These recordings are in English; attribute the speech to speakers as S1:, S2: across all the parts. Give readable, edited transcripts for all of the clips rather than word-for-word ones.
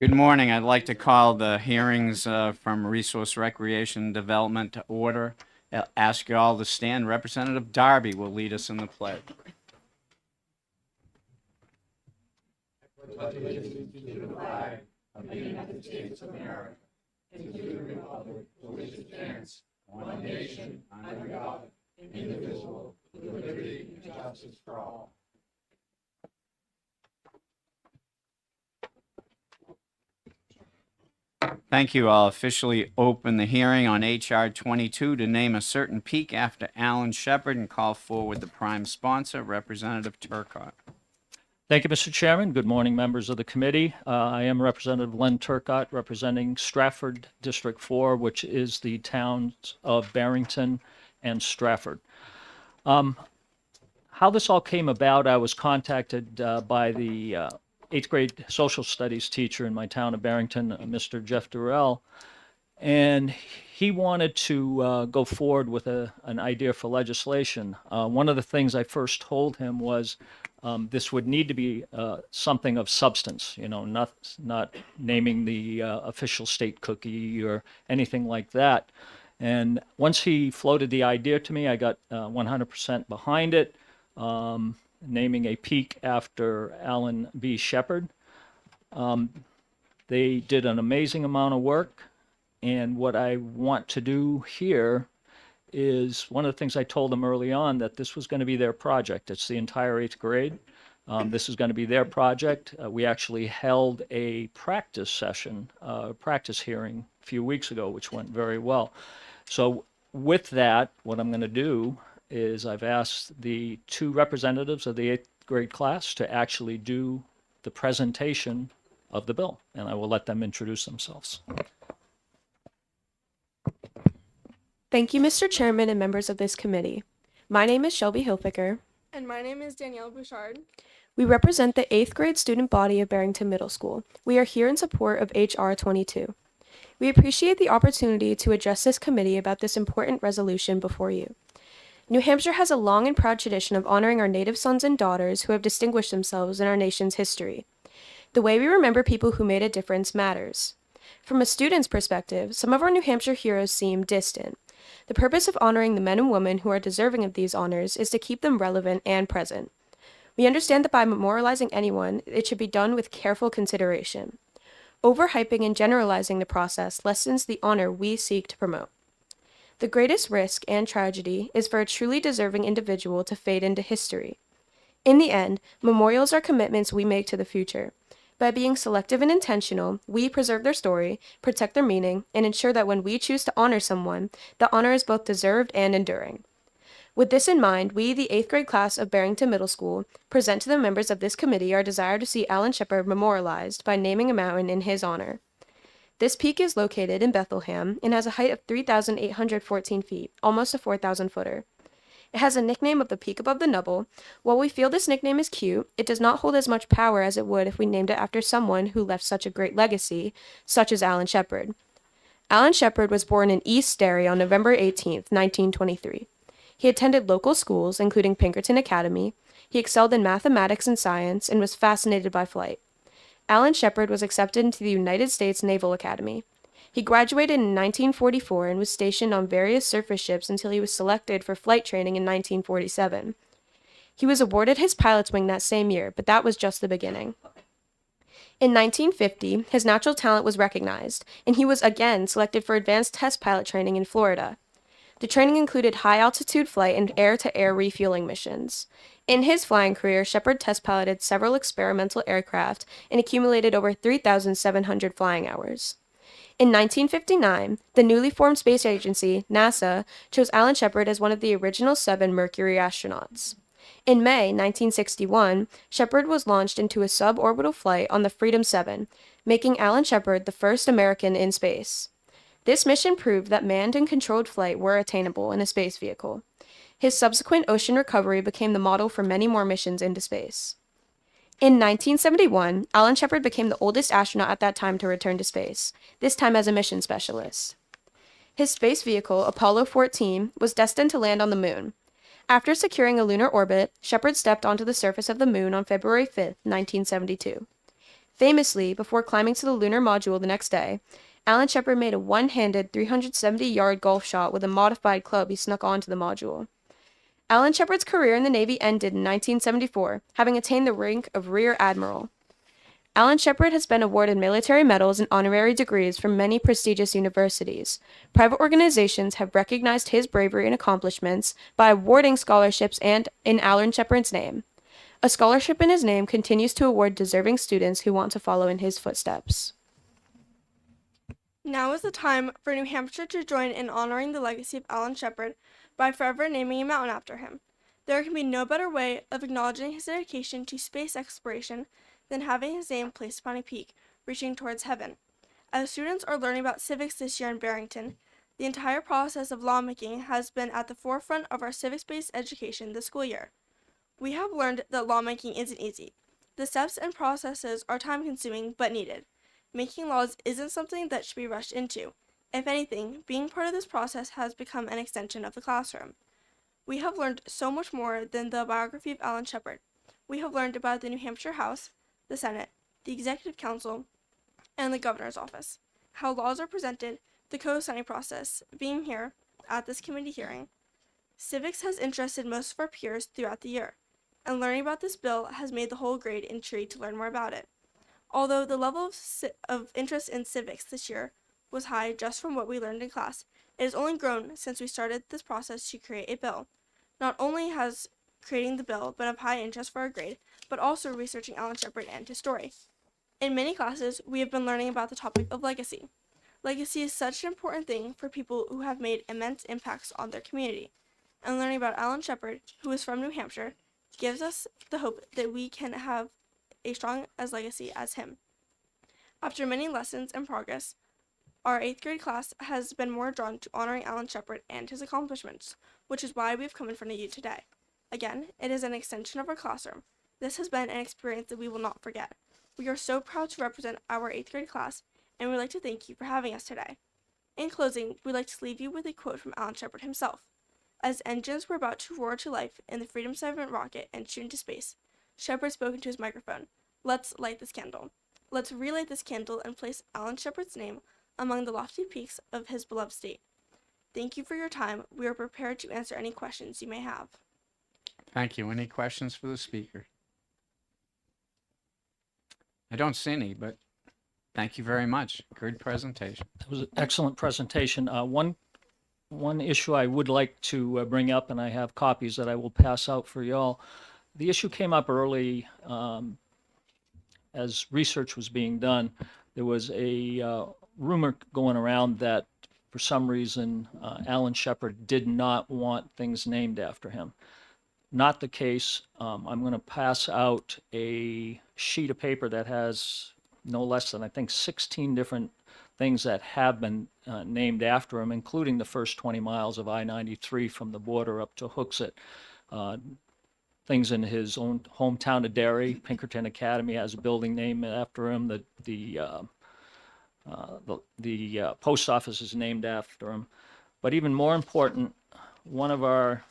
S1: Good morning. I'd like to call the hearings from Resource Recreation Development to order. I'll ask you all to stand. Representative Darby will lead us in the pledge. Thank you. I'll officially open the hearing on H.R. 22 to name a certain peak after Alan Shepard and call forward the prime sponsor, Representative Turcott.
S2: Thank you, Mr. Chairman. Good morning, members of the committee. I am Representative Len Turcott, representing Stratford District 4, which is the towns of Barrington and Stratford. How this all came about, I was contacted by the 8th grade social studies teacher in my town of Barrington, Mr. Jeff Durrell, and he wanted to go forward with an idea for legislation. One of the things I first told him was this would need to be something of substance, not naming the official state cookie or anything like that. And once he floated the idea to me, I got 100% behind it, naming a peak after Alan B. Shepard. They did an amazing amount of work. And what I want to do here is one of the things I told them early on, that this was going to be their project. It's the entire 8th grade. This is going to be their project. We actually held a practice session, practice hearing a few weeks ago, which went very well. So with that, what I'm going to do is I've asked the two representatives of the 8th grade class to actually do the presentation of the bill, and I will let them introduce themselves.
S3: Thank you, Mr. Chairman and members of this committee. My name is Shelby Hilfiger.
S4: And my name is Danielle Bouchard.
S3: We represent the 8th grade student body of Barrington Middle School. We are here in support of H.R. 22. We appreciate the opportunity to address this committee about this important resolution before you. New Hampshire has a long and proud tradition of honoring our native sons and daughters who have distinguished themselves in our nation's history. The way we remember people who made a difference matters. From a student's perspective, some of our New Hampshire heroes seem distant. The purpose of honoring the men and women who are deserving of these honors is to keep them relevant and present. We understand that by memorializing anyone, it should be done with careful consideration. Overhyping and generalizing the process lessens the honor we seek to promote. The greatest risk and tragedy is for a truly deserving individual to fade into history. In the end, memorials are commitments we make to the future. By being selective and intentional, we preserve their story, protect their meaning, and ensure that when we choose to honor someone, the honor is both deserved and enduring. With this in mind, we, the 8th grade class of Barrington Middle School, present to the members of this committee our desire to see Alan Shepard memorialized by naming a mountain in his honor. This peak is located in Bethlehem and has a height of 3,814 feet, almost a 4,000-footer. It has a nickname of the Peak Above the Nubble. While we feel this nickname is cute, it does not hold as much power as it would if we named it after someone who left such a great legacy, such as Alan Shepard. Alan Shepard was born in East Derry on November 18, 1923. He attended local schools, including Pinkerton Academy. He excelled in mathematics and science and was fascinated by flight. Alan Shepard was accepted into the United States Naval Academy. He graduated in 1944 and was stationed on various surface ships until he was selected for flight training in 1947. He was awarded his pilot's wing that same year, but that was just the beginning. In 1950, his natural talent was recognized, and he was again selected for advanced test pilot training in Florida. The training included high-altitude flight and air-to-air refueling missions. In his flying career, Shepard test piloted several experimental aircraft and accumulated over 3,700 flying hours. In 1959, the newly formed space agency, NASA, chose Alan Shepard as one of the original 7 Mercury astronauts. In May 1961, Shepard was launched into a suborbital flight on the Freedom 7, making Alan Shepard the first American in space. This mission proved that manned and controlled flight were attainable in a space vehicle. His subsequent ocean recovery became the model for many more missions into space. In 1971, Alan Shepard became the oldest astronaut at that time to return to space, this time as a mission specialist. His space vehicle, Apollo 14, was destined to land on the moon. After securing a lunar orbit, Shepard stepped onto the surface of the moon on February 5, 1972. Famously, before climbing to the lunar module the next day, Alan Shepard made a one-handed 370-yard golf shot with a modified club he snuck onto the module. Alan Shepard's career in the Navy ended in 1974, having attained the rank of Rear Admiral. Alan Shepard has been awarded military medals and honorary degrees from many prestigious universities. Private organizations have recognized his bravery and accomplishments by awarding scholarships and in Alan Shepard's name. A scholarship in his name continues to award deserving students who want to follow in his footsteps.
S4: Now is the time for New Hampshire to join in honoring the legacy of Alan Shepard by forever naming a mountain after him. There can be no better way of acknowledging his dedication to space exploration than having his name placed upon a peak reaching towards heaven. As students are learning about civics this year in Barrington, the entire process of lawmaking has been at the forefront of our civics-based education this school year. We have learned that lawmaking isn't easy. The steps and processes are time-consuming but needed. Making laws isn't something that should be rushed into. If anything, being part of this process has become an extension of the classroom. We have learned so much more than the biography of Alan Shepard. We have learned about the New Hampshire House, the Senate, the Executive Council, and the Governor's Office, how laws are presented, the co-signing process, being here at this committee hearing. Civics has interested most of our peers throughout the year, and learning about this bill has made the whole grade intrigued to learn more about it. Although the level of interest in civics this year was high just from what we learned in class, it has only grown since we started this process to create a bill. Not only has creating the bill been of high interest for our grade, but also researching Alan Shepard and his story. In many classes, we have been learning about the topic of legacy. Legacy is such an important thing for people who have made immense impacts on their community, and learning about Alan Shepard, who is from New Hampshire, gives us the hope that we can have a strong as legacy as him. After many lessons and progress, our 8th grade class has been more drawn to honoring Alan Shepard and his accomplishments, which is why we have come in front of you today. Again, it is an extension of our classroom. This has been an experience that we will not forget. We are so proud to represent our 8th grade class, and we'd like to thank you for having us today. In closing, we'd like to leave you with a quote from Alan Shepard himself. As engines were about to roar to life in the Freedom 7 rocket and shoot into space, Shepard spoke into his microphone. Let's light this candle. Let's relight this candle and place Alan Shepard's name among the lofty peaks of his beloved state. Thank you for your time. We are prepared to answer any questions you may have.
S1: Thank you. Any questions for the speaker? I don't see any, but thank you very much. Good presentation.
S2: It was an excellent presentation. One issue I would like to bring up, and I have copies that I will pass out for y'all. The issue came up early as research was being done. There was a rumor going around that for some reason Alan Shepard did not want things named after him. Not the case. I'm going to pass out a sheet of paper that has no less than, I think, 16 different things that have been named after him, including the first 20 miles of I-93 from the border up to Hooksett. Things in his own hometown of Derry. Pinkerton Academy has a building named after him. The post office is named after him. But even more important, one of our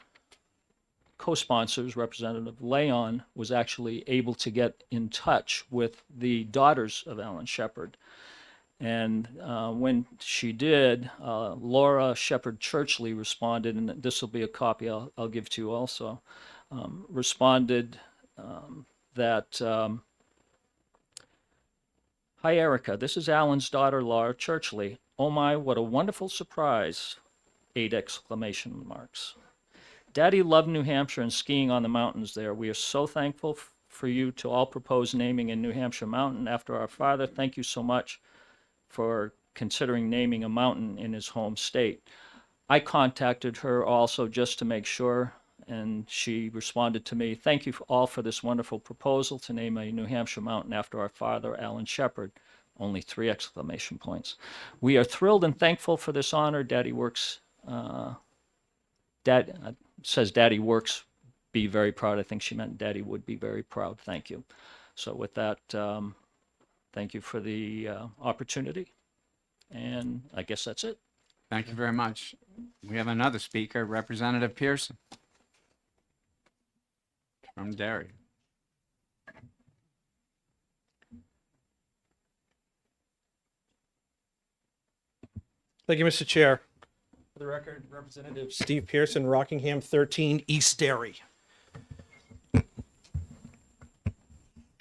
S2: co-sponsors, Representative Leon, was actually able to get in touch with the daughters of Alan Shepard. And when she did, Laura Shepard Churchley responded, and this will be a copy I'll give to you also, responded that, "Hi, Erica. This is Alan's daughter, Laura Churchley. Oh my, what a wonderful surprise!" 8 exclamation marks. Daddy loved New Hampshire and skiing on the mountains there. We are so thankful for you to all propose naming a New Hampshire mountain after our father. Thank you so much for considering naming a mountain in his home state. I contacted her also just to make sure, and she responded to me, "Thank you all for this wonderful proposal to name a New Hampshire mountain after our father, Alan Shepard." Only 3 exclamation points. "We are thrilled and thankful for this honor. Daddy works, says Daddy works, be very proud." I think she meant Daddy would be very proud. Thank you. So with that, thank you for the opportunity. And I guess that's it.
S1: Thank you very much. We have another speaker, Representative Pearson from Derry.
S5: Thank you, Mr. Chair. For the record, Representative Steve Pearson, Rockingham 13, East Derry.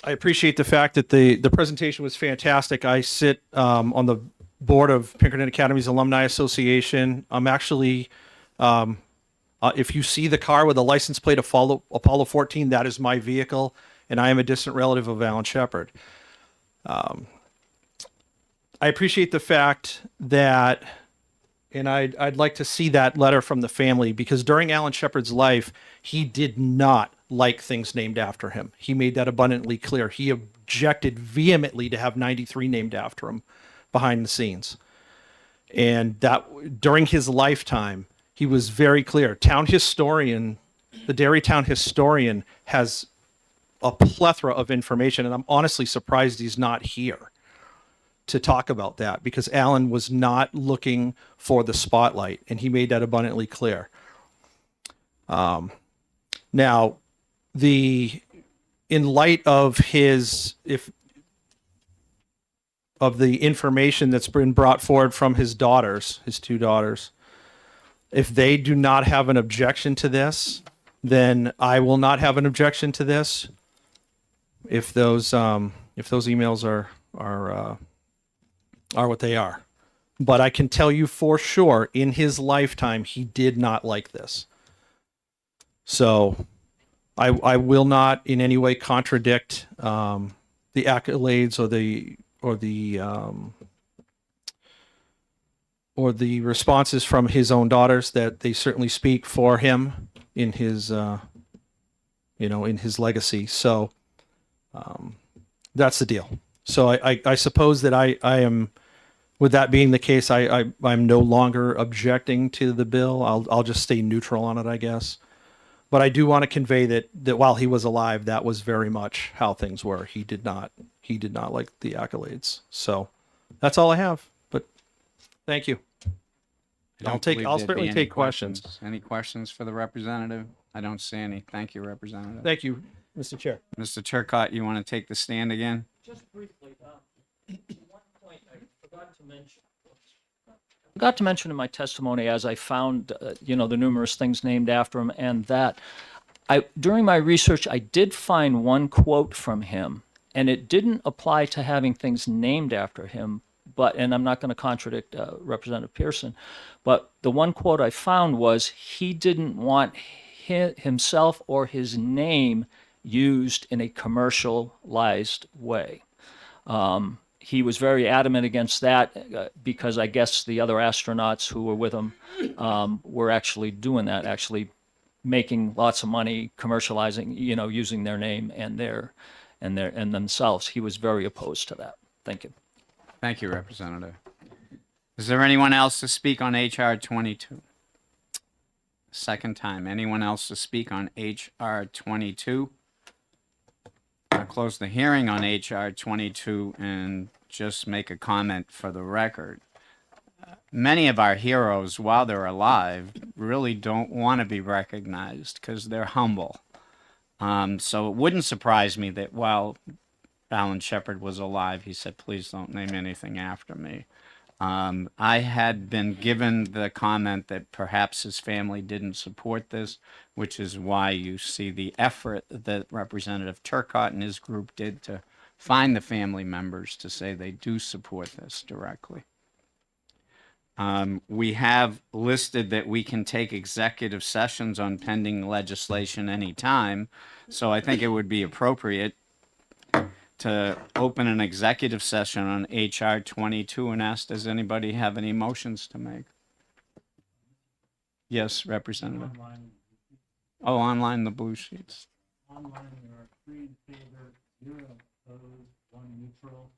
S5: I appreciate the fact that the presentation was fantastic. I sit on the board of Pinkerton Academy's Alumni Association. I'm actually, if you see the car with a license plate of Apollo 14, that is my vehicle, and I am a distant relative of Alan Shepard. I appreciate the fact that, and I'd like to see that letter from the family, because during Alan Shepard's life, he did not like things named after him. He made that abundantly clear. He objected vehemently to have 93 named after him behind the scenes. And that during his lifetime, he was very clear. Town historian, the Derry town historian, has a plethora of information, and I'm honestly surprised he's not here to talk about that, because Alan was not looking for the spotlight, and he made that abundantly clear. Now, in light of of the information that's been brought forward from his daughters, his two daughters, if they do not have an objection to this, then I will not have an objection to this. If those emails are what they are. But I can tell you for sure, in his lifetime, he did not like this. So I will not in any way contradict the accolades or the responses from his own daughters, that they certainly speak for him in his in his legacy. So that's the deal. So I suppose that I am, with that being the case, I'm no longer objecting to the bill. I'll just stay neutral on it, I guess. But I do want to convey that while he was alive, that was very much how things were. He did not like the accolades. So that's all I have. But thank you.
S1: I don't believe
S5: I'll
S1: there'd be
S5: certainly
S1: any
S5: take questions.
S1: Any questions for the representative? I don't see any. Thank you, Representative.
S5: Thank you, Mr. Chair.
S1: Mr. Turcott, you want to take the stand again?
S2: Just briefly, one point I forgot to mention. Forgot to mention in my testimony, as I found, the numerous things named after him, and that during my research, I did find one quote from him, and it didn't apply to having things named after him. And I'm not going to contradict Representative Pearson, but the one quote I found was he didn't want himself or his name used in a commercialized way. He was very adamant against that because I guess the other astronauts who were with him were actually doing that, actually making lots of money, commercializing, using their name and themselves. He was very opposed to that. Thank you.
S1: Thank you, Representative. Is there anyone else to speak on H.R. 22? Second time. Anyone else to speak on H.R. 22? I'll close the hearing on H.R. 22 and just make a comment for the record. Many of our heroes, while they're alive, really don't want to be recognized because they're humble. So it wouldn't surprise me that while Alan Shepard was alive, he said, please don't name anything after me. I had been given the comment that perhaps his family didn't support this, which is why you see the effort that Representative Turcott and his group did to find the family members to say they do support this directly. We have listed that we can take executive sessions on pending legislation anytime, so I think it would be appropriate to open an executive session on H.R. 22 and ask, does anybody have any motions to make? Yes, Representative. Oh, online, the blue sheets.
S2: Online, there are 3 in favor, 0 opposed, 1 neutral.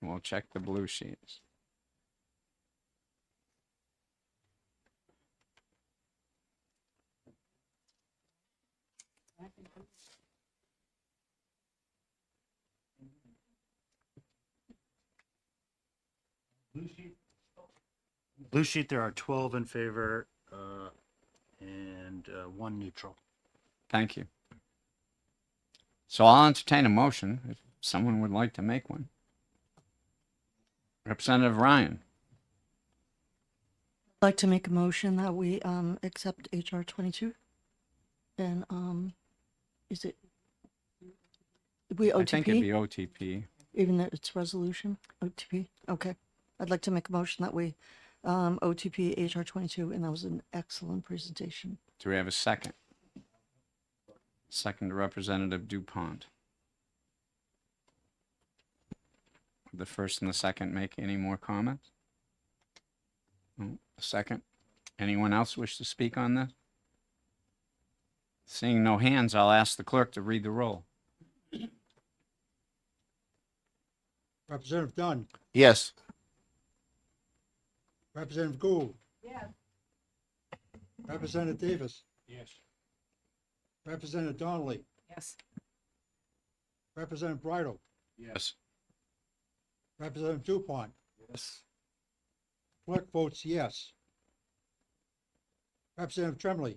S1: We'll check the blue sheets.
S6: Blue sheet, there are 12 in favor and 1 neutral.
S1: Thank you. So I'll entertain a motion if someone would like to make one. Representative Ryan.
S7: like to make a motion that we accept HR 22. And is it we
S1: I think it'd be
S7: OTP,
S1: OTP.
S7: even though it's resolution? OTP? Okay. I'd like to make a motion that we OTP HR 22, and that was an excellent presentation.
S1: Do we have a second? Second to Representative Dupont. Would the first and the second make any more comments? No. Second. Anyone else wish to speak on this? Seeing no hands, I'll ask the clerk to read the roll.
S8: Representative Dunn,
S9: Yes.
S8: Representative Gould. Yes. Representative Davis,
S6: Yes.
S8: Representative Donnelly,
S7: Yes.
S8: Representative Bridle,
S9: Yes.
S8: Representative Dupont.
S9: Yes.
S8: Clerk votes yes. Representative Tremblay,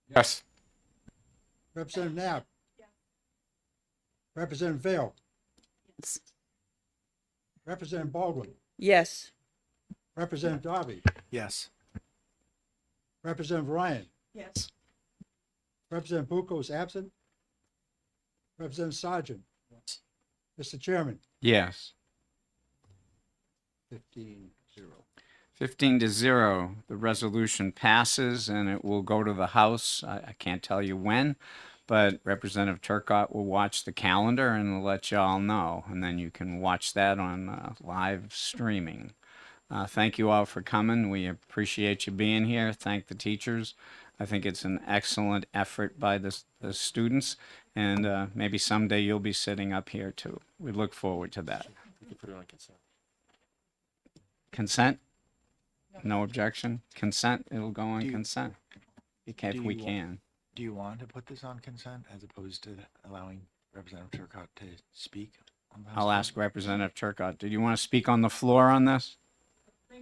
S9: Yes.
S8: Representative Knapp. Representative Vale,
S7: Yes.
S8: Representative Baldwin,
S7: Yes.
S8: Representative Darby,
S9: Yes.
S8: Representative Ryan,
S7: Yes.
S8: Representative Bucco is absent. Representative Sergeant. Mr. Chairman,
S1: Yes.
S8: 15-0.
S1: 15-0, the resolution passes and it will go to the House. I can't tell you when, but Representative Turcott will watch the calendar and will let y'all know. And then you can watch that on live streaming. Thank you all for coming. We appreciate you being here. Thank the teachers. I think it's an excellent effort by the students. And maybe someday you'll be sitting up here too. We look forward to that.
S9: We can put it on consent.
S1: Consent? No objection? Consent? It'll go on
S10: Do you-
S1: consent. If
S10: do
S1: we
S10: you want-
S1: can.
S10: Do you want to put this on consent as opposed to allowing Representative Turcott to speak on the House
S1: I'll
S10: floor?
S1: ask Representative Turcott. Did you want to speak on the floor on this?
S2: I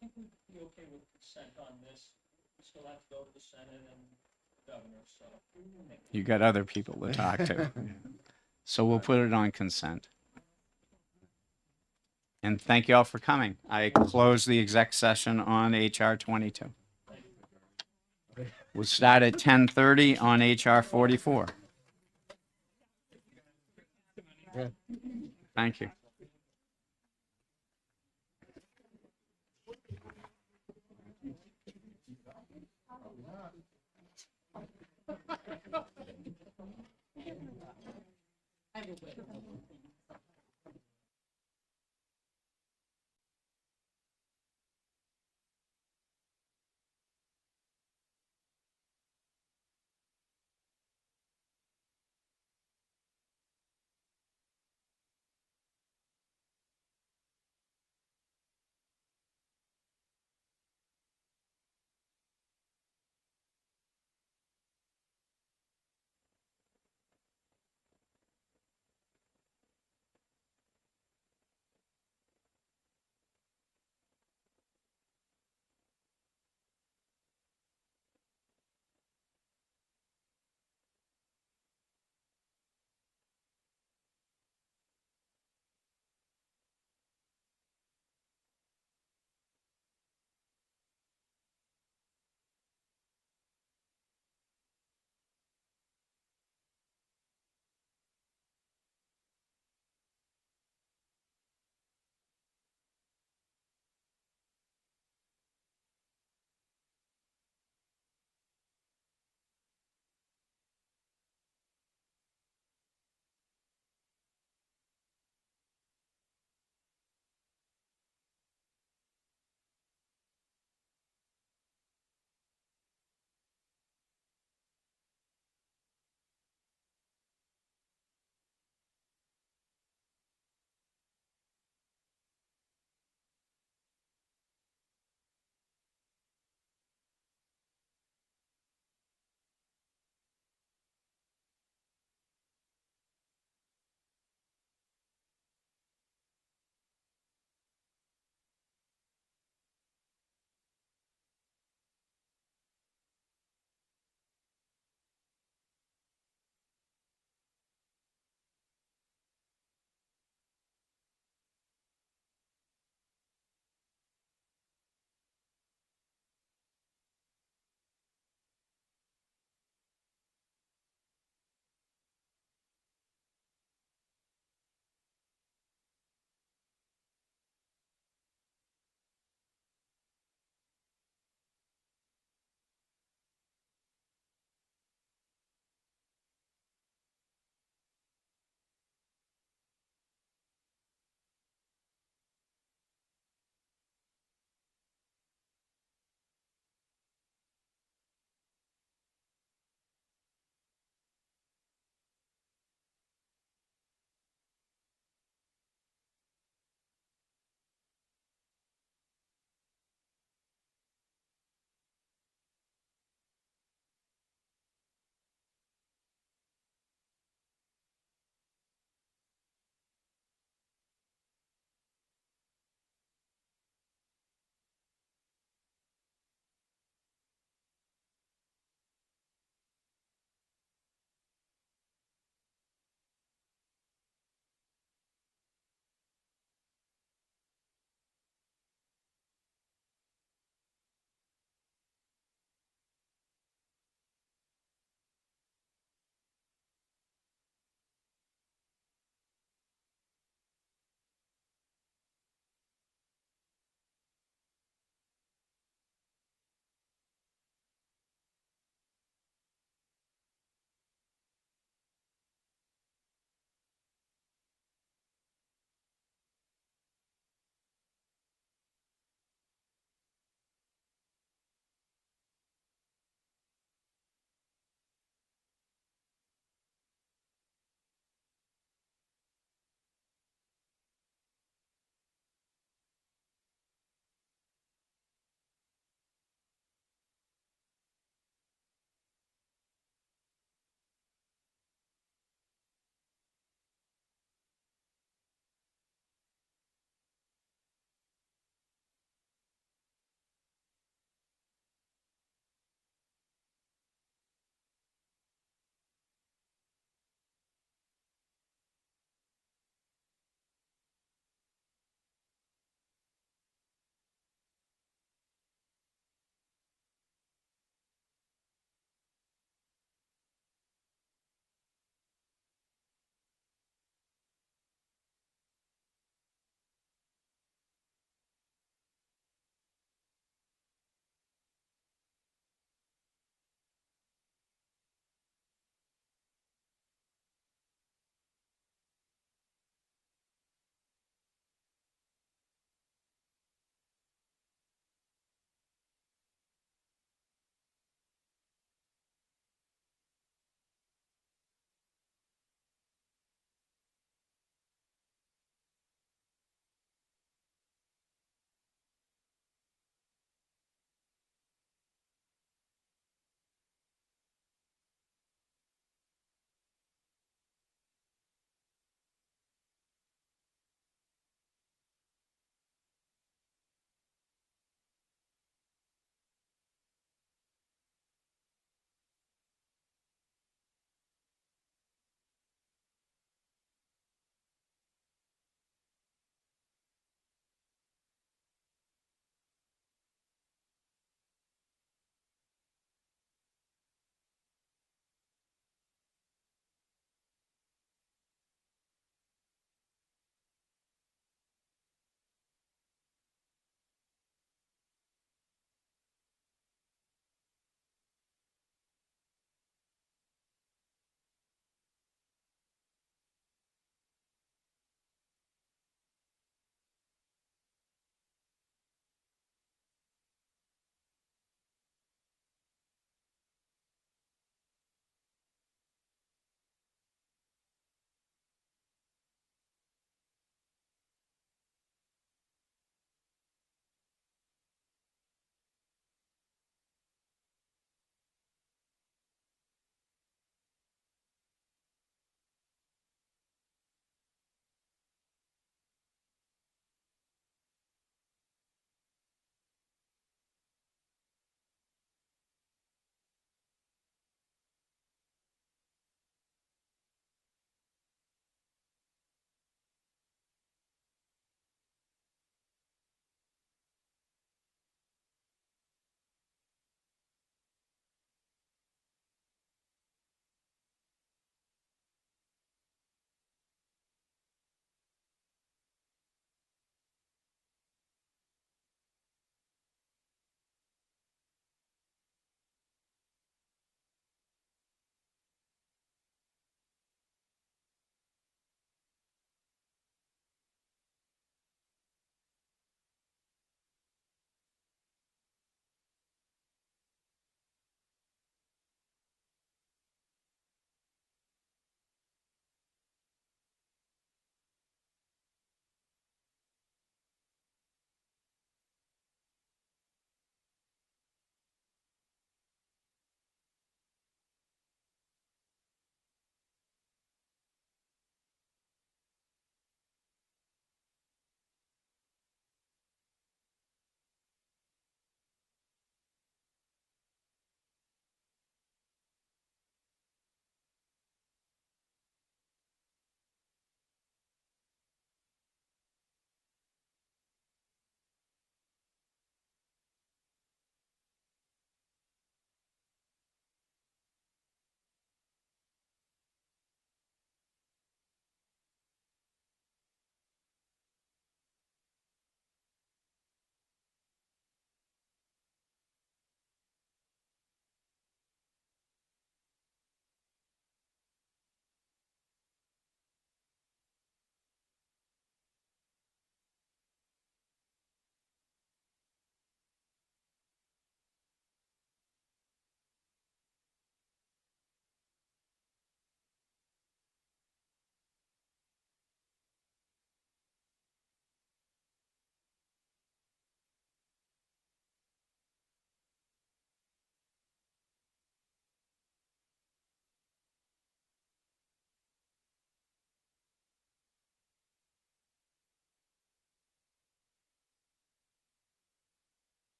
S2: think we'd be okay with consent on this. We still have to go to the Senate and the governor, so.
S1: You got other people to talk to. So we'll put it on consent. And thank you all for coming. I close the exec session on HR 22. We'll start at 10:30 on HR 44. Thank you.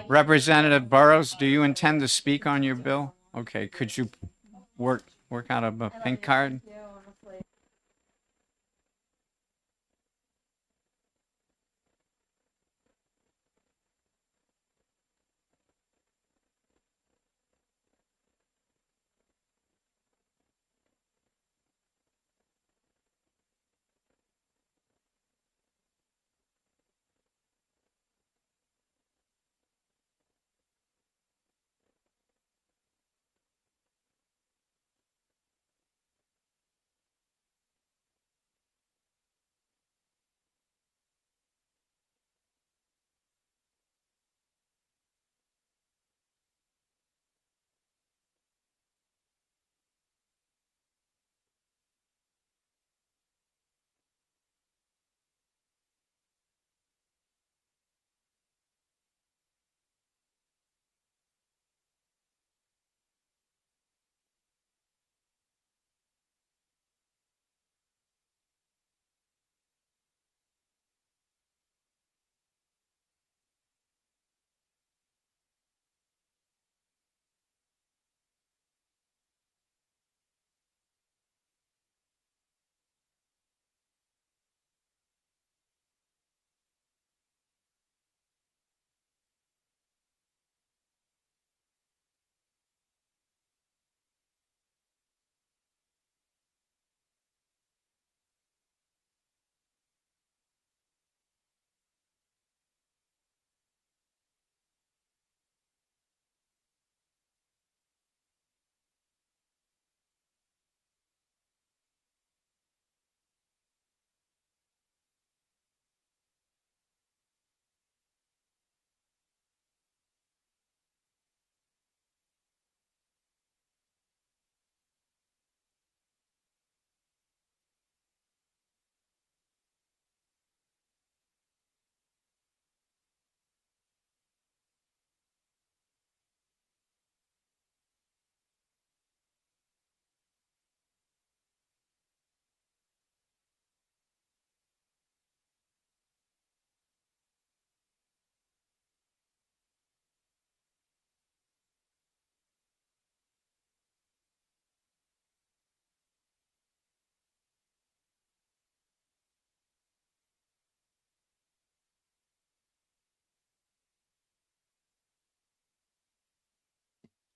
S1: Representative Burrows, do you intend to speak on your bill? Okay, could you work out of a pink card?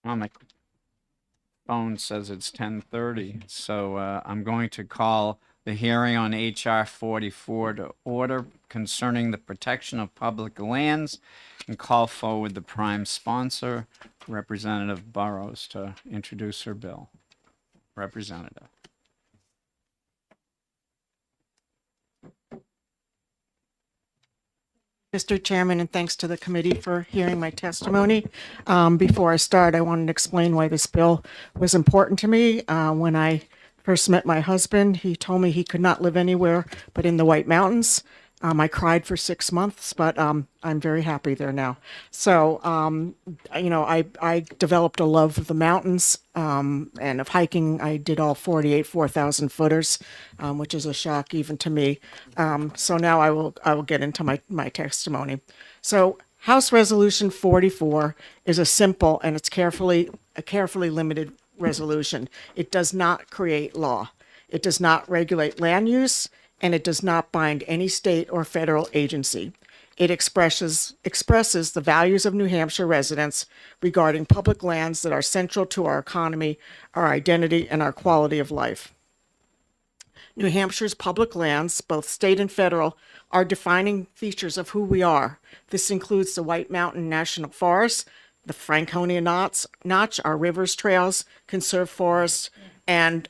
S1: Well, my phone says it's 10:30, so I'm going to call the hearing on HR 44 to order concerning the protection of public lands and call forward the prime sponsor, Representative Burrows, to introduce her bill. Representative.
S11: Mr. Chairman, and thanks to the committee for hearing my testimony. Before I start, I wanted to explain why this bill was important to me. When I first met my husband, he told me he could not live anywhere but in the White Mountains. I cried for 6 months, but I'm very happy there now. So, I developed a love of the mountains and of hiking. I did all 48 4,000 footers, which is a shock even to me. So now I will get into my testimony. So House Resolution 44 is a simple and it's a carefully limited resolution. It does not create law. It does not regulate land use, and it does not bind any state or federal agency. It expresses the values of New Hampshire residents regarding public lands that are central to our economy, our identity, and our quality of life. New Hampshire's public lands, both state and federal, are defining features of who we are. This includes the White Mountain National Forest, the Franconia Notch, our rivers, trails, conserved forests, and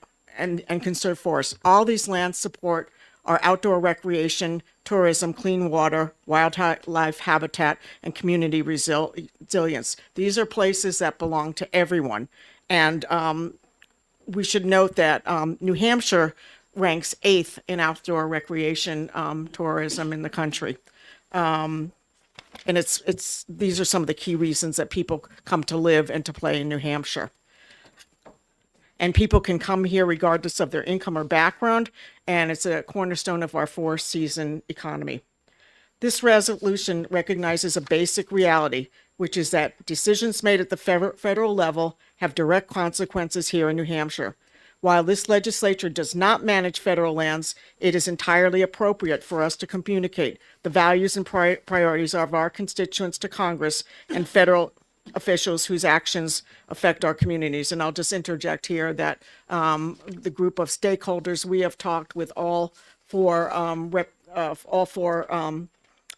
S11: conserved forests. All these lands support our outdoor recreation, tourism, clean water, wildlife habitat, and community resilience. These are places that belong to everyone. And we should note that New Hampshire ranks 8th in outdoor recreation tourism in the country. And these are some of the key reasons that people come to live and to play in New Hampshire. And people can come here regardless of their income or background, and it's a cornerstone of our four-season economy. This resolution recognizes a basic reality, which is that decisions made at the federal level have direct consequences here in New Hampshire. While this legislature does not manage federal lands, it is entirely appropriate for us to communicate the values and priorities of our constituents to Congress and federal officials whose actions affect our communities. And I'll just interject here that the group of stakeholders, we have talked with all four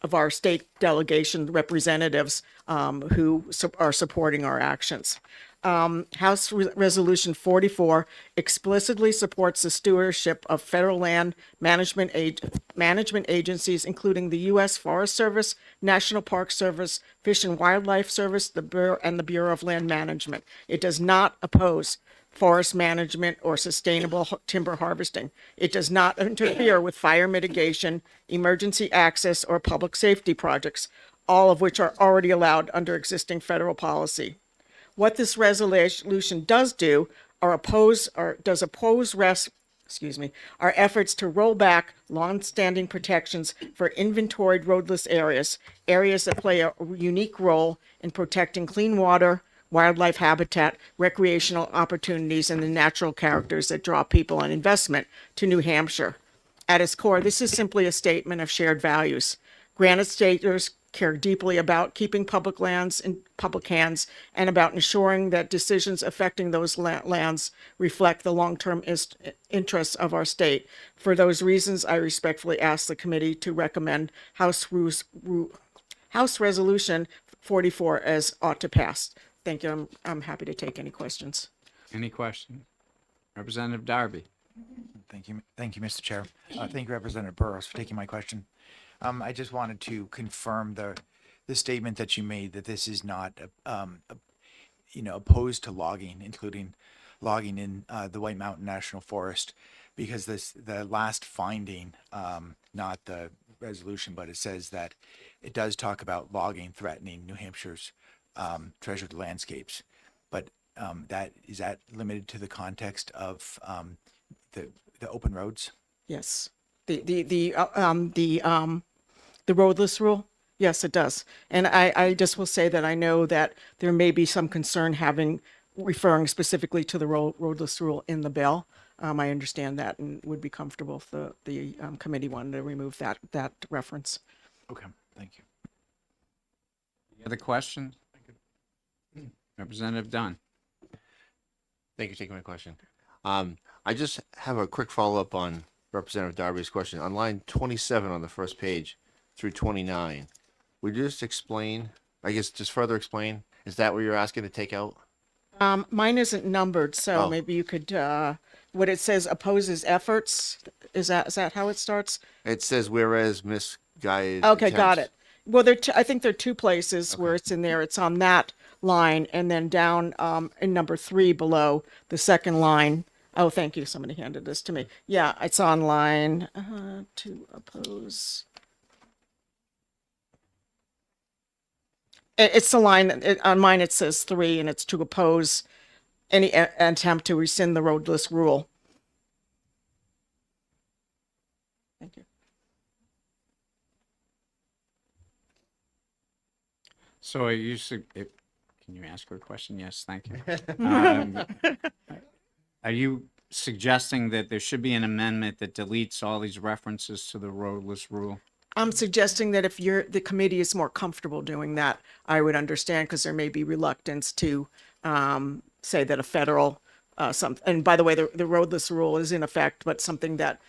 S11: of our state delegation representatives who are supporting our actions. House Resolution 44 explicitly supports the stewardship of federal land management agencies, including the U.S. Forest Service, National Park Service, Fish and Wildlife Service, the Bureau of Land Management. It does not oppose forest management or sustainable timber harvesting. It does not interfere with fire mitigation, emergency access, or public safety projects, all of which are already allowed under existing federal policy. What this resolution does do are oppose our efforts to roll back long-standing protections for inventoried roadless areas that play a unique role in protecting clean water, wildlife habitat, recreational opportunities, and the natural characters that draw people and investment to New Hampshire. At its core, this is simply a statement of shared values. Granite Staters care deeply about keeping public lands in public hands and about ensuring that decisions affecting those lands reflect the long-term interests of our state. For those reasons, I respectfully ask the committee to recommend House Resolution 44 as ought to pass. Thank you. I'm happy to take any questions.
S1: Any questions? Representative Darby.
S10: Thank you, Mr. Chair. Thank you, Representative Burrows, for taking my question. I just wanted to confirm the statement that you made that this is not, opposed to logging, including logging in the White Mountain National Forest, because the last finding, not the resolution, but it says that it does talk about logging threatening New Hampshire's treasured landscapes, but is that limited to the context of the open roads?
S11: Yes. The roadless rule? Yes, it does. And I just will say that I know that there may be some concern referring specifically to the roadless rule in the bill. I understand that and would be comfortable if the committee wanted to remove that reference.
S10: Okay, thank you.
S1: Any other questions? Representative Dunn.
S9: Thank you for taking my question. I just have a quick follow-up on Representative Darby's question. On line 27 on the first page through 29, would you just explain, just further explain, is that what you're asking to take out?
S11: Mine isn't numbered, so maybe you could, what it says opposes efforts, is that how it starts?
S9: It says whereas misguided.
S11: Okay, got
S9: attempts-
S11: it. Well, I think there are two places where it's in there. It's on that line and then down in number 3 below the second line. Oh, thank you. Somebody handed this to me. Yeah, it's on line to oppose. It's the line on mine. It says 3, and it's to oppose any attempt to rescind the roadless rule. Thank you.
S1: So can you ask her a question? Yes, thank you. Are you suggesting that there should be an amendment that deletes all these references to the roadless rule?
S11: I'm suggesting that if the committee is more comfortable doing that, I would understand, because there may be reluctance to say that a federal and by the way, the roadless rule is in effect, but something that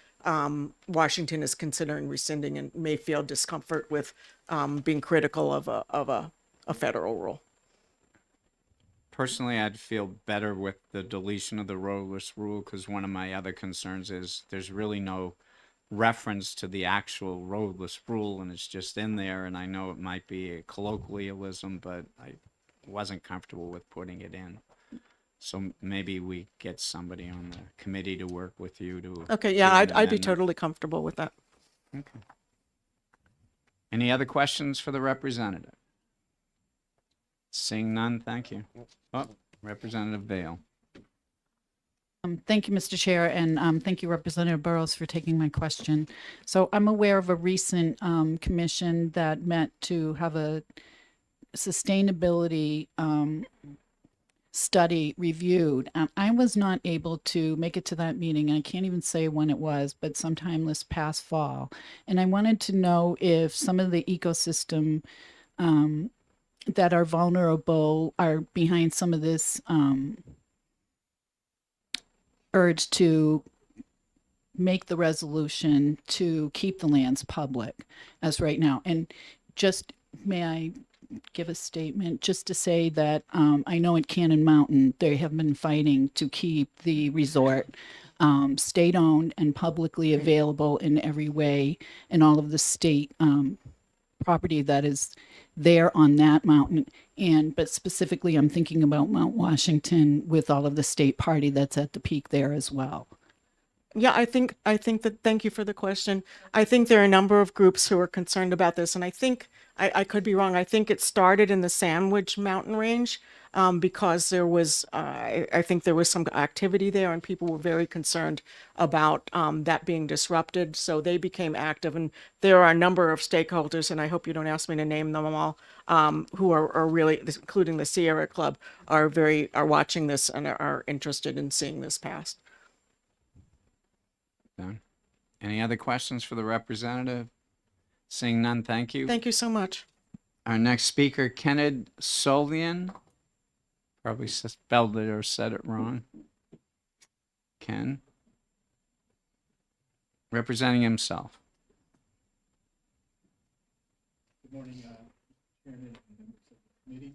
S11: Washington is considering rescinding and may feel discomfort with being critical of a federal rule.
S1: Personally, I'd feel better with the deletion of the roadless rule, because one of my other concerns is there's really no reference to the actual roadless rule, and it's just in there, and I know it might be a colloquialism, but I wasn't comfortable with putting it in. So maybe we get somebody on the committee to work with you to.
S11: Okay, yeah,
S1: do an
S11: I'd be
S1: amendment.
S11: totally comfortable with that.
S1: Okay. Any other questions for the representative? Seeing none, thank you. Oh, Representative Vale.
S12: Thank you, Mr. Chair, and thank you, Representative Burrows, for taking my question. So I'm aware of a recent commission that met to have a sustainability study reviewed. I was not able to make it to that meeting. I can't even say when it was, but sometime this past fall. And I wanted to know if some of the ecosystem that are vulnerable are behind some of this urge to make the resolution to keep the lands public as right now. And just, may I give a statement just to say that I know at Cannon Mountain, they have been fighting to keep the resort state-owned and publicly available in every way, and all of the state property that is there on that mountain. But specifically, I'm thinking about Mount Washington with all of the state party that's at the peak there as well.
S11: Yeah, I think that, thank you for the question. I think there are a number of groups who are concerned about this, and I think, I could be wrong, I think it started in the Sandwich Mountain Range because there was, I think there was some activity there and people were very concerned about that being disrupted. So they became active, and there are a number of stakeholders, and I hope you don't ask me to name them all, who are really, including the Sierra Club, are watching this and are interested in seeing this passed.
S1: Done. Any other questions for the representative? Seeing none, thank you.
S11: Thank you so much.
S1: Our next speaker, Kenneth Solian. Probably spelled it or said it wrong. Ken. Representing himself.
S13: Good morning, Chairman and members of the committee.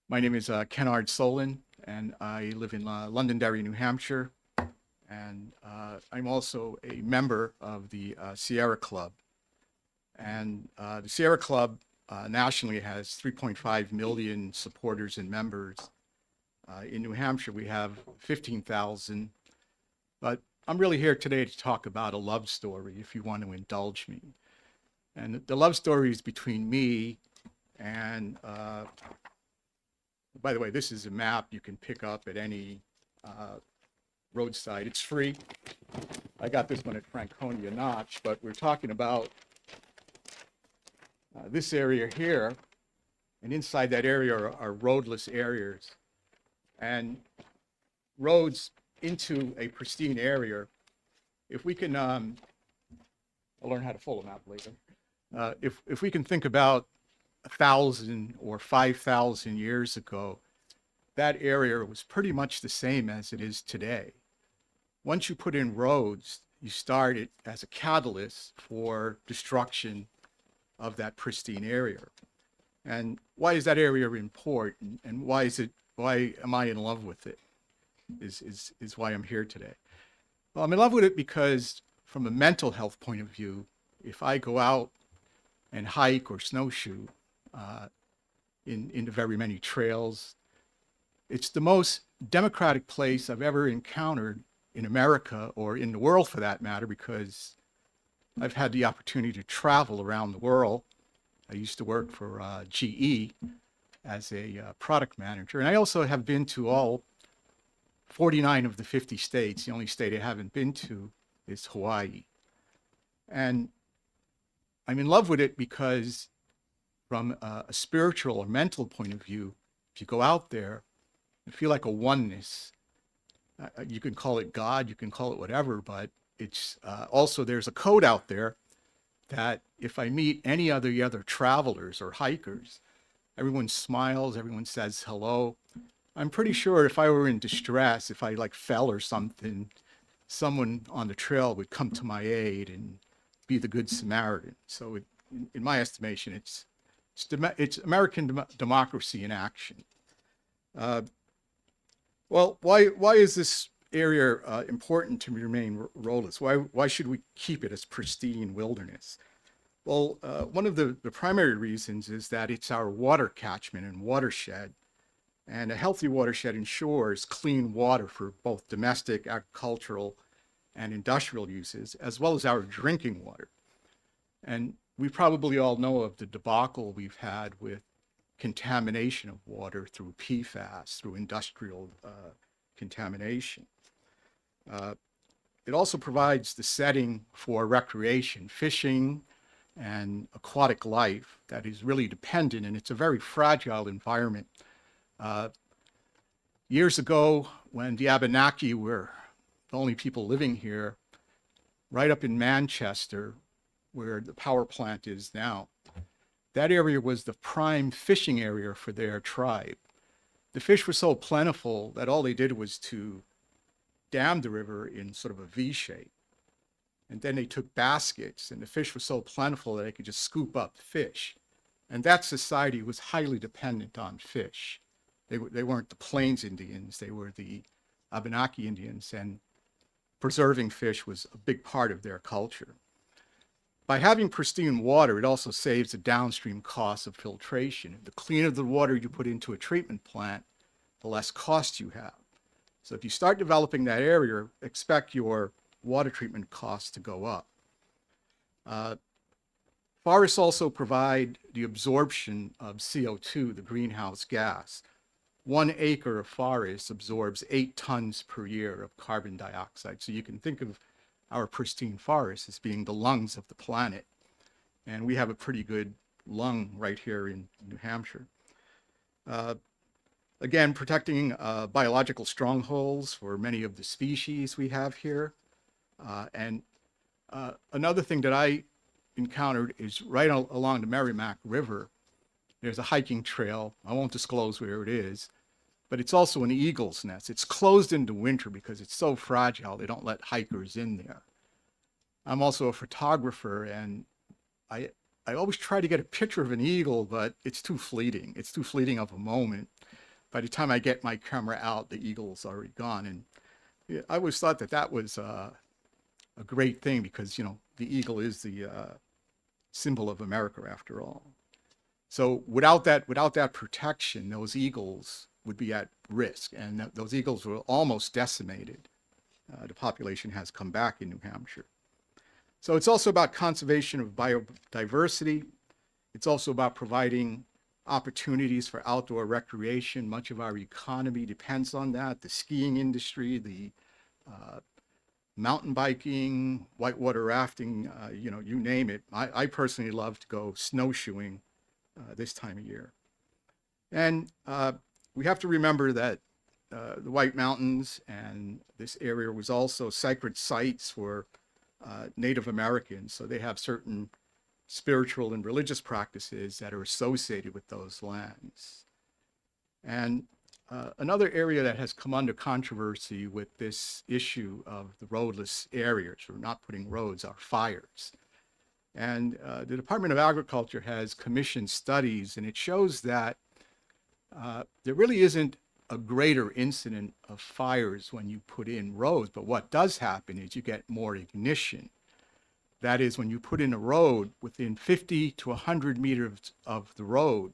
S13: My name is Kennard Solon, and I live in Londonderry, New Hampshire. And I'm also a member of the Sierra Club. And the Sierra Club nationally has 3.5 million supporters and members. In New Hampshire, we have 15,000. But I'm really here today to talk about a love story, if you want to indulge me. And the love story is between me and, by the way, this is a map you can pick up at any roadside. It's free. I got this one at Franconia Notch, but we're talking about this area here, and inside that area are roadless areas. And roads into a pristine area, if we can, I'll learn how to fold them out later. If we can think about 1,000 or 5,000 years ago, that area was pretty much the same as it is today. Once you put in roads, you start it as a catalyst for destruction of that pristine area. And why is that area important? And why am I in love with it? Is why I'm here today. Well, I'm in love with it because from a mental health point of view, if I go out and hike or snowshoe in the very many trails, it's the most democratic place I've ever encountered in America, or in the world for that matter, because I've had the opportunity to travel around the world. I used to work for GE as a product manager, and I also have been to all 49 of the 50 states. The only state I haven't been to is Hawaii. And I'm in love with it because from a spiritual or mental point of view, if you go out there, you feel like a oneness. You can call it God, you can call it whatever, but it's also, there's a code out there that if I meet any other travelers or hikers, everyone smiles, everyone says hello. I'm pretty sure if I were in distress, if I like fell or something, someone on the trail would come to my aid and be the good Samaritan. So in my estimation, it's American democracy in action. Well, why is this area important to remain roadless? Why should we keep it as pristine wilderness? Well, one of the primary reasons is that it's our water catchment and watershed. And a healthy watershed ensures clean water for both domestic, agricultural, and industrial uses, as well as our drinking water. And we probably all know of the debacle we've had with contamination of water through PFAS, through industrial contamination. It also provides the setting for recreation, fishing, and aquatic life that is really dependent, and it's a very fragile environment. Years ago, when the Abenaki were the only people living here, right up in Manchester, where the power plant is now, that area was the prime fishing area for their tribe. The fish were so plentiful that all they did was to dam the river in sort of a V shape. And then they took baskets, and the fish were so plentiful that they could just scoop up fish. And that society was highly dependent on fish. They weren't the Plains Indians, they were the Abenaki Indians, and preserving fish was a big part of their culture. By having pristine water, it also saves the downstream costs of filtration. The cleaner the water you put into a treatment plant, the less cost you have. So if you start developing that area, expect your water treatment costs to go up. Forests also provide the absorption of CO2, the greenhouse gas. 1 acre of forest absorbs 8 tons per year of carbon dioxide. So you can think of our pristine forests as being the lungs of the planet. And we have a pretty good lung right here in New Hampshire. Again, protecting biological strongholds for many of the species we have here. Another thing that I encountered is right along the Merrimack River, there's a hiking trail. I won't disclose where it is, but it's also an eagle's nest. It's closed into winter because it's so fragile, they don't let hikers in there. I'm also a photographer, and I always try to get a picture of an eagle, but it's too fleeting. It's too fleeting of a moment. By the time I get my camera out, the eagle's already gone. And I always thought that that was a great thing because, you know, the eagle is the symbol of America after all. So without that protection, those eagles would be at risk, and those eagles were almost decimated. The population has come back in New Hampshire. So it's also about conservation of biodiversity. It's also about providing opportunities for outdoor recreation. Much of our economy depends on that. The skiing industry, the mountain biking, whitewater rafting, you name it. I personally love to go snowshoeing this time of year. And we have to remember that the White Mountains and this area was also sacred sites for Native Americans. So they have certain spiritual and religious practices that are associated with those lands. And another area that has come under controversy with this issue of the roadless areas, or not putting roads, are fires. And the Department of Agriculture has commissioned studies, and it shows that there really isn't a greater incident of fires when you put in roads, but what does happen is you get more ignition. That is, when you put in a road within 50 to 100 meters of the road,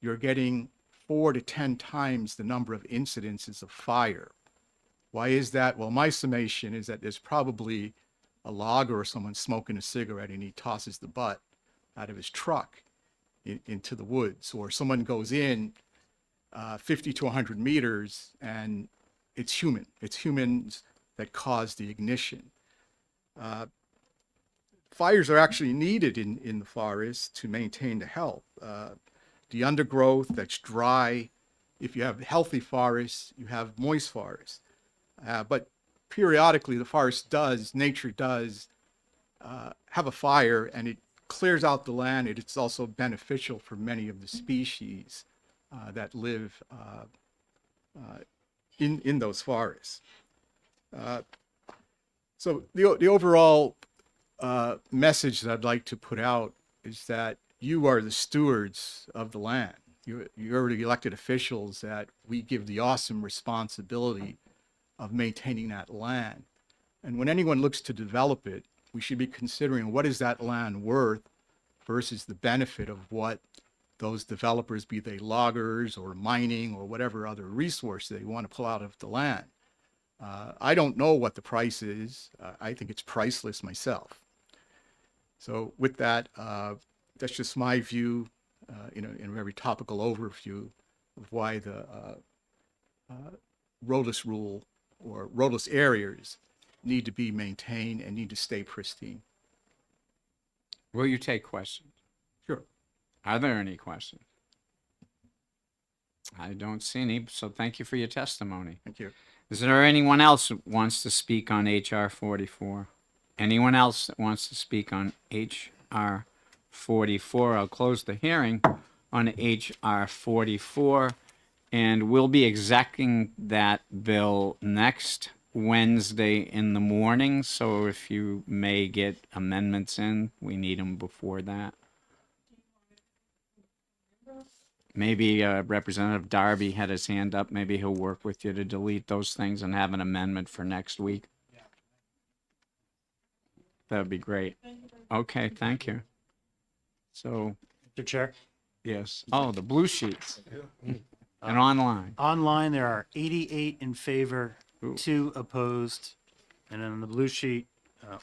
S13: you're getting 4 to 10 times the number of incidences of fire. Why is that? Well, my summation is that there's probably a logger or someone smoking a cigarette and he tosses the butt out of his truck into the woods, or someone goes in 50 to 100 meters and it's humans that cause the ignition. Fires are actually needed in the forest to maintain the health. The undergrowth that's dry, if you have healthy forests, you have moist forests. But periodically nature does have a fire, and it clears out the land. It's also beneficial for many of the species that live in those forests. So the overall message that I'd like to put out is that you are the stewards of the land. You're the elected officials that we give the awesome responsibility of maintaining that land. And when anyone looks to develop it, we should be considering what is that land worth versus the benefit of what those developers, be they loggers or mining or whatever other resource they want to pull out of the land. I don't know what the price is. I think it's priceless myself. So with that, that's just my view. in a very topical overview of why the roadless rule or roadless areas need to be maintained and need to stay pristine.
S1: Will you take questions?
S13: Sure.
S1: Are there any questions? I don't see any, so thank you for your testimony.
S13: Thank you.
S1: Is there anyone else who wants to speak on HR 44? Anyone else that wants to speak on HR 44? I'll close the hearing on HR 44, and we'll be execing that bill next Wednesday in the morning. So if you may get amendments in, we need them before that. Maybe Representative Darby had his hand up. Maybe he'll work with you to delete those things and have an amendment for next week. That'd be great. Okay, thank you. So,
S6: Mr. Chair,
S1: yes. Oh, the blue sheets. And online.
S6: online there are 88 in favor,
S1: Ooh.
S6: 2 opposed, and then on the blue sheet,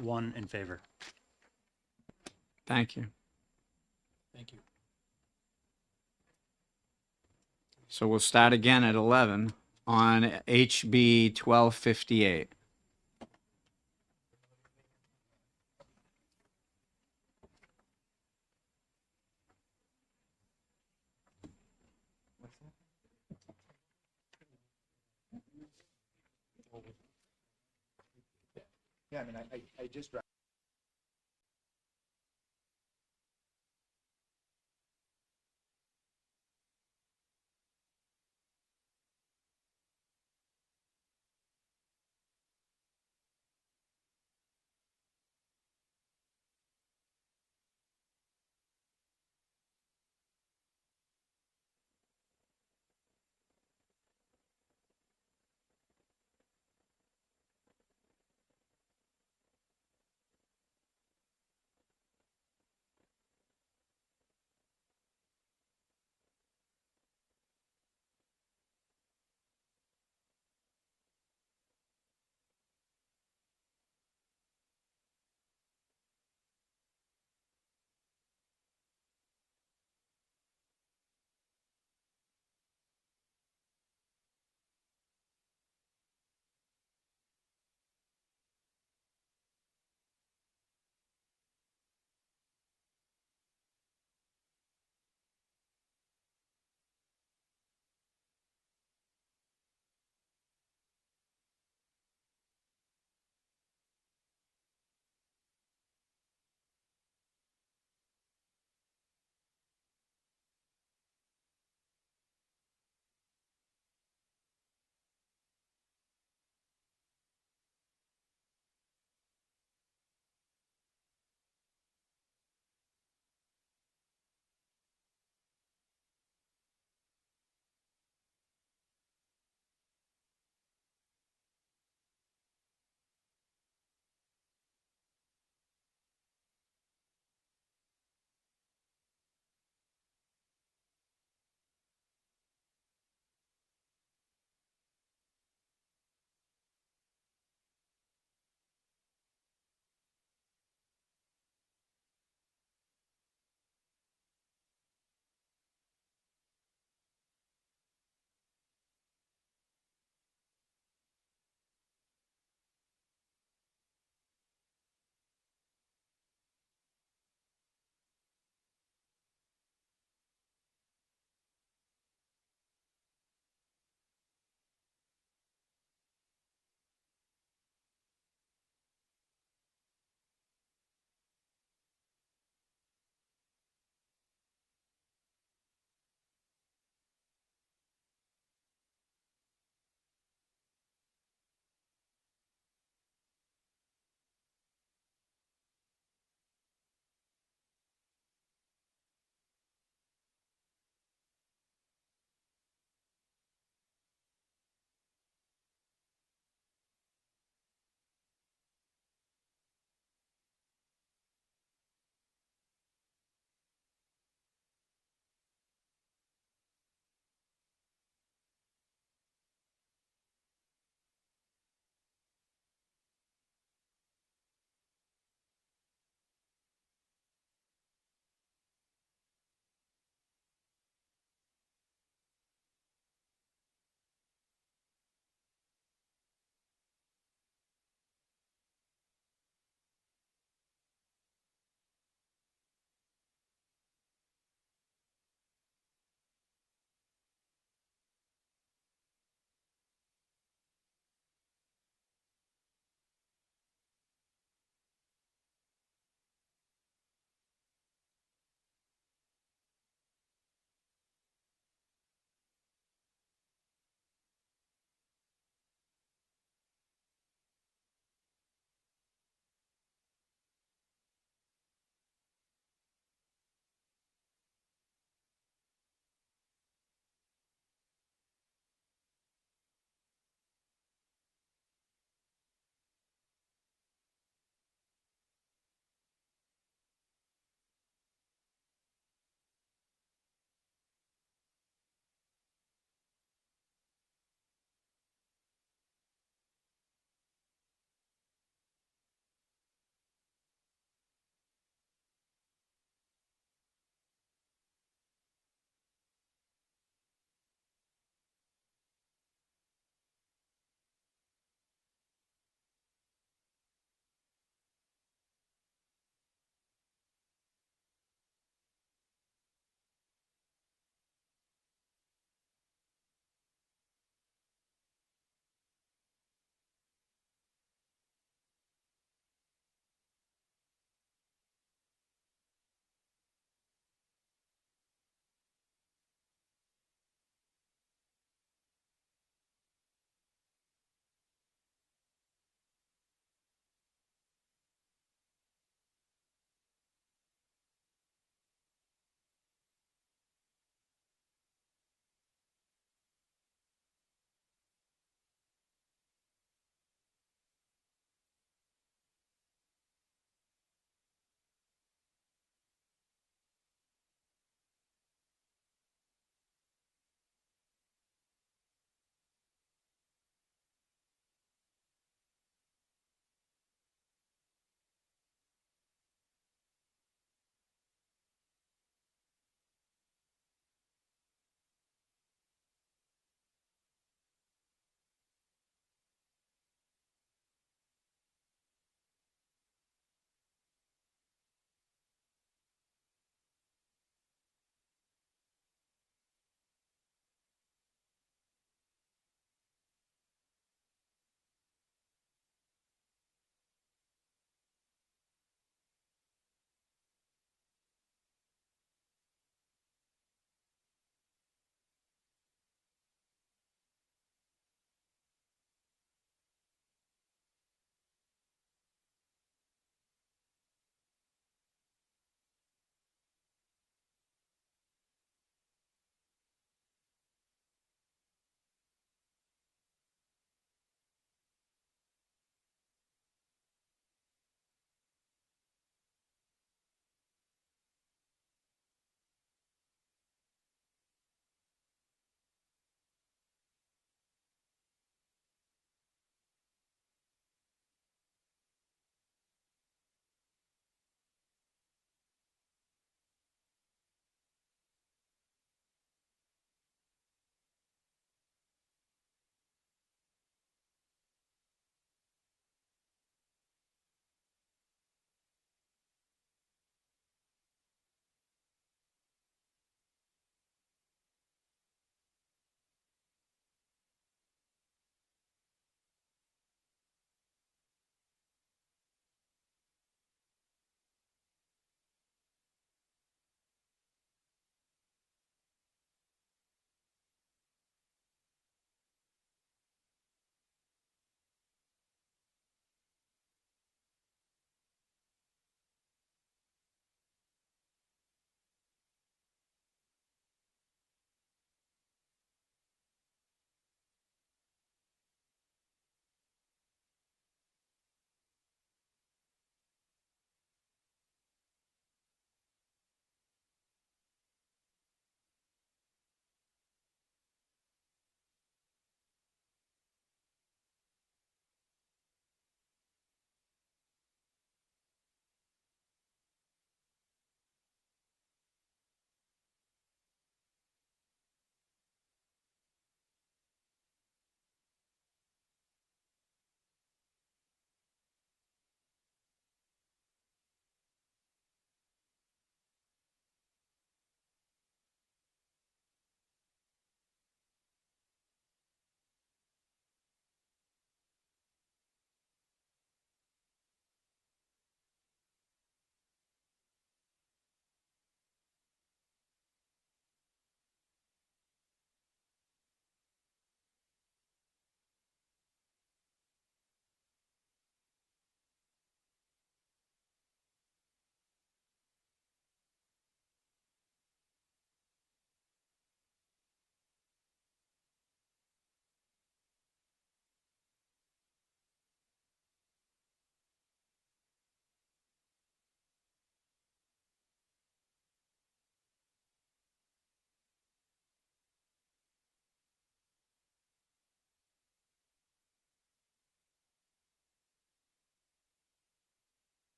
S6: 1 in favor.
S1: Thank you.
S6: Thank you.
S1: So we'll start again at 11 on HB 1258.
S10: Yeah, I mean, I just.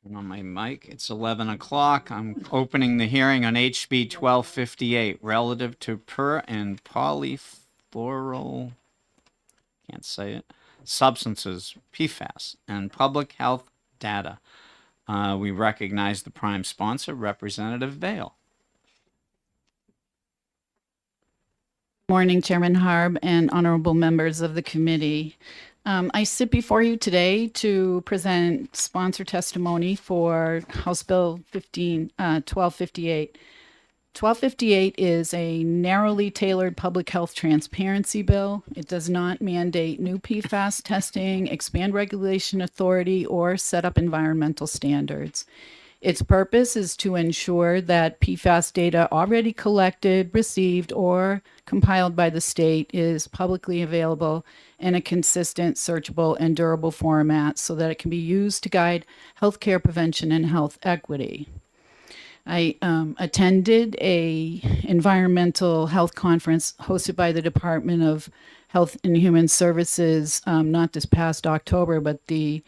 S1: Turn on my mic. It's 11 o'clock. I'm opening the hearing on HB 1258 relative to per and polyfluoral, can't say it, substances, PFAS, and public health data. We recognize the prime sponsor, Representative Vale.
S12: Morning, Chairman Harb and honorable members of the committee. I sit before you today to present sponsor testimony for House Bill 1258. 1258 is a narrowly tailored public health transparency bill. It does not mandate new PFAS testing, expand regulation authority, or set up environmental standards. Its purpose is to ensure that PFAS data already collected, received, or compiled by the state is publicly available in a consistent, searchable, and durable format so that it can be used to guide healthcare prevention and health equity. I attended a environmental health conference hosted by the Department of Health and Human Services, not this past October, but the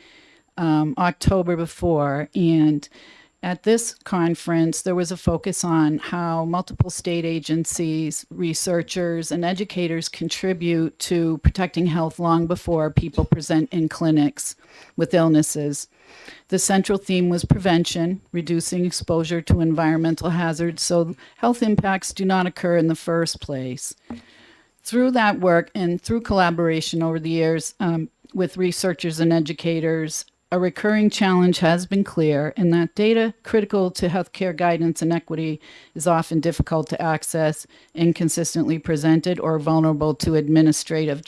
S12: October before. And at this conference, there was a focus on how multiple state agencies, researchers, and educators contribute to protecting health long before people present in clinics with illnesses. The central theme was prevention, reducing exposure to environmental hazards so health impacts do not occur in the first place. Through that work and through collaboration over the years with researchers and educators, a recurring challenge has been clear in that data critical to healthcare guidance and equity is often difficult to access, inconsistently presented, or vulnerable to administrative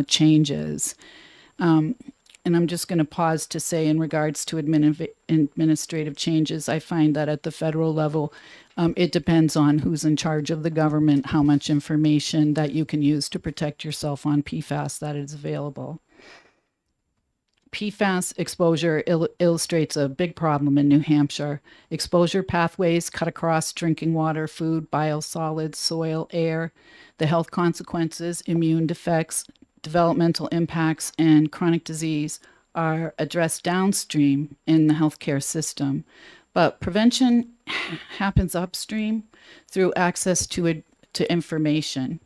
S12: changes. And I'm just going to pause to say, in regards to administrative changes, I find that at the federal level, it depends on who's in charge of the government, how much information that you can use to protect yourself on PFAS that is available. PFAS exposure illustrates a big problem in New Hampshire. Exposure pathways cut across drinking water, food, biosolids, soil, air. The health consequences, immune defects, developmental impacts, and chronic disease are addressed downstream in the healthcare system. But prevention happens upstream through access to information.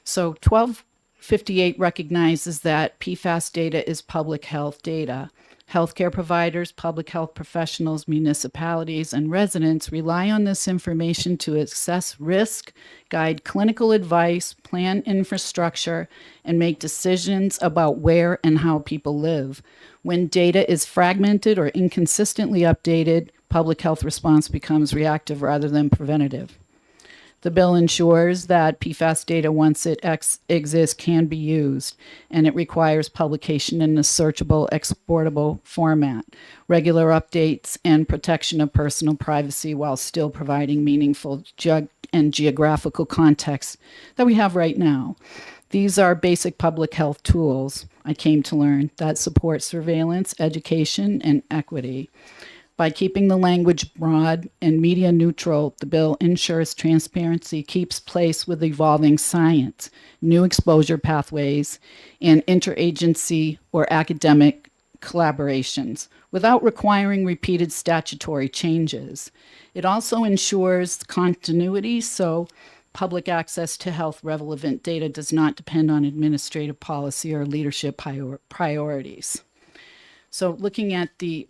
S12: So 1258 recognizes that PFAS data is public health data. Healthcare providers, public health professionals, municipalities, and residents rely on this information to assess risk, guide clinical advice, plan infrastructure, and make decisions about where and how people live. When data is fragmented or inconsistently updated, public health response becomes reactive rather than preventative. The bill ensures that PFAS data, once it exists, can be used, and it requires publication in a searchable, exportable format, regular updates, and protection of personal privacy while still providing meaningful and geographical context that we have right now. These are basic public health tools, I came to learn, that support surveillance, education, and equity. By keeping the language broad and media neutral, the bill ensures transparency keeps pace with evolving science, new exposure pathways, and interagency or academic collaborations without requiring repeated statutory changes. It also ensures continuity so public access to health relevant data does not depend on administrative policy or leadership priorities. So looking at the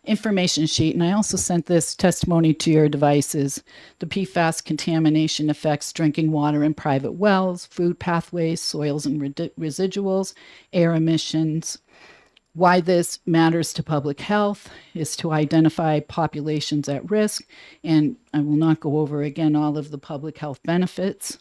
S12: information sheet, and I also sent this testimony to your devices, the PFAS contamination affects drinking water in private wells, food pathways, soils and residuals, air emissions. Why this matters to public health is to identify populations at risk, and I will not go over again all of the public health benefits.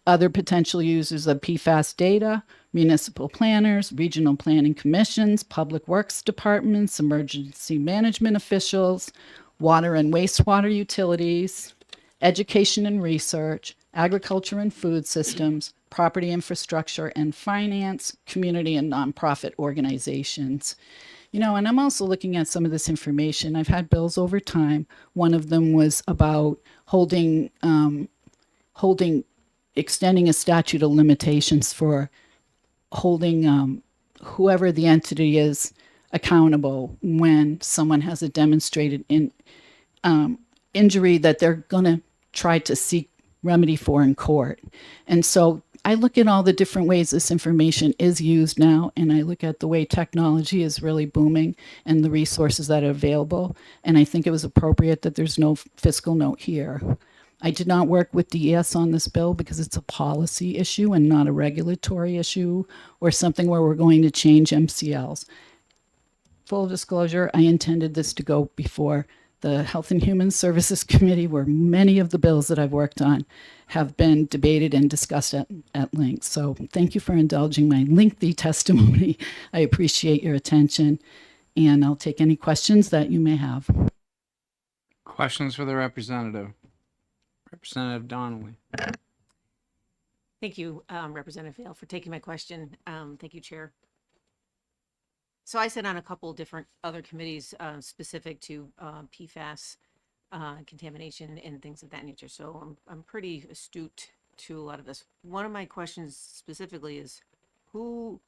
S12: Other potential users of PFAS data, municipal planners, regional planning commissions, public works departments, emergency management officials, water and wastewater utilities, education and research, agriculture and food systems, property infrastructure and finance, community and nonprofit organizations. You know, and I'm also looking at some of this information. I've had bills over time. One of them was about extending a statute of limitations for holding whoever the entity is accountable when someone has a demonstrated injury that they're going to try to seek remedy for in court. And so I look at all the different ways this information is used now, and I look at the way technology is really booming and the resources that are available. And I think it was appropriate that there's no fiscal note here. I did not work with DES on this bill because it's a policy issue and not a regulatory issue or something where we're going to change MCLs. Full disclosure, I intended this to go before the Health and Human Services Committee, where many of the bills that I've worked on have been debated and discussed at length. So thank you for indulging my lengthy testimony. I appreciate your attention, and I'll take any questions that you may have.
S1: Questions for the representative? Representative Donnelly.
S14: Thank you, Representative Vale, for taking my question. Thank you, Chair. So I sit on a couple different other committees specific to PFAS contamination and things of that nature. So I'm pretty astute to a lot of this. One of my questions specifically is, what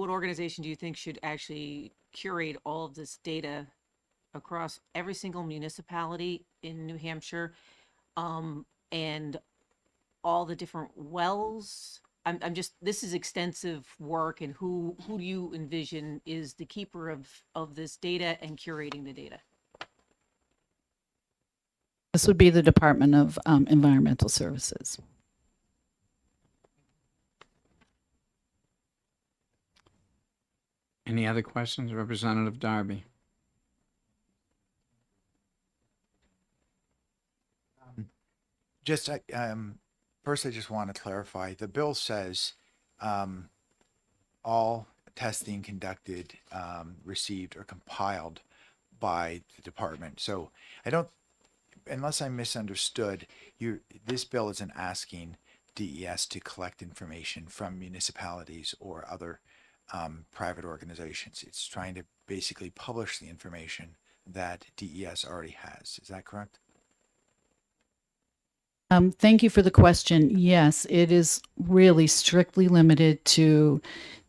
S14: organization do you think should actually curate all of this data across every single municipality in New Hampshire, and all the different wells? I'm just, this is extensive work, and who do you envision is the keeper of this data and curating the data?
S12: This would be the Department of Environmental Services.
S1: Any other questions? Representative Darby.
S10: Just first, I just want to clarify. The bill says all testing conducted, received, or compiled by the department. So I don't, unless I misunderstood, this bill isn't asking DES to collect information from municipalities or other private organizations. It's trying to basically publish the information that DES already has. Is that correct?
S12: Thank you for the question. Yes, it is really strictly limited to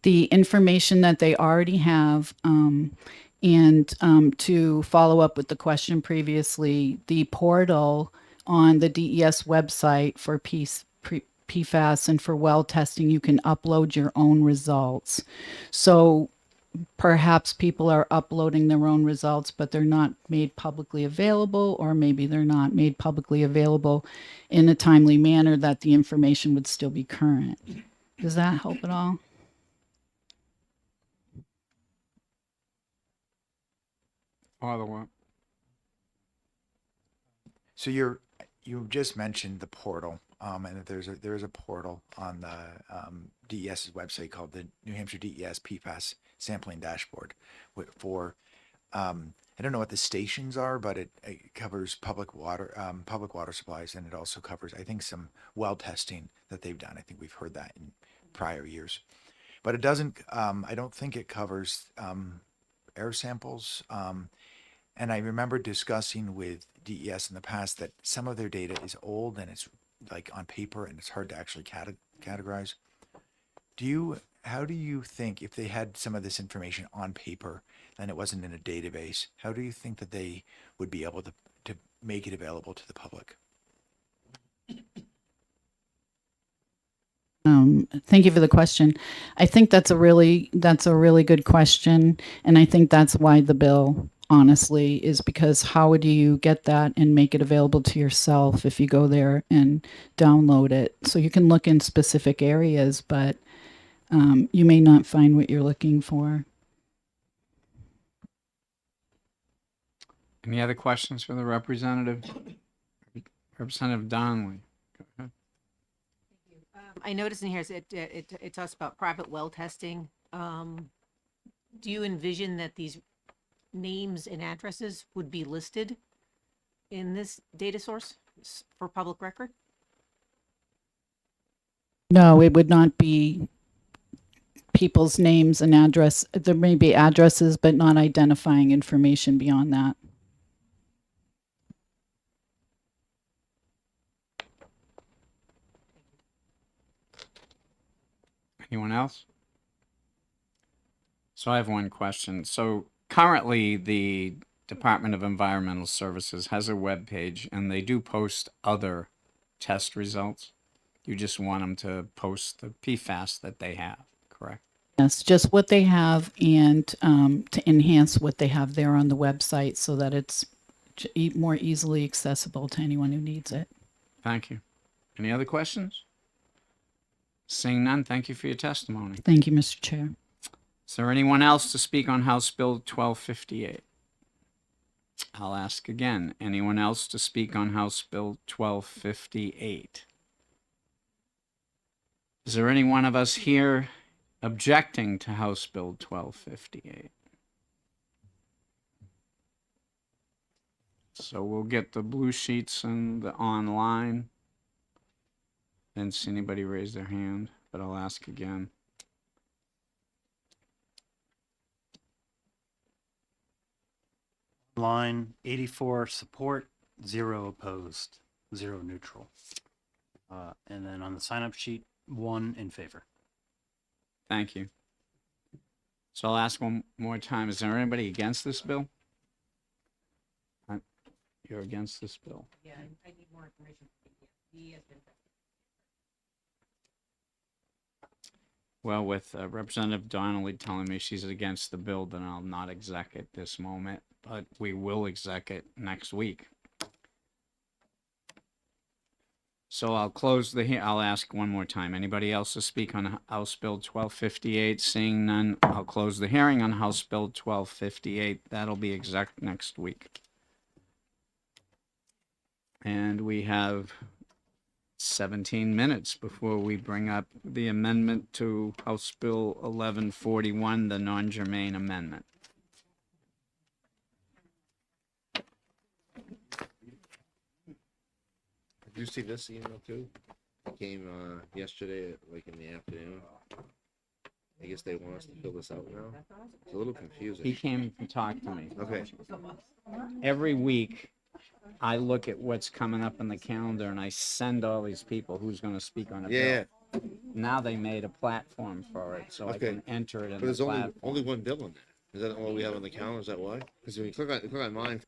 S12: the information that they already have. And to follow up with the question previously, the portal on the DES website for PFAS and for well testing, you can upload your own results. So perhaps people are uploading their own results, but they're not made publicly available, or maybe they're not made publicly available in a timely manner that the information would still be current. Does that help at all?
S1: Father, what?
S10: So you just mentioned the portal, and that there is a portal on the DES's website called the New Hampshire DES PFAS Sampling Dashboard. For I don't know what the stations are, but it covers public water supplies, and it also covers, I think, some well testing that they've done. I think we've heard that in prior years, but it doesn't. I don't think it covers air samples. And I remember discussing with DES in the past that some of their data is old and it's like on paper and it's hard to actually categorize. How do you think, if they had some of this information on paper and it wasn't in a database, how do you think that they would be able to make it available to the public?
S12: Thank you for the question. I think that's a really good question, and I think that's why the bill, honestly, is because how would you get that and make it available to yourself if you go there and download it? So you can look in specific areas, but you may not find what you're looking for.
S1: Any other questions for the representative? Representative Donnelly. Go ahead.
S14: I noticed in here it talks about private well testing. Do you envision that these names and addresses would be listed in this data source for public record?
S12: No, it would not be people's names and address. There may be addresses, but not identifying information beyond that.
S1: Anyone else? So I have one question. So currently, the Department of Environmental Services has a web page, and they do post other test results. You just want them to post the PFAS that they have, correct?
S12: Yes, just what they have and to enhance what they have there on the website so that it's more easily accessible to anyone who needs it.
S1: Thank you. Any other questions? Seeing none, thank you for your testimony.
S12: Thank you, Mr. Chair.
S1: Is there anyone else to speak on House Bill 1258? I'll ask again. Anyone else to speak on House Bill 1258? Is there any one of us here objecting to House Bill 1258? So we'll get the blue sheets and the online. Didn't see anybody raise their hand, but I'll ask again.
S6: Line 84 support, 0 opposed, 0 neutral. And then on the sign up sheet, 1 in favor.
S1: Thank you. So I'll ask one more time. Is there anybody against this bill? You're against this bill.
S14: Yeah, I need more information. He has been.
S1: Well, with Representative Donnelly telling me she's against the bill, then I'll not exec it this moment, but we will exec it next week. So I'll close I'll ask one more time. Anybody else to speak on House Bill 1258? Seeing none, I'll close the hearing on House Bill 1258. That'll be exec next week. And we have 17 minutes before we bring up the amendment to House Bill 1141, the non-germane amendment.
S9: Did you see this email too? It came yesterday, like in the afternoon. I guess they want us to fill this out now. It's a little confusing.
S1: He came to talk to me.
S9: Okay.
S1: Every week, I look at what's coming up in the calendar and I send all these people who's going to speak on a
S9: Yeah.
S1: bill. Now they made a platform for it, so I
S9: Okay.
S1: can enter it in
S9: But
S1: the
S9: there's
S1: platform.
S9: only one bill in there. Is that all we have on the calendar? Is that why? Because when you click on mine,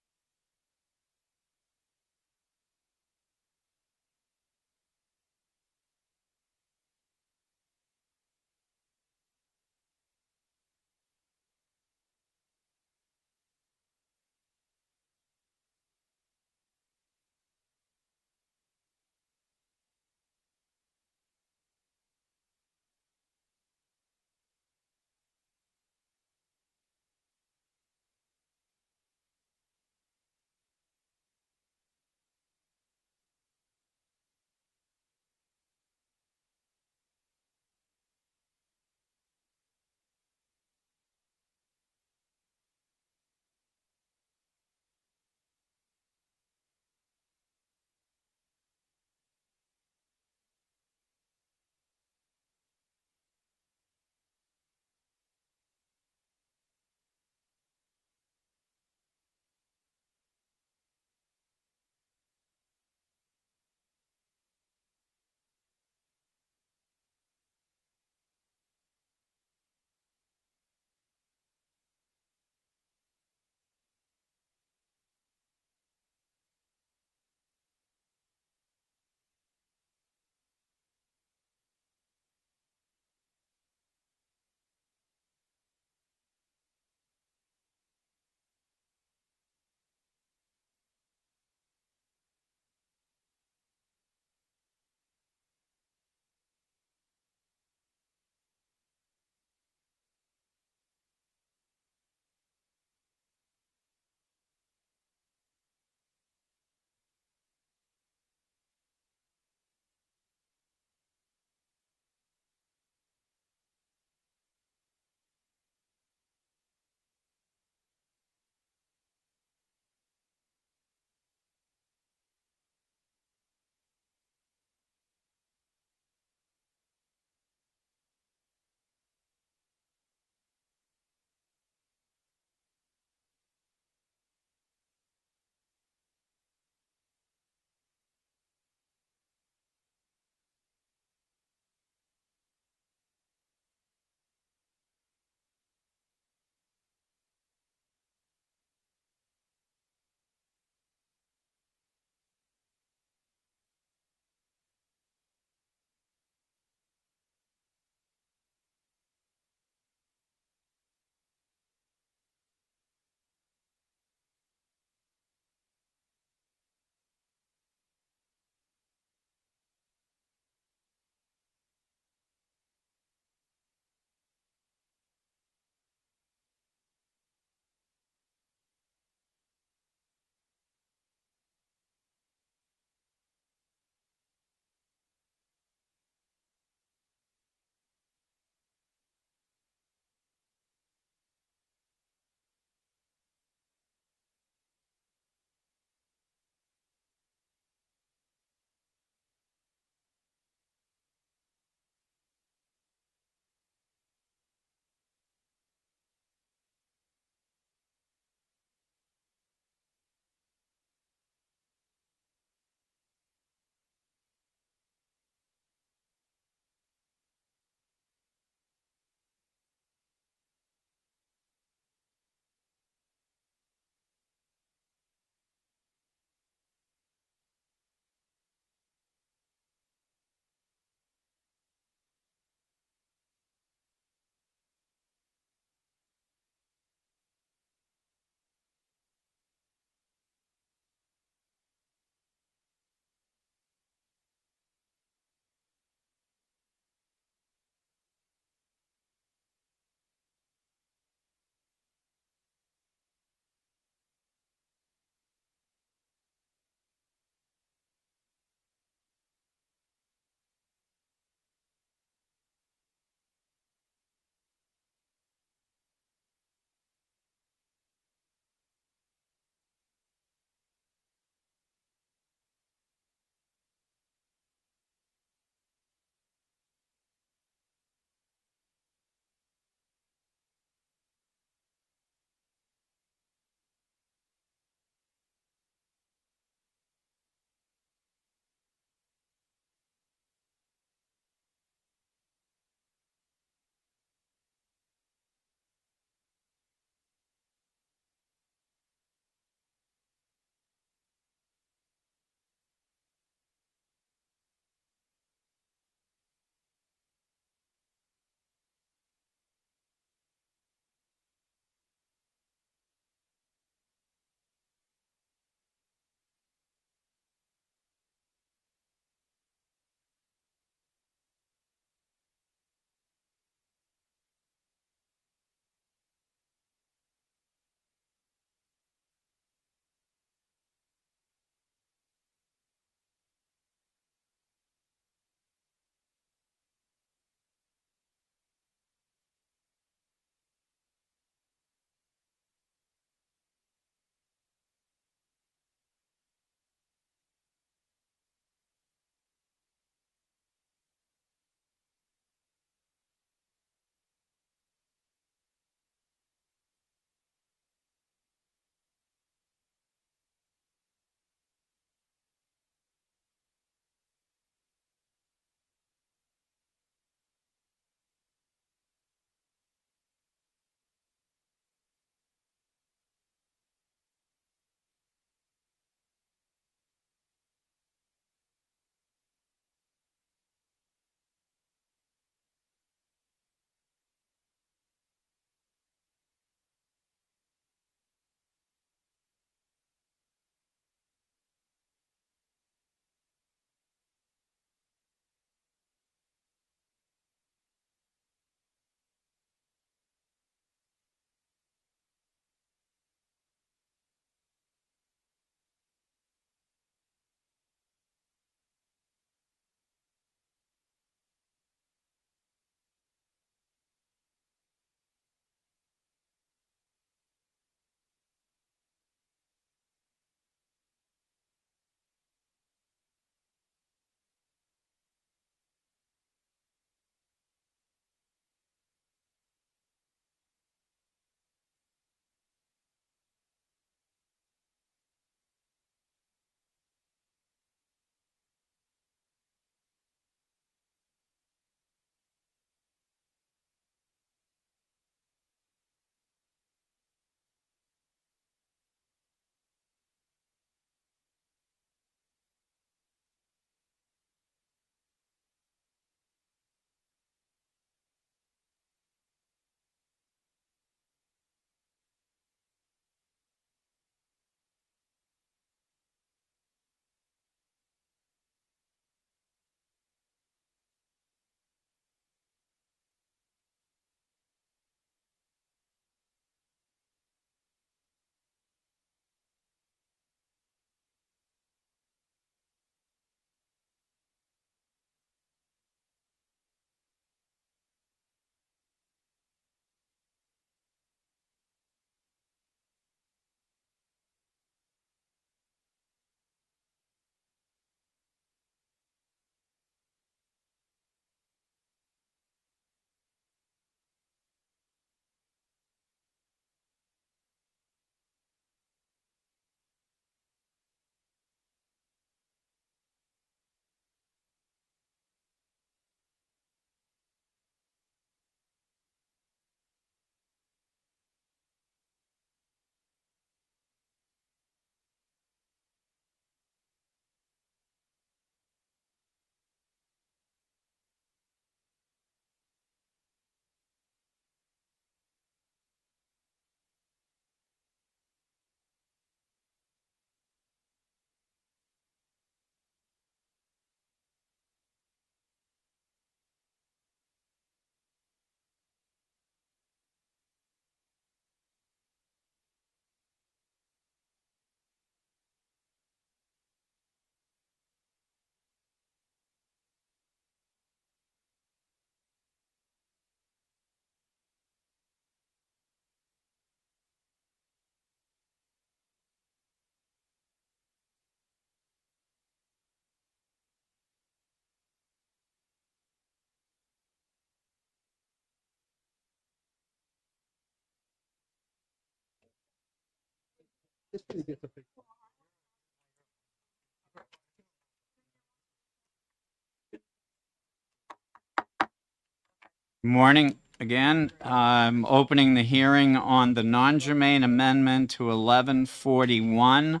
S1: Morning again. I'm opening the hearing on the non-germane amendment to 1141.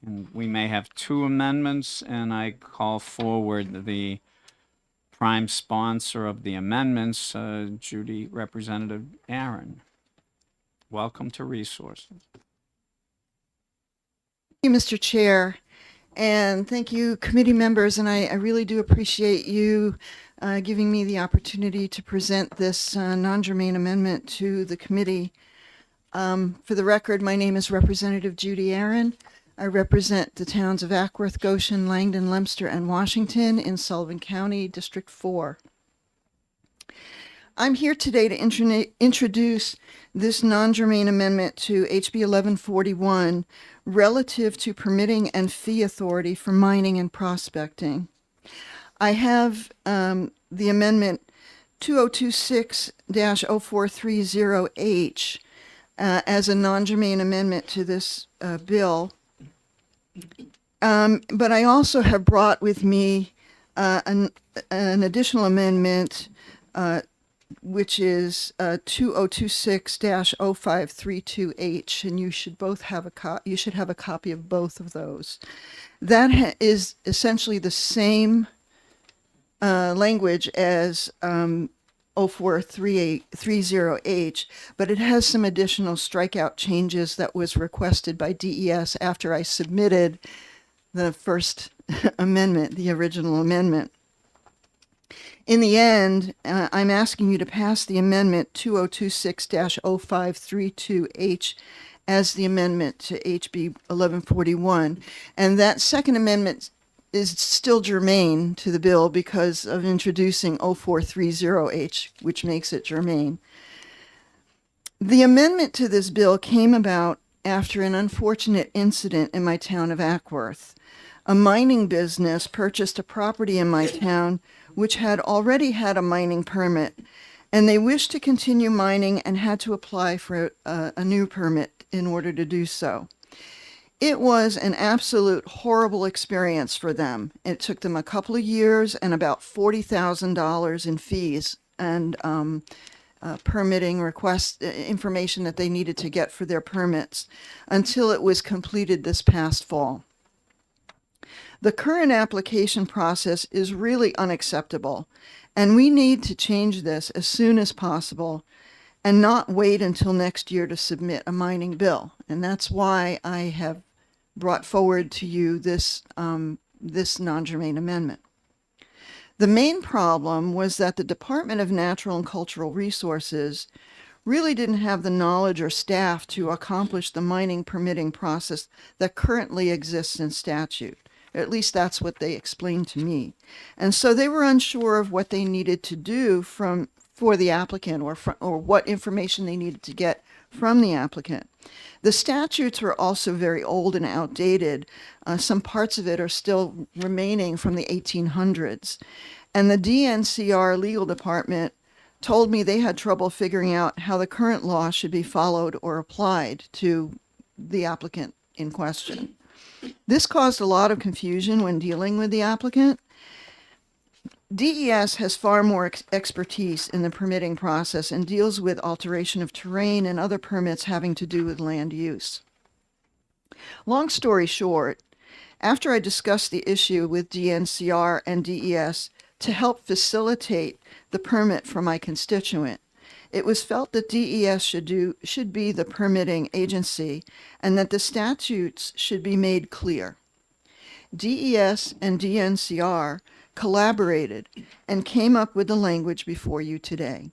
S1: And we may have two amendments, and I call forward the prime sponsor of the amendments, Judy Representative Aaron. Welcome to Resources.
S11: Thank you, Mr. Chair, and thank you, committee members, and I really do appreciate you giving me the opportunity to present this non-germane amendment to the committee. For the record, my name is Representative Judy Aaron. I represent the towns of Ackworth, Goshen, Langdon, Leominster, and Washington in Sullivan County, District 4. I'm here today to introduce this non-germane amendment to HB 1141 relative to permitting and fee authority for mining and prospecting. I have the amendment 2026-0430H as a non-germane amendment to this bill. But I also have brought with me an additional amendment, which is 2026-0532H, and you should both have you should have a copy of both of those. That is essentially the same language as 0430H, but it has some additional strikeout changes that was requested by DES after I submitted the first amendment, the original amendment. In the end, I'm asking you to pass the amendment 2026-0532H as the amendment to HB 1141. And that second amendment is still germane to the bill because of introducing 0430H, which makes it germane. The amendment to this bill came about after an unfortunate incident in my town of Ackworth. A mining business purchased a property in my town which had already had a mining permit, and they wished to continue mining and had to apply for a new permit in order to do so. It was an absolute horrible experience for them. It took them a couple of years and about $40,000 in fees and permitting request information that they needed to get for their permits until it was completed this past fall. The current application process is really unacceptable, and we need to change this as soon as possible and not wait until next year to submit a mining bill. And that's why I have brought forward to you this non-germane amendment. The main problem was that the Department of Natural and Cultural Resources really didn't have the knowledge or staff to accomplish the mining permitting process that currently exists in statute. At least that's what they explained to me. And so they were unsure of what they needed to do for the applicant or what information they needed to get from the applicant. The statutes were also very old and outdated. Some parts of it are still remaining from the 1800s. And the DNCR legal department told me they had trouble figuring out how the current law should be followed or applied to the applicant in question. This caused a lot of confusion when dealing with the applicant. DES has far more expertise in the permitting process and deals with alteration of terrain and other permits having to do with land use. Long story short, after I discussed the issue with DNCR and DES to help facilitate the permit for my constituent, it was felt that DES should be the permitting agency and that the statutes should be made clear. DES and DNCR collaborated and came up with the language before you today.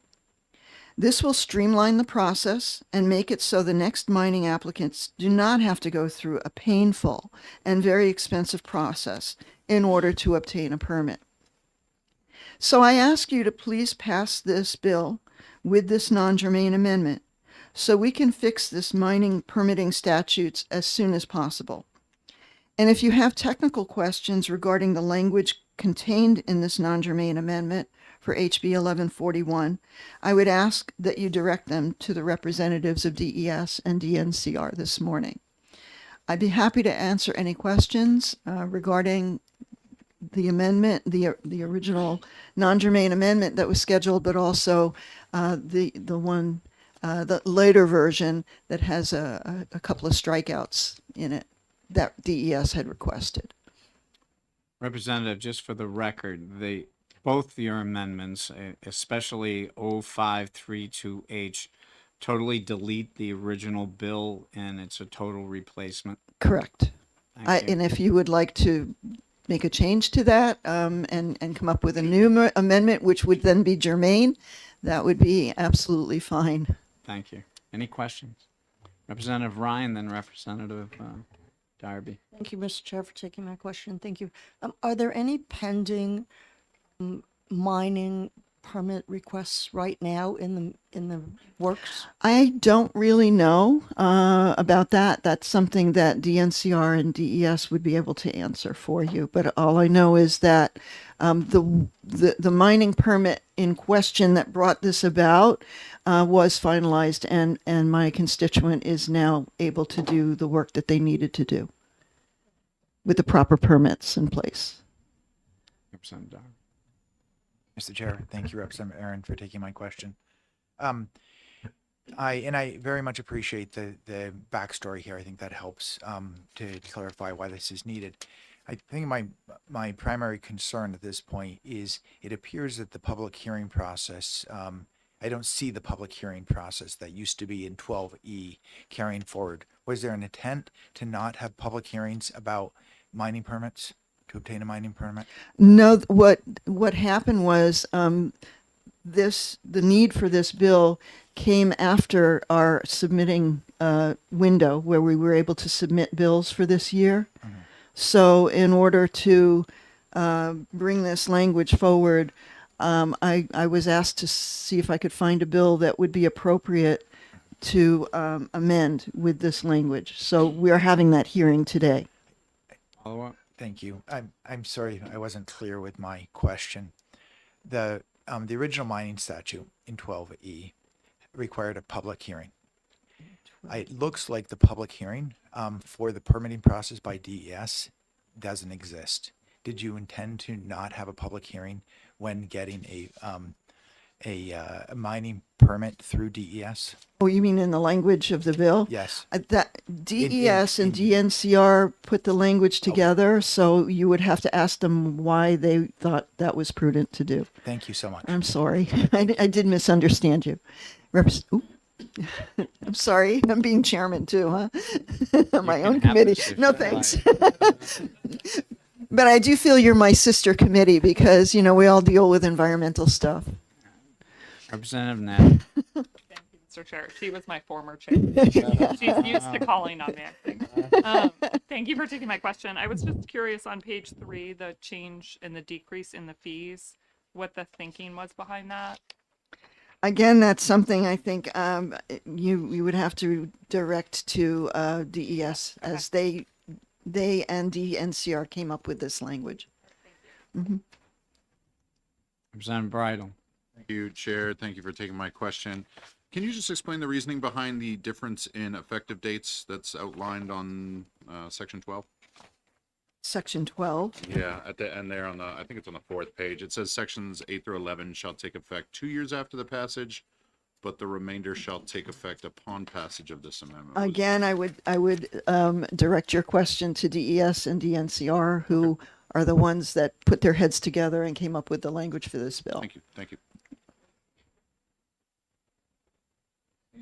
S11: This will streamline the process and make it so the next mining applicants do not have to go through a painful and very expensive process in order to obtain a permit. So I ask you to please pass this bill with this non-germane amendment so we can fix this mining permitting statutes as soon as possible. And if you have technical questions regarding the language contained in this non-germane amendment for HB 1141, I would ask that you direct them to the representatives of DES and DNCR this morning.
S7: I'd be happy to answer any questions regarding the amendment, the original non-germane amendment that was scheduled, but also the later version that has a couple of strikeouts in it that DES had requested.
S1: Representative, just for the record, both your amendments, especially 0532H, totally delete the original bill and it's a total replacement.
S7: Correct.
S1: Thank you.
S7: And if you would like to make a change to that and come up with a new amendment, which would then be germane, that would be absolutely fine.
S1: Thank you. Any questions? Representative Ryan, then Representative Darby.
S7: Thank you, Mr. Chair, for taking my question. Thank you. Are there any pending mining permit requests right now in the works? I don't really know about that. That's something that DNCR and DES would be able to answer for you. But all I know is that the mining permit in question that brought this about was finalized, and my constituent is now able to do the work that they needed to do with the proper permits in place.
S1: Representative Darby.
S10: Mr. Chair, thank you, Representative Aaron, for taking my question. I very much appreciate the backstory here. I think that helps to clarify why this is needed. I think my primary concern at this point is it appears that the public hearing process, I don't see the public hearing process that used to be in 12E carrying forward. Was there an intent to not have public hearings about mining permits? To obtain a mining permit? No, what happened was the need for this bill came after our submitting window where we were able to submit bills for this year. Mm-hmm. So in order to bring this language forward, I was asked to see if I could find a bill that would be appropriate to amend with this language. So we are having that hearing today.
S1: Follow up.
S10: Thank you. I'm sorry I wasn't clear with my question. The original mining statute in 12E required a public hearing. It looks like the public hearing for the permitting process by DES doesn't exist. Did you intend to not have a public hearing when getting a mining permit through DES? Oh, you mean in the language of the bill? Yes. That DES and DNCR put the language together, so you would have to ask them why they thought that was prudent to do. Thank you so much. I'm sorry. I did misunderstand you. I'm sorry. I'm being chairman too, huh? My
S1: can
S10: own
S1: have
S10: committee.
S1: this if
S10: No,
S1: you
S10: thanks. But I do feel you're my sister committee because, we all deal with environmental stuff.
S1: Representative Nat.
S15: Mr. Chair. She was my former chair. She's used to calling on me, I think. Thank you for taking my question. I was just curious on page 3, the change in the decrease in the fees, what the thinking was behind that.
S7: Again, that's something I think you would have to direct to DES as they and DNCR came up with this language. Mm-hmm.
S1: Representative Bridle.
S16: Thank you, Chair. Thank you for taking my question. Can you just explain the reasoning behind the difference in effective dates that's outlined on section 12?
S7: Section 12.
S16: Yeah, at the end there I think it's on the 4th page. It says sections 8 through 11 shall take effect 2 years after the passage, but the remainder shall take effect upon passage of this amendment.
S7: Again, I would direct your question to DES and DNCR, who are the ones that put their heads together and came up with the language for this bill.
S16: Thank you. Thank you.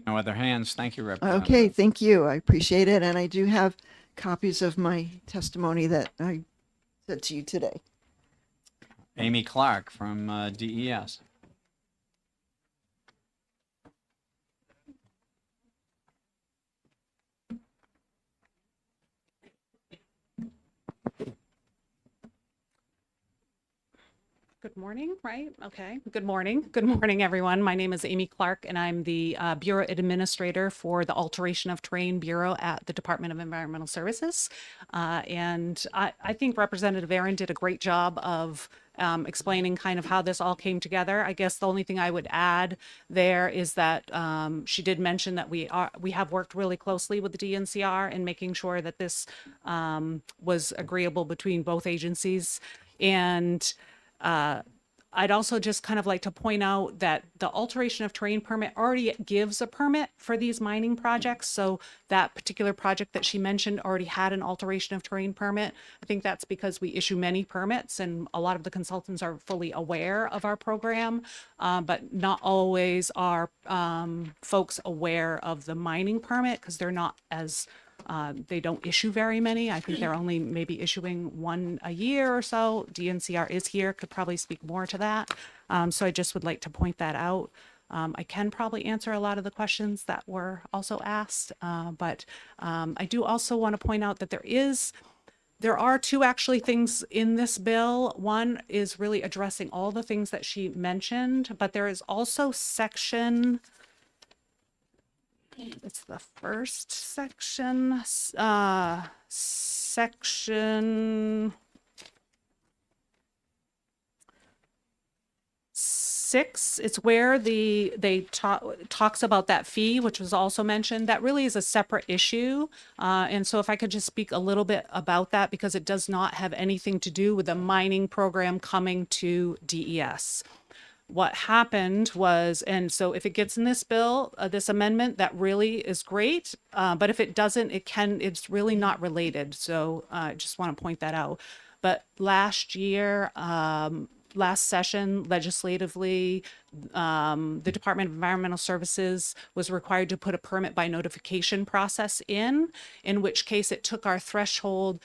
S1: No other hands. Thank you, Representative.
S7: Okay, thank you. I appreciate it. And I do have copies of my testimony that I said to you today.
S1: Amy Clark from DES.
S15: Good
S17: Good morning, right? Okay. Good morning. Good morning, everyone. My name is Amy Clark, and I'm the Bureau Administrator for the Alteration of Terrain Bureau at the Department of Environmental Services. And I think Representative Aaron did a great job of explaining kind of how this all came together. I guess the only thing I would add there is that she did mention that we have worked really closely with the DNCR in making sure that this was agreeable between both agencies. And I'd also just kind of like to point out that the alteration of terrain permit already gives a permit for these mining projects. So that particular project that she mentioned already had an alteration of terrain permit. I think that's because we issue many permits and a lot of the consultants are fully aware of our program, but not always are folks aware of the mining permit because they're not as they don't issue very many. I think they're only maybe issuing one a year or so. DNCR is here, could probably speak more to that. So I just would like to point that out. I can probably answer a lot of the questions that were also asked, but I do also want to point out that there are two actually things in this bill. One is really addressing all the things that she mentioned, but there is also it's the first section, section 6. It's where talks about that fee, which was also mentioned. That really is a separate issue. And so if I could just speak a little bit about that, because it does not have anything to do with the mining program coming to DES. What happened was, and so if it gets in this bill, this amendment, that really is great. But if it doesn't, it's really not related. So I just want to point that out. But last year, last session, legislatively, the Department of Environmental Services was required to put a permit by notification process in which case it took our threshold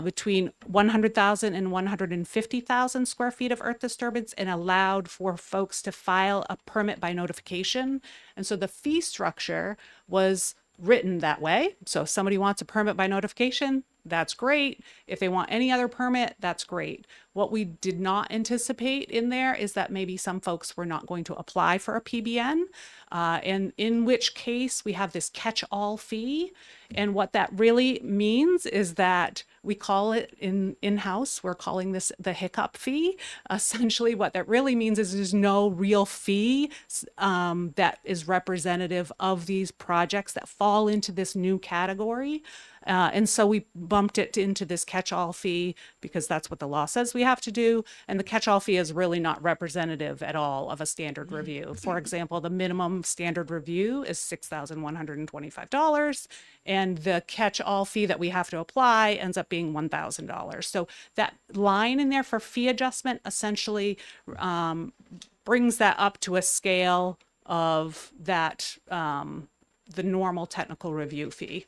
S17: between 100,000 and 150,000 square feet of earth disturbance and allowed for folks to file a permit by notification. And so the fee structure was written that way. So if somebody wants a permit by notification, that's great. If they want any other permit, that's great. What we did not anticipate in there is that maybe some folks were not going to apply for a PBN, and in which case we have this catch-all fee. And what that really means is that we call it in-house, we're calling this the hiccup fee. Essentially what that really means is there's no real fee that is representative of these projects that fall into this new category. And so we bumped it into this catch-all fee because that's what the law says we have to do. And the catch-all fee is really not representative at all of a standard review. For example, the minimum standard review is $6,125. And the catch-all fee that we have to apply ends up being $1,000. So that line in there for fee adjustment essentially brings that up to a scale of that, the normal technical review fee.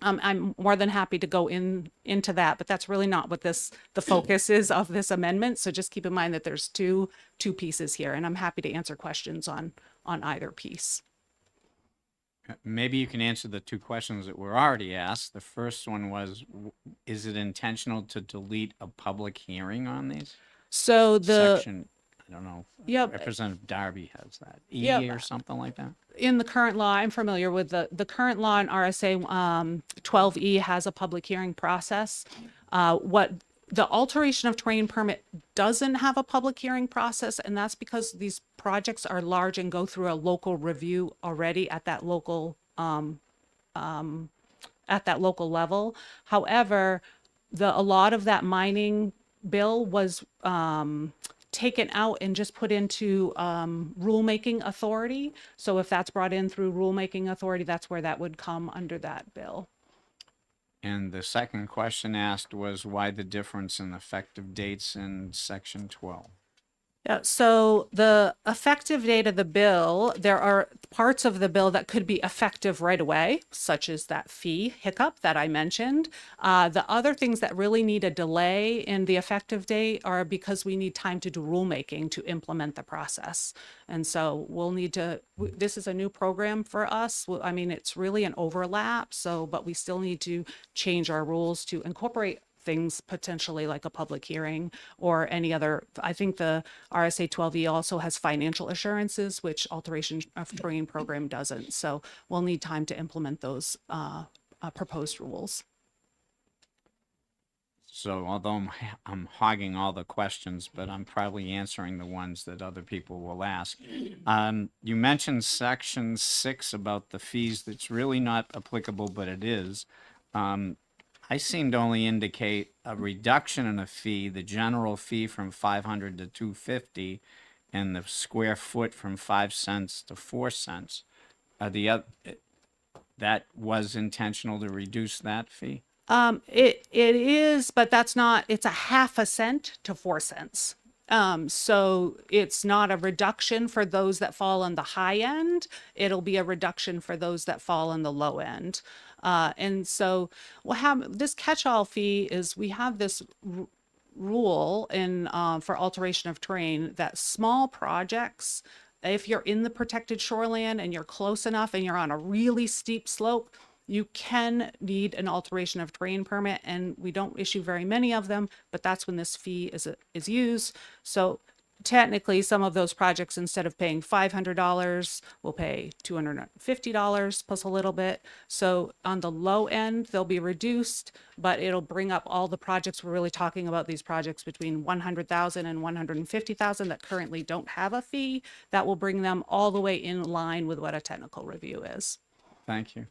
S17: I'm more than happy to go into that, but that's really not what the focus is of this amendment. So just keep in mind that there's two pieces here, and I'm happy to answer questions on either piece.
S1: Maybe you can answer the two questions that were already asked. The first one was, is it intentional to delete a public hearing on these?
S17: So
S1: Section, I don't know.
S17: Yep.
S1: Representative Darby has that.
S17: Yep.
S1: or something like that?
S17: In the current law, I'm familiar with the current law in RSA 12E has a public hearing process. What the alteration of terrain permit doesn't have a public hearing process, and that's because these projects are large and go through a local review already at that local level. However, a lot of that mining bill was taken out and just put into rulemaking authority. So if that's brought in through rulemaking authority, that's where that would come under that bill.
S1: And the second question asked was why the difference in effective dates in section 12?
S17: Yeah, so the effective date of the bill, there are parts of the bill that could be effective right away, such as that fee hiccup that I mentioned. The other things that really need a delay in the effective date are because we need time to do rulemaking to implement the process. And so we'll need to, this is a new program for us. I mean, it's really an overlap, but we still need to change our rules to incorporate things potentially like a public hearing or any other. I think the RSA 12E also has financial assurances, which alteration of terrain program doesn't. So we'll need time to implement those proposed rules.
S1: So although I'm hogging all the questions, but I'm probably answering the ones that other people will ask. You mentioned section 6 about the fees. That's really not applicable, but it is. I seem to only indicate a reduction in a fee, the general fee from 500 to 250, and the square foot from 5 cents to 4 cents. That was intentional to reduce that fee?
S17: It is, but that's not, it's a half a cent to 4 cents. So it's not a reduction for those that fall on the high end. It'll be a reduction for those that fall on the low end. And so this catch-all fee is, we have this rule in for alteration of terrain that small projects, if you're in the protected shoreline and you're close enough and you're on a really steep slope, you can need an alteration of terrain permit, and we don't issue very many of them, but that's when this fee is used. So technically, some of those projects, instead of paying $500, will pay $250 plus a little bit. So on the low end, they'll be reduced, but it'll bring up all the projects. We're really talking about these projects between 100,000 and 150,000 that currently don't have a fee. That will bring them all the way in line with what a technical review is.
S1: Thank you.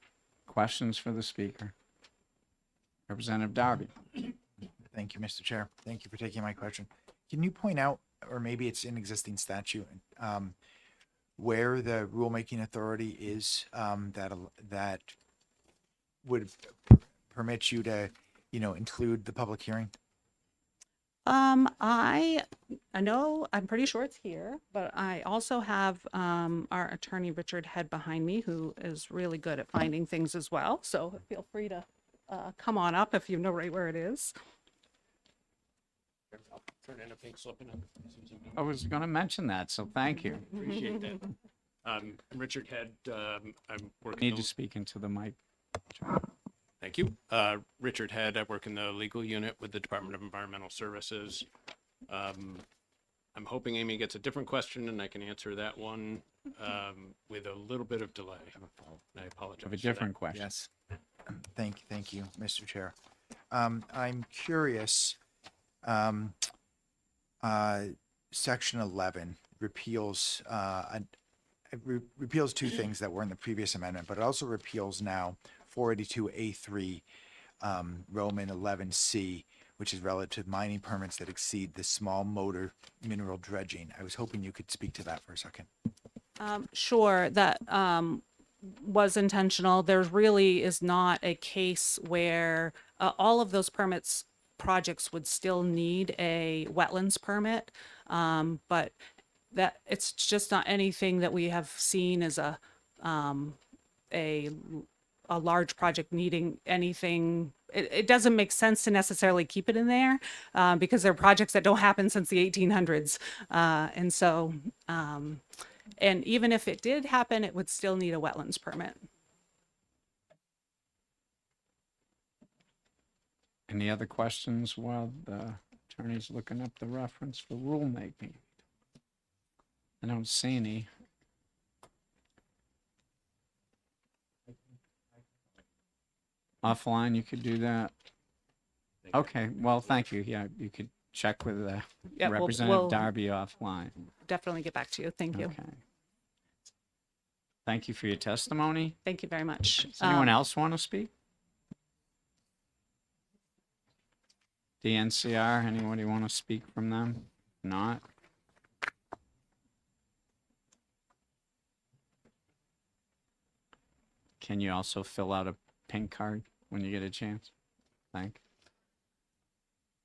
S1: Questions for the speaker? Representative Darby.
S10: Thank you, Mr. Chair. Thank you for taking my question. Can you point out, or maybe it's in existing statute, where the rulemaking authority is that would permit you to, include the public hearing?
S17: I know, I'm pretty sure it's here, but I also have our attorney Richard Head behind me, who is really good at finding things as well. So feel free to come on up if you know right where it is.
S18: Turn in a pink slip in it.
S1: I was going to mention that, so thank you.
S18: Appreciate that. I'm Richard Head. I'm working.
S1: Need to speak into the mic.
S18: Thank you. Richard Head. I work in the legal unit with the Department of Environmental Services. I'm hoping Amy gets a different question and I can answer that one with a little bit of delay. I apologize.
S1: Of a different question.
S10: Yes. Thank you, Mr. Chair. I'm curious. Section 11 repeals repeals two things that were in the previous amendment, but it also repeals now 482A3 Roman 11C, which is relative to mining permits that exceed the small motor mineral dredging. I was hoping you could speak to that for a second.
S17: Sure, that was intentional. There really is not a case where all of those projects would still need a wetlands permit, but that it's just not anything that we have seen as a large project needing anything. It doesn't make sense to necessarily keep it in there because they're projects that don't happen since the 1800s. And so, and even if it did happen, it would still need a wetlands permit.
S1: Any other questions while the attorney's looking up the reference for rulemaking? I don't see any. Offline, you could do that. Okay, well, thank you. Yeah, you could check with
S17: Yeah,
S1: Representative Darby offline.
S17: Definitely get back to you. Thank you.
S1: Okay. Thank you for your testimony.
S17: Thank you very much.
S1: Does anyone else want to speak? DNCR, anybody want to speak from them? Not? Can you also fill out a pink card when you get a chance?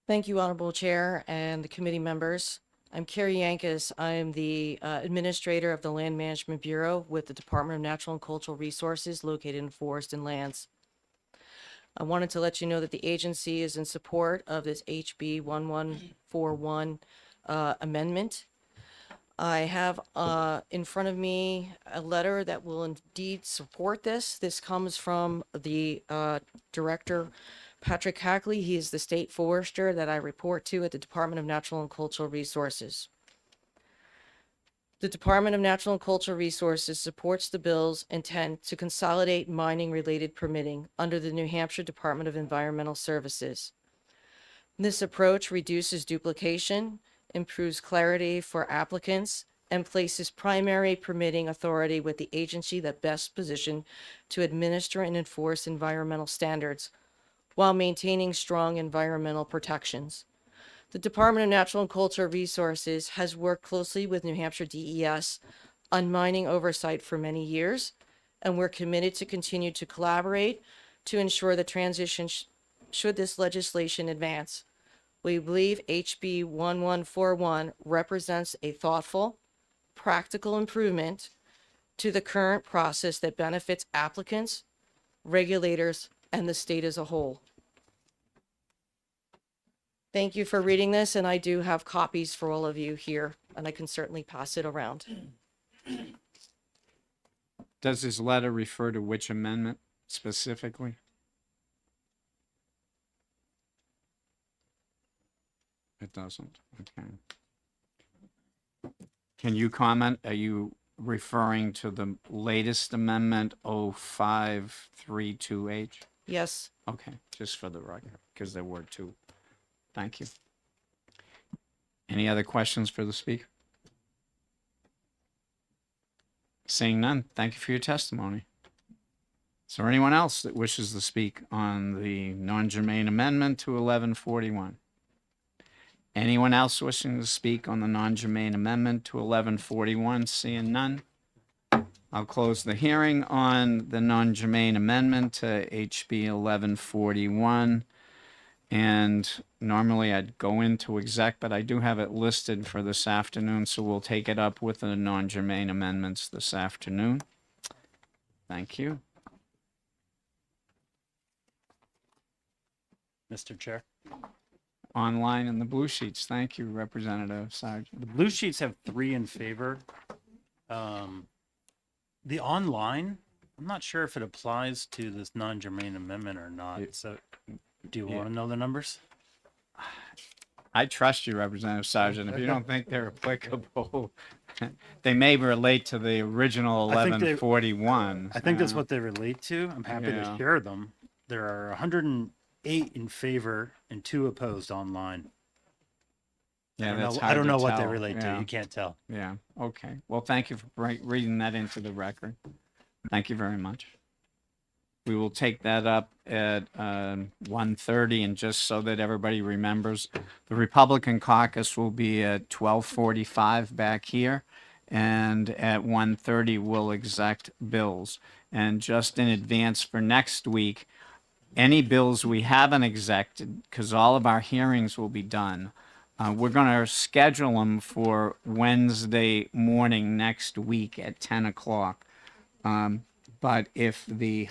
S19: Thank you, Honorable Chair and the committee members. I'm Carrie Yankas. I'm the administrator of the Land Management Bureau with the Department of Natural and Cultural Resources located in Forest and Lands. I wanted to let you know that the agency is in support of this HB 1141 amendment. I have in front of me a letter that will indeed support this. This comes from the director, Patrick Hackley. He is the state forester that I report to at the Department of Natural and Cultural Resources. The Department of Natural and Cultural Resources supports the bill's intent to consolidate mining-related permitting under the New Hampshire Department of Environmental Services. This approach reduces duplication, improves clarity for applicants, and places primary permitting authority with the agency that best positioned to administer and enforce environmental standards while maintaining strong environmental protections. The Department of Natural and Cultural Resources has worked closely with New Hampshire DES on mining oversight for many years, and we're committed to continue to collaborate to ensure the transition should this legislation advance. We believe HB 1141 represents a thoughtful, practical improvement to the current process that benefits applicants, regulators, and the state as a whole. Thank you for reading this, and I do have copies for all of you here, and I can certainly pass it around.
S1: Does this letter refer to which amendment specifically? It doesn't. Okay. Can you comment? Are you referring to the latest amendment 0532H?
S19: Yes.
S1: Okay, just for the record, because there were two. Thank you. Any other questions for the speaker? Seeing none, thank you for your testimony. Is there anyone else that wishes to speak on the non-germane amendment to 1141? Anyone else wishing to speak on the non-germane amendment to 1141? Seeing none, I'll close the hearing on the non-germane amendment to HB 1141. And normally I'd go into exec, but I do have it listed for this afternoon, so we'll take it up with the non-germane amendments this afternoon. Thank you.
S6: Mr. Chair.
S1: Online in the blue sheets. Thank you, Representative Sargent.
S6: The blue sheets have 3 in favor. The online, I'm not sure if it applies to this non-germane amendment or not. So do you want to know the numbers?
S1: I trust you, Representative Sargent. If you don't think they're applicable, they may relate to the original 1141.
S6: I think that's what they relate to. I'm happy
S1: Yeah.
S6: to share them. There are 108 in favor and 2 opposed online.
S1: Yeah,
S6: I
S1: that's
S6: don't know,
S1: hard
S6: I don't
S1: to
S6: know what they
S1: tell.
S6: relate to.
S1: Yeah.
S6: You can't tell.
S1: Yeah, okay. Well, thank you for reading that into the record. Thank you very much. We will take that up at 1:30, and just so that everybody remembers, the Republican caucus will be at 12:45 back here, and at 1:30 we'll exec bills. And just in advance for next week, any bills we haven't exected, because all of our hearings will be done, we're going to schedule them for Wednesday morning next week at 10 o'clock. But if the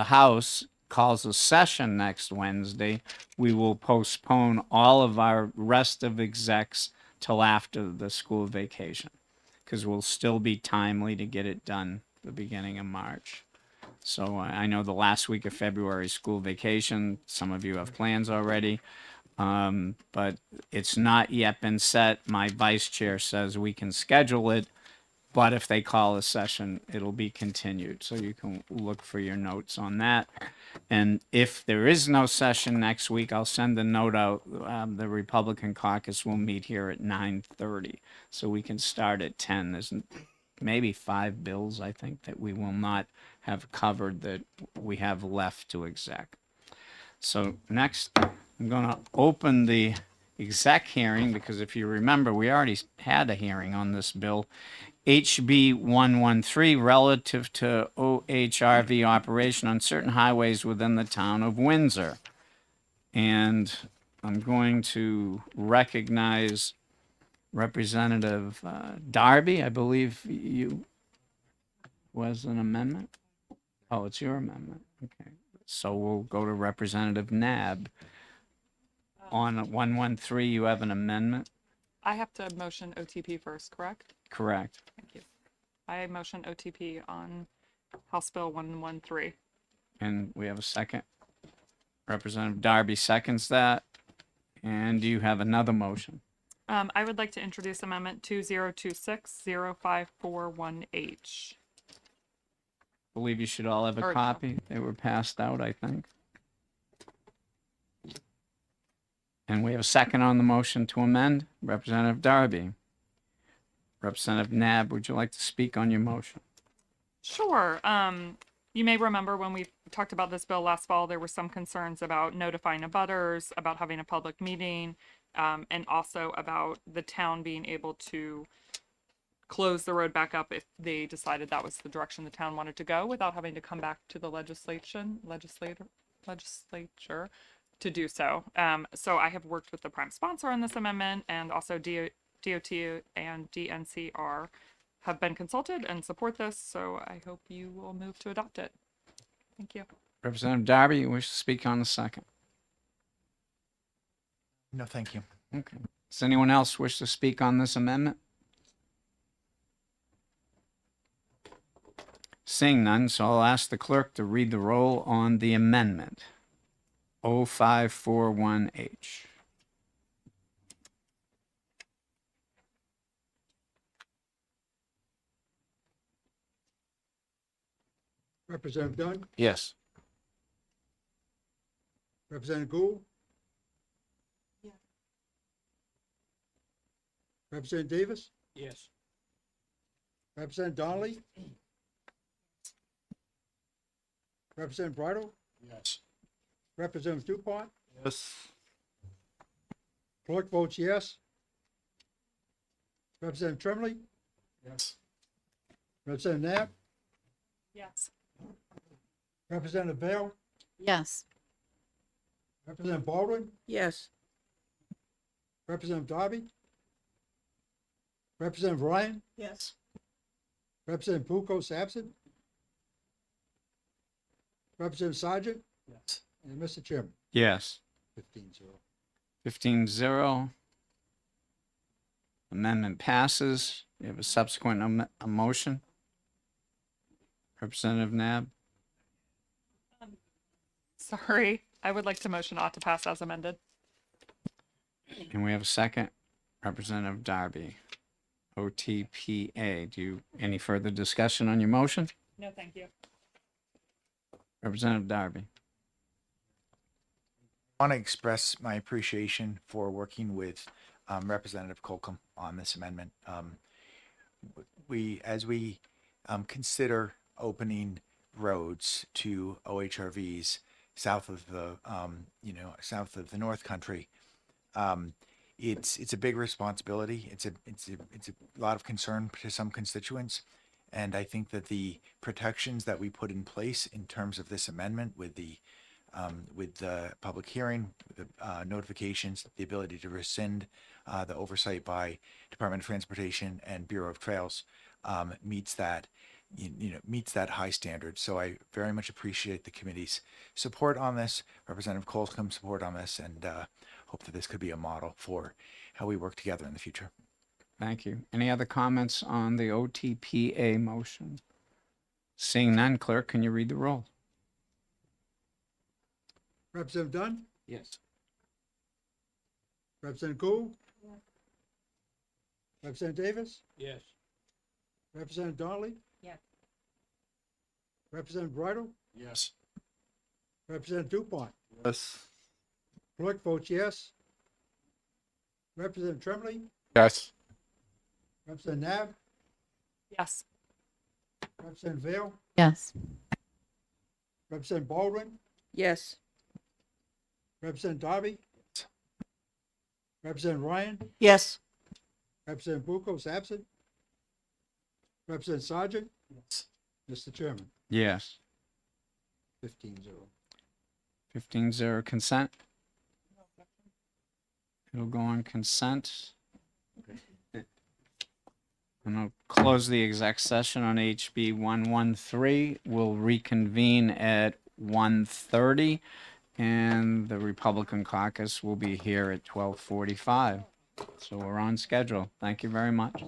S1: House calls a session next Wednesday, we will postpone all of our rest of execs till after the school vacation, because we'll still be timely to get it done the beginning of March. So I know the last week of February is school vacation. Some of you have plans already. But it's not yet been set. My vice chair says we can schedule it, but if they call a session, it'll be continued. So you can look for your notes on that. And if there is no session next week, I'll send a note out. The Republican caucus will meet here at 9:30, so we can start at 10. There's maybe 5 bills, I think, that we will not have covered that we have left to exec. So next, I'm going to open the exec hearing, because if you remember, we already had a hearing on this bill, HB 113, relative to OHRV operation on certain highways within the town of Windsor. And I'm going to recognize Representative Darby. I believe you was an amendment. Oh, it's your amendment. Okay. So we'll go to Representative Nab. On 113, you have an amendment.
S15: I have to motion OTP first, correct?
S1: Correct.
S15: Thank you. I motion OTP on House Bill 113.
S1: And we have a second. Representative Darby seconds that. And you have another motion.
S15: I would like to introduce Amendment 2026-0541H.
S1: Believe you should all have a
S15: Or-
S1: copy. They were passed out, I think. And we have a second on the motion to amend. Representative Darby. Representative Nab, would you like to speak on your motion?
S15: Sure. You may remember when we talked about this bill last fall, there were some concerns about notifying abutters, about having a public meeting, and also about the town being able to close the road back up if they decided that was the direction the town wanted to go without having to come back to the legislature to do so. So I have worked with the prime sponsor on this amendment, and also DOT and DNCR have been consulted and support this, so I hope you will move to adopt it. Thank you.
S1: Representative Darby, you wish to speak on the second?
S10: No, thank you.
S1: Okay. Does anyone else wish to speak on this amendment? Seeing none, so I'll ask the clerk to read the roll on the amendment. 0541H.
S8: Representative Dunn,
S9: Yes.
S8: Representative Gould. Representative Davis,
S18: Yes.
S8: Representative Donnelly, Representative Bridle,
S13: Yes.
S8: Representative Dupont,
S13: Yes.
S8: clerk votes yes. Representative Tremblay,
S13: Yes.
S8: Representative Knapp,
S15: Yes.
S8: Representative Vale,
S12: Yes.
S8: Representative Baldwin,
S11: Yes.
S8: Representative Darby, Representative Ryan,
S11: Yes.
S8: Representative Bucos absent, Representative Sergeant,
S13: Yes.
S8: and Mr. Chairman,
S1: Yes.
S8: 15-0.
S1: 15-0. Amendment passes. We have a subsequent a motion. Representative Nab.
S15: Sorry, I would like to motion ought to pass as amended.
S1: And we have a second. Representative Darby. OTPA. Any further discussion on your motion?
S15: No, thank you.
S1: Representative Darby.
S10: I want to express my appreciation for working with Representative Colcom on this amendment. As we consider opening roads to OHRVs south of the North Country, it's a big responsibility. It's a lot of concern to some constituents, and I think that the protections that we put in place in terms of this amendment with the public hearing, the notifications, the ability to rescind, the oversight by Department of Transportation and Bureau of Trails meets that high standard. So I very much appreciate the committee's support on this, Representative Colcom's support on this, and hope that this could be a model for how we work together in the future.
S1: Thank you. Any other comments on the OTPA motion? Seeing none, clerk, can you read the roll?
S8: Representative Dunn,
S13: Yes.
S8: Representative Gould, Representative Davis,
S18: Yes.
S8: Representative Donnelly,
S15: Yes.
S8: Representative Bridle,
S13: Yes.
S8: Representative Dupont,
S13: Yes.
S8: clerk votes yes. Representative Tremblay,
S13: Yes.
S8: Representative Nab,
S15: Yes.
S8: Representative Vale,
S12: Yes.
S8: Representative Baldwin,
S11: Yes.
S8: Representative Darby, Representative Ryan,
S11: Yes.
S8: Representative Bucos absent, Representative Sergeant,
S13: Yes.
S8: Mr. Chairman,
S1: Yes.
S8: 15-0.
S1: 15-0 consent. It'll go on consent. And I'll close the exec session on HB 113. We'll reconvene at 1:30, and the Republican caucus will be here at 12:45. So we're on schedule. Thank you very much.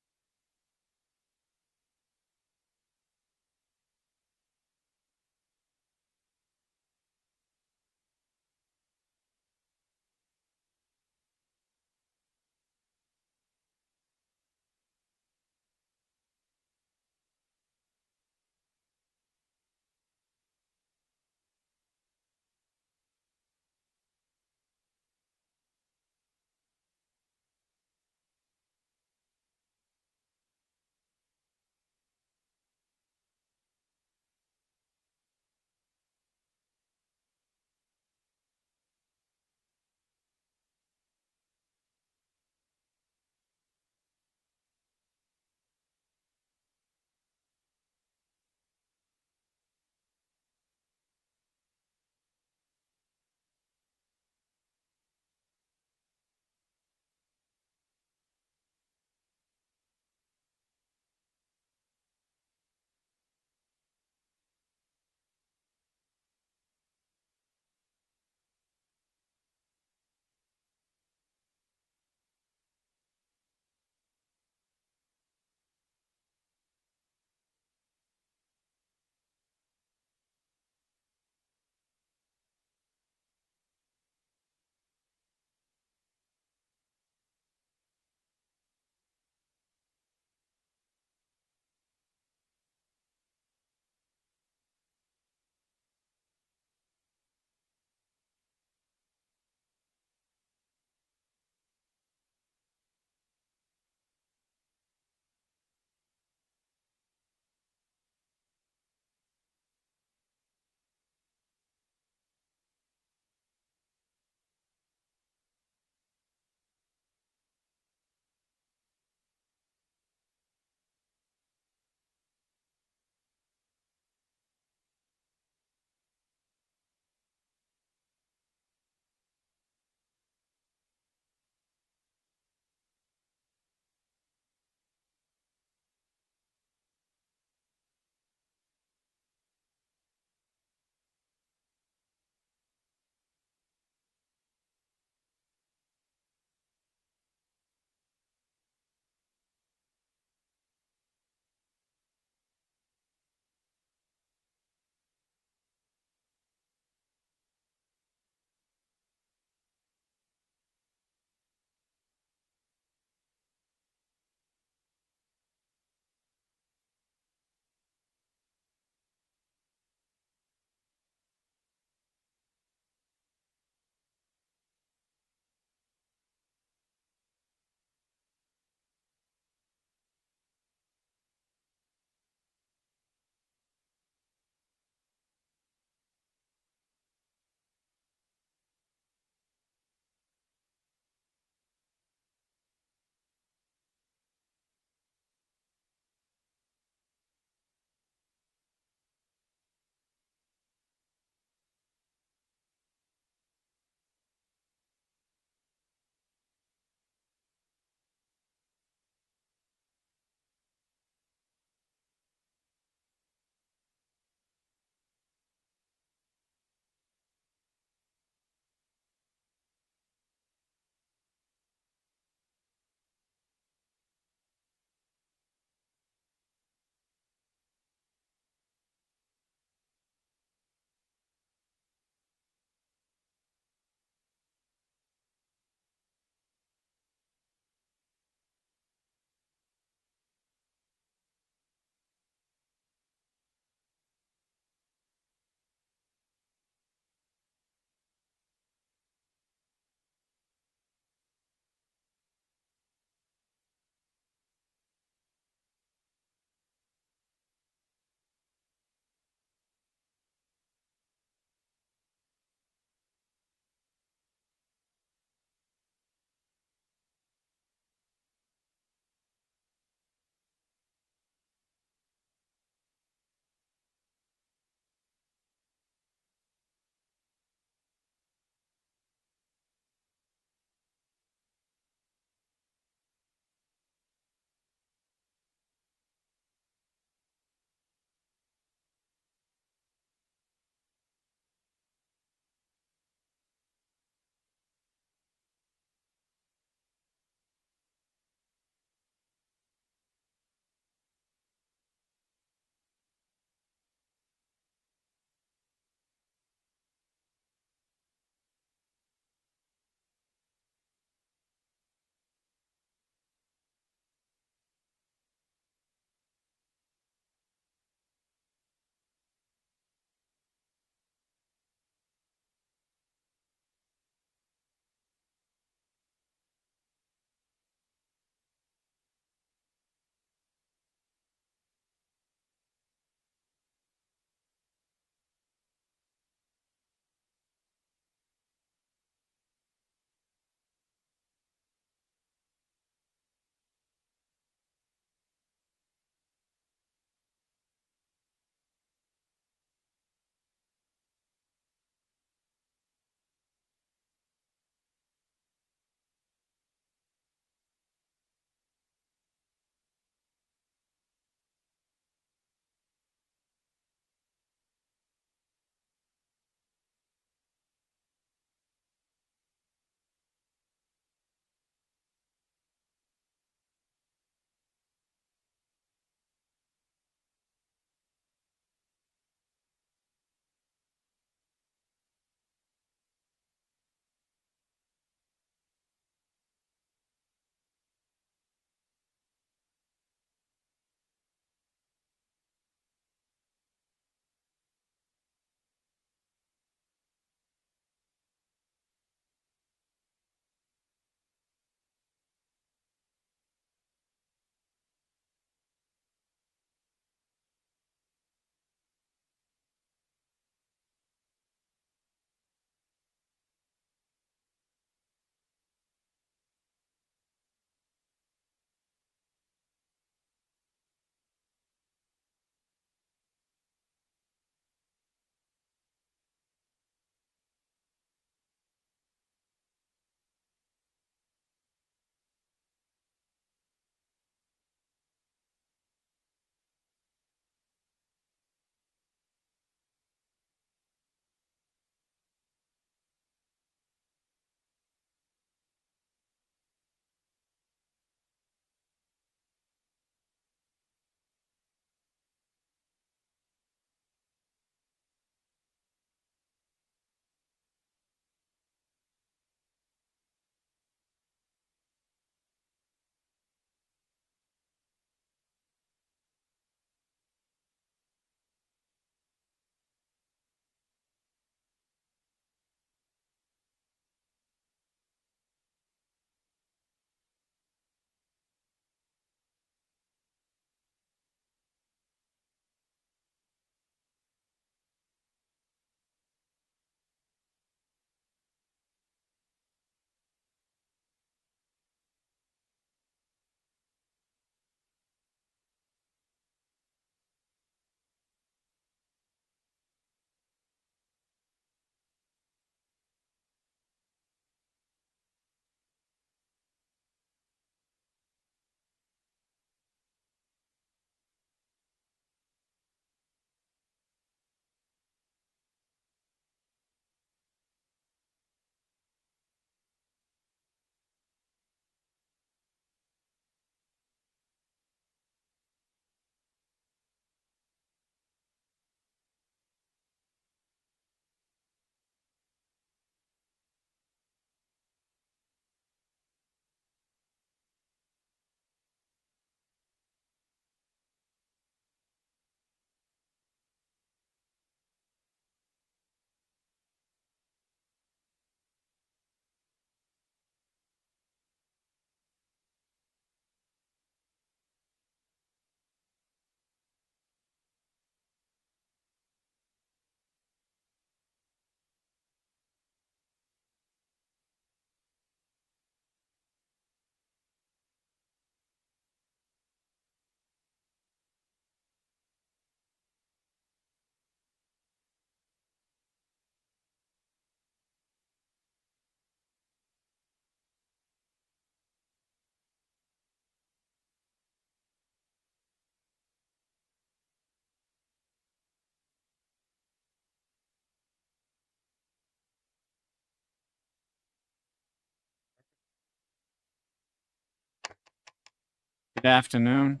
S1: Good afternoon.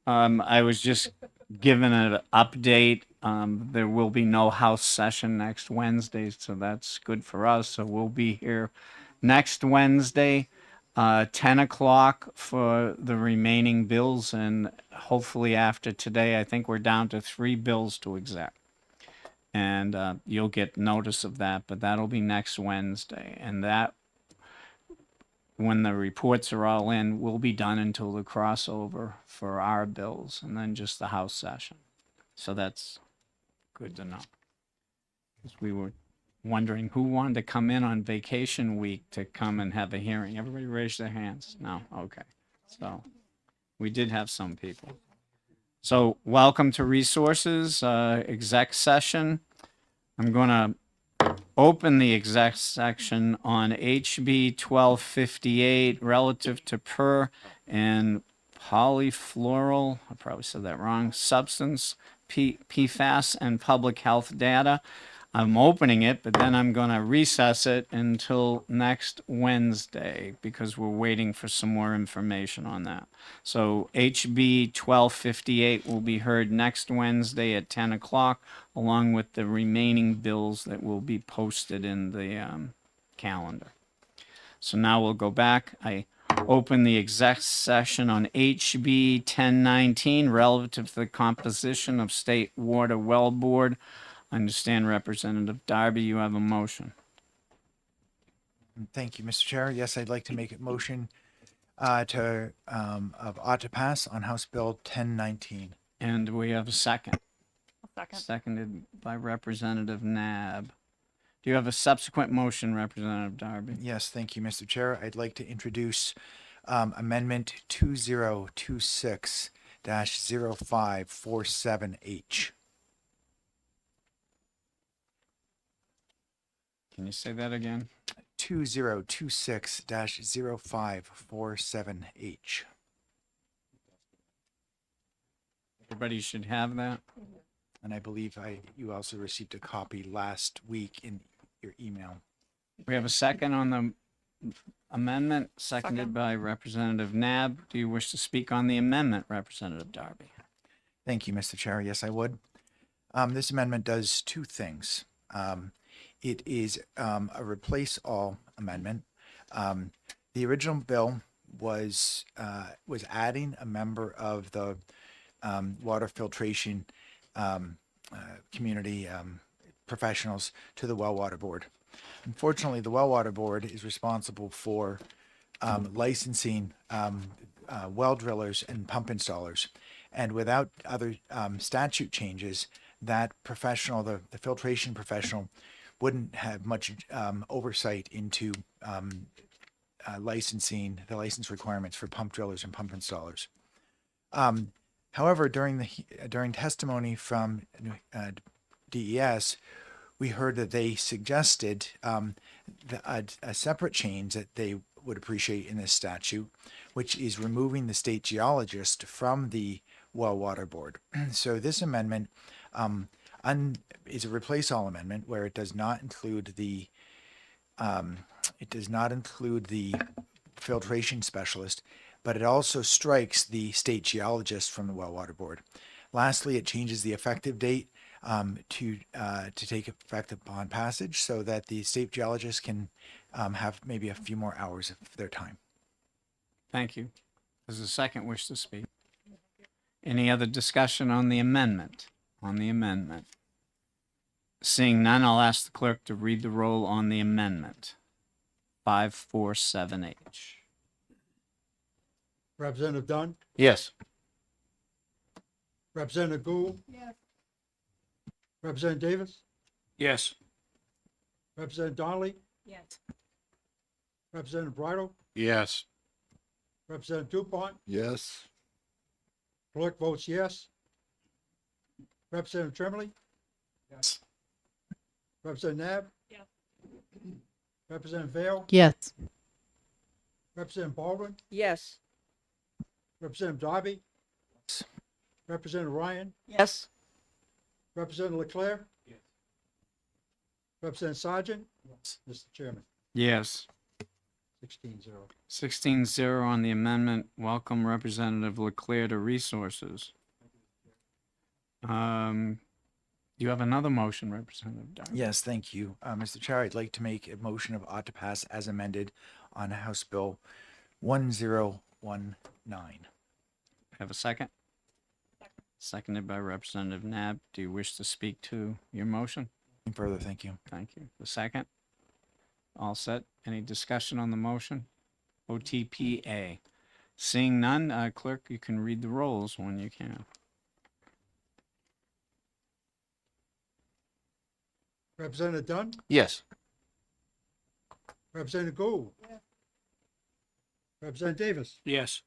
S1: I was just given an update. There will be no House session next Wednesday, so that's good for us. So we'll be here next Wednesday, 10 o'clock for the remaining bills, and hopefully after today, I think we're down to 3 bills to exec. And you'll get notice of that, but that'll be next Wednesday. And that, when the reports are all in, will be done until the crossover for our bills and then just the House session. So that's good to know. 'Cause we were wondering who wanted to come in on vacation week to come and have a hearing. Everybody raised their hands. No? Okay. So we did have some people. So welcome to Resources exec session. I'm going to open the exec section on HB 1258 relative to per and polyfluoral, I probably said that wrong, substance, PFAS, and public health data. I'm opening it, but then I'm going to recess it until next Wednesday because we're waiting for some more information on that. So HB 1258 will be heard next Wednesday at 10 o'clock, along with the remaining bills that will be posted in the calendar. So now we'll go back. I open the exec session on HB 1019 relative to the composition of State Water Well Board. I understand Representative Darby, you have a motion.
S10: Thank you, Mr. Chair. Yes, I'd like to make a motion ought to pass on House Bill 1019.
S1: And we have a second.
S15: Second.
S1: Seconded by Representative Nab. Do you have a subsequent motion, Representative Darby?
S10: Yes, thank you, Mr. Chair. I'd like to introduce Amendment 2026-0547H.
S1: Can you say that again?
S10: 2026-0547H.
S1: Everybody should have that.
S10: And I believe you also received a copy last week in your email.
S1: We have a second on the amendment, seconded
S15: Second.
S1: by Representative Nab. Do you wish to speak on the amendment, Representative Darby?
S10: Thank you, Mr. Chair. Yes, I would. This amendment does two things. It is a replace all amendment. The original bill was adding a member of the water filtration community professionals to the Well Water Board. Unfortunately, the Well Water Board is responsible for licensing well drillers and pump installers. And without other statute changes, that professional, the filtration professional, wouldn't have much oversight into licensing, the license requirements for pump drillers and pump installers. However, during testimony from DES, we heard that they suggested a separate change that they would appreciate in this statute, which is removing the state geologist from the Well Water Board. So this amendment is a replace all amendment where it does not include the filtration specialist, but it also strikes the state geologist from the Well Water Board. Lastly, it changes the effective date to take effect upon passage so that the state geologist can have maybe a few more hours of their time.
S1: Thank you. Does the second wish to speak? Any other discussion on the amendment? Seeing none, I'll ask the clerk to read the roll on the amendment. 547H.
S8: Representative Dunn,
S9: Yes.
S8: Representative Gould.
S17: Yes.
S8: Representative Davis,
S18: Yes.
S8: Representative Donnelly,
S17: Yes.
S8: Representative Bridle,
S16: Yes.
S8: Representative Dupont,
S16: Yes.
S8: clerk votes yes. Representative Tremblay,
S13: Yes.
S8: Representative Nab,
S17: Yes.
S8: Representative Vale,
S12: Yes.
S8: Representative Baldwin,
S19: Yes.
S8: Representative Darby, Representative Ryan,
S19: Yes.
S8: Representative Leclerc. Yes. Representative Sergeant. Yes. Mr. Chairman.
S1: Yes.
S8: 16-0.
S1: 16-0 on the amendment. Welcome Representative Leclerc to Resources. You have another motion, Representative Darby.
S10: Yes, thank you. Mr. Chair, I'd like to make a motion of ought to pass as amended on House Bill 1019.
S1: Have a second? Seconded by Representative Nab. Do you wish to speak to your motion?
S10: Further, thank you.
S1: Thank you. The second? All set. Any discussion on the motion? OTPA. Seeing none, clerk, you can read the rolls when you can.
S8: Representative Dunn,
S9: Yes.
S8: Representative Gould. Representative Davis,
S18: Yes.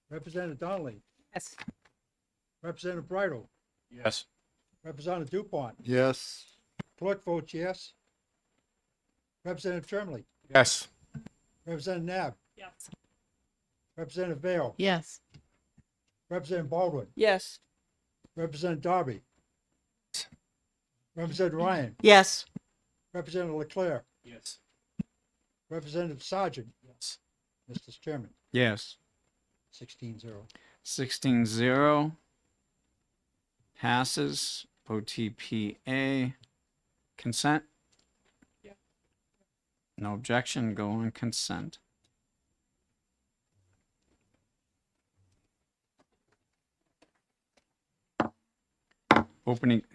S8: Representative Donnelly,
S14: Yes.
S8: Representative Bridle,
S18: Yes.
S8: Representative Dupont,
S13: Yes.
S8: clerk votes yes. Representative Tremley,
S13: Yes.
S8: Representative Nab,
S15: Yes.
S8: Representative Vale,
S12: Yes.
S8: Representative Baldwin,
S19: Yes.
S8: Representative Darby, Representative Ryan,
S19: Yes.
S8: Representative Leclerc,
S18: Yes.
S8: Representative Sergeant,
S18: Yes.
S8: Mr. Chairman,
S1: Yes.
S8: 16-0.
S1: 16-0. Passes. OTPA. Consent? No objection. Go on consent.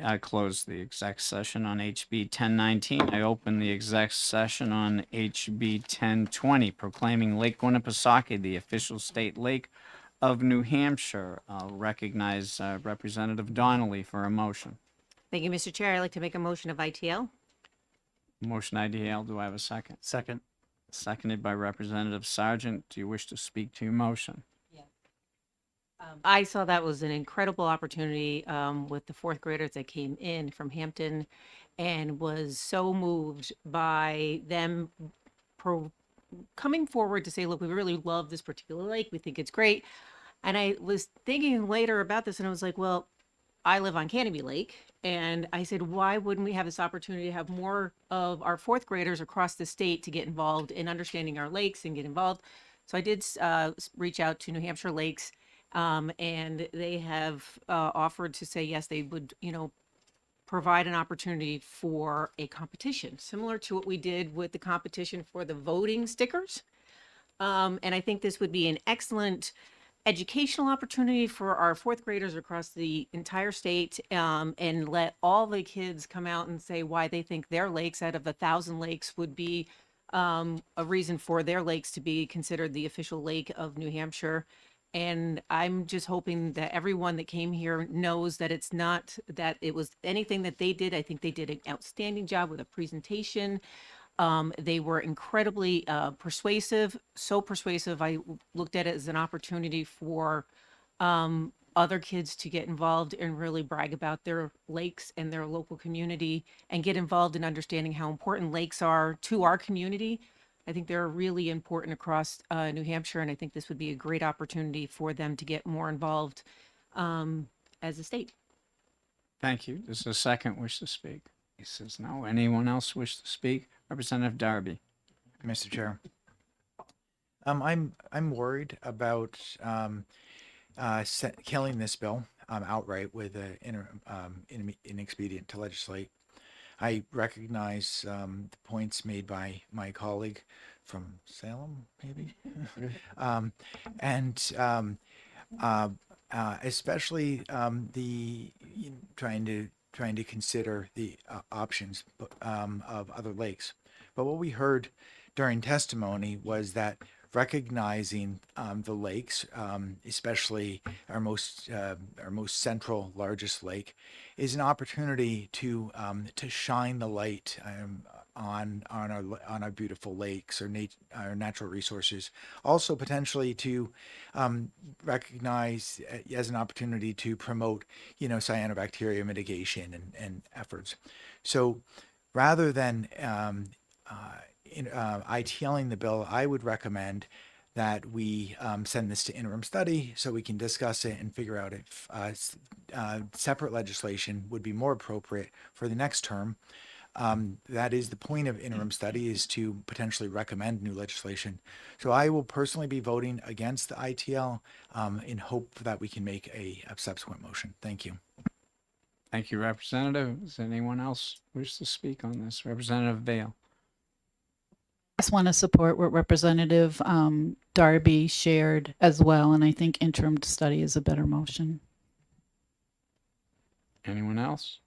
S1: I close the exec session on HB 1019. I open the exec session on HB 1020, proclaiming Lake Winnipesaukee the official state lake of New Hampshire. I'll recognize Representative Donnelly for a motion.
S14: Thank you, Mr. Chair. I'd like to make a motion of ITL.
S1: Motion IDL, do I have a second?
S6: Second.
S1: Seconded by Representative Sargent. Do you wish to speak to your motion?
S14: I saw that was an incredible opportunity with the fourth graders that came in from Hampton and was so moved by them coming forward to say, look, we really love this particular lake. We think it's great. And I was thinking later about this and I was like, well, I live on Canopy Lake. And I said, why wouldn't we have this opportunity to have more of our fourth graders across the state to get involved in understanding our lakes and get involved? So I did reach out to New Hampshire Lakes. And they have offered to say, yes, they would, provide an opportunity for a competition, similar to what we did with the competition for the voting stickers. And I think this would be an excellent educational opportunity for our fourth graders across the entire state, and let all the kids come out and say why they think their lakes out of 1,000 lakes would be a reason for their lakes to be considered the official lake of New Hampshire. And I'm just hoping that everyone that came here knows that it's not that it was anything that they did. I think they did an outstanding job with a presentation. They were incredibly persuasive, so persuasive. I looked at it as an opportunity for other kids to get involved and really brag about their lakes and their local community and get involved in understanding how important lakes are to our community. I think they're really important across New Hampshire, and I think this would be a great opportunity for them to get more involved as a state.
S1: Thank you. Does the second wish to speak? He says no. Anyone else wish to speak? Representative Darby.
S10: Mr. Chair. I'm worried about killing this bill outright with an expedient to legislate. I recognize the points made by my colleague from Salem, maybe, especially the trying to consider the options of other lakes. But what we heard during testimony was that recognizing the lakes, especially our most central, largest lake, is an opportunity to shine the light on our beautiful lakes, our natural resources. Also, potentially to recognize as an opportunity to promote, cyanobacteria mitigation and efforts. So, rather than ITLing the bill, I would recommend that we send this to interim study so we can discuss it and figure out if separate legislation would be more appropriate for the next term, That is the point of interim study, is to potentially recommend new legislation. So I will personally be voting against the ITL in hope that we can make a subsequent motion. Thank you.
S1: Thank you, Representative. Does anyone else wish to speak on this? Representative Vale.
S12: Just want to support what Representative Darby shared as well, and I think interim study is a better motion.
S1: Anyone else?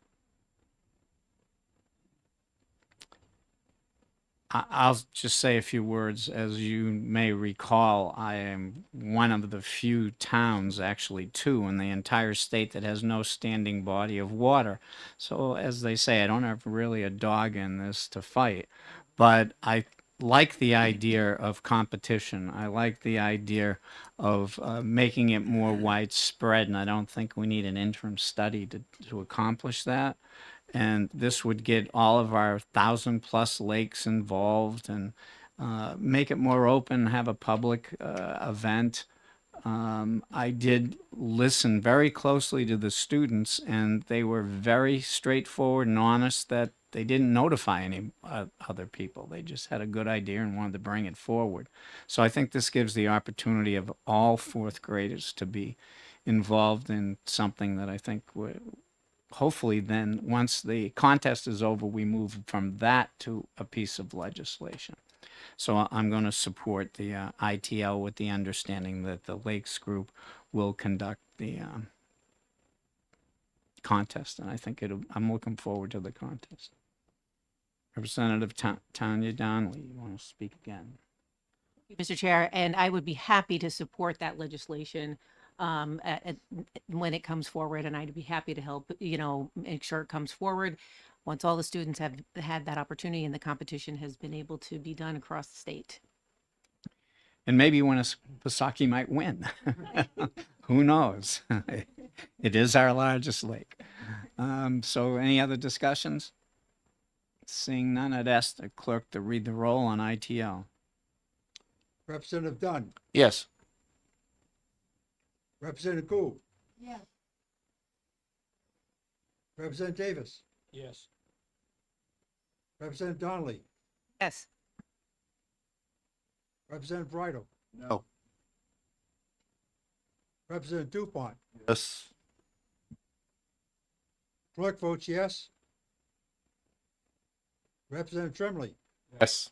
S1: I'll just say a few words. As you may recall, I am one of the few towns, actually two, in the entire state that has no standing body of water. So as they say, I don't have really a dog in this to fight, but I like the idea of competition. I like the idea of making it more widespread, and I don't think we need an interim study to accomplish that. And this would get all of our 1,000+ lakes involved and make it more open, have a public event. I did listen very closely to the students, and they were very straightforward and honest that they didn't notify any other people. They just had a good idea and wanted to bring it forward. So I think this gives the opportunity of all fourth graders to be involved in something that I think would hopefully then, once the contest is over, we move from that to a piece of legislation. So I'm going to support the ITL with the understanding that the Lakes Group will conduct the contest, and I think I'm looking forward to the contest. Representative Tanya Donnelly, you want to speak again?
S14: Mr. Chair, and I would be happy to support that legislation when it comes forward, and I'd be happy to help, make sure it comes forward once all the students have had that opportunity and the competition has been able to be done across the state.
S1: And maybe Pasaki might win. Who knows? It is our largest lake. So any other discussions? Seeing none, I'd ask the clerk to read the roll on ITL.
S8: Representative Dunn.
S9: Yes.
S8: Representative Gould.
S17: Yes.
S8: Representative Davis.
S18: Yes.
S8: Representative Donnelly.
S14: Yes.
S8: Representative Bridle.
S9: No.
S8: Representative Dupont.
S9: Yes.
S8: Clerk votes yes. Representative Tremblay.
S13: Yes.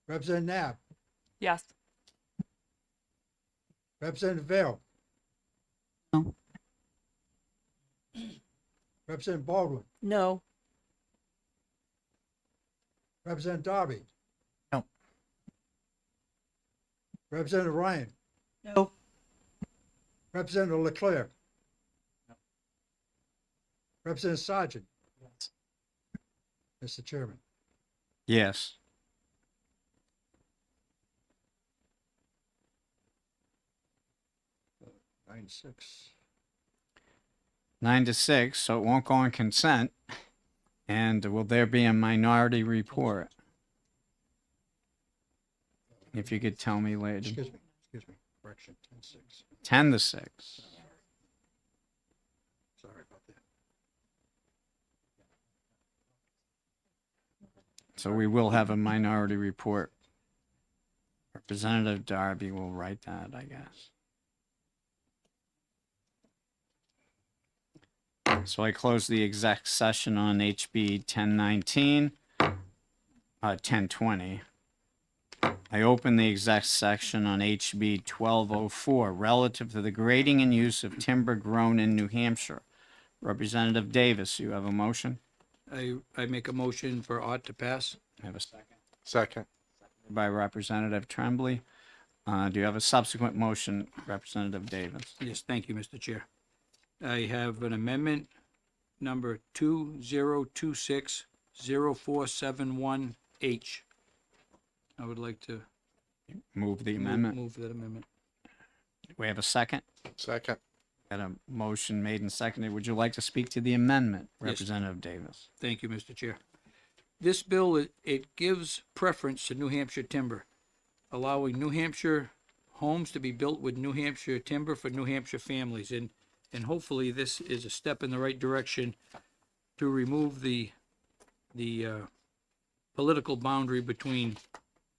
S8: Representative Nab.
S15: Yes.
S8: Representative Vale.
S12: No.
S8: Representative Baldwin.
S19: No.
S8: Representative Darby.
S10: No.
S8: Representative Ryan.
S19: No.
S8: Representative Leclerc. Representative Sergeant.
S18: Yes.
S8: Mr. Chairman.
S1: Yes.
S8: Nine six.
S1: 9-6, so it won't go on consent. And will there be a minority report? If you could tell me later.
S8: Excuse me, correction, 10-6.
S1: 10-6.
S8: Sorry about that.
S1: So we will have a minority report. Representative Darby will write that, I guess. So I close the exec session on HB 1019, 1020. I open the exec section on HB 1204 relative to the grading and use of timber grown in New Hampshire. Representative Davis, you have a motion?
S8: I make a motion for ought to pass.
S1: I have a second.
S13: Second.
S1: By Representative Tremblay. Do you have a subsequent motion, Representative Davis?
S8: Yes, thank you, Mr. Chair. I have an amendment number 20260471H. I would like to
S1: Move the amendment.
S8: move that amendment.
S1: We have a second?
S13: Second.
S1: Got a motion made and seconded. Would you like to speak to the amendment,
S8: Yes.
S1: Representative Davis?
S8: Thank you, Mr. Chair. This bill, it gives preference to New Hampshire timber, allowing New Hampshire homes to be built with New Hampshire timber for New Hampshire families. And hopefully this is a step in the right direction to remove the political boundary between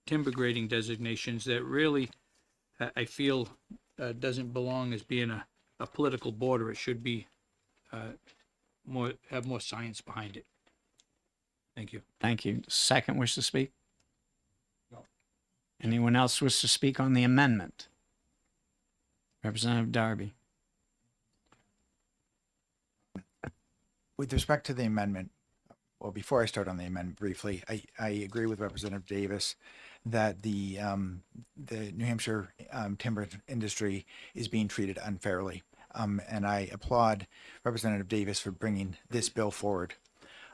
S8: timber grading designations that really, I feel, doesn't belong as being a political border. It should be have more science behind it. Thank you.
S1: Thank you. Second wish to speak? Anyone else wish to speak on the amendment? Representative Darby.
S10: With respect to the amendment, well, before I start on the amendment briefly, I agree with Representative Davis that the New Hampshire timber industry is being treated unfairly. And I applaud Representative Davis for bringing this bill forward.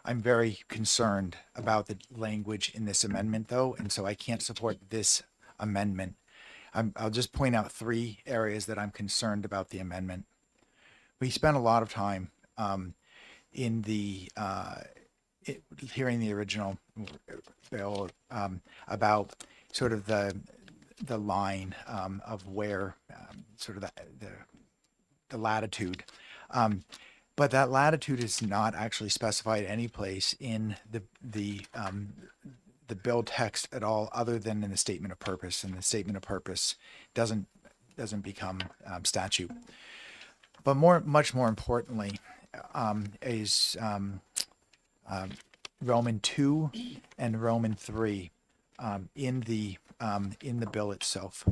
S10: I'm very concerned about the language in this amendment, though, and so I can't support this amendment. I'll just point out 3 areas that I'm concerned about the amendment. We spent a lot of time in the hearing the original bill about sort of the line of where sort of the latitude. But that latitude is not actually specified any place in the bill text at all, other than in the statement of purpose, and the statement of purpose doesn't become statute. But much more importantly, is Roman 2 and Roman 3 in the bill itself.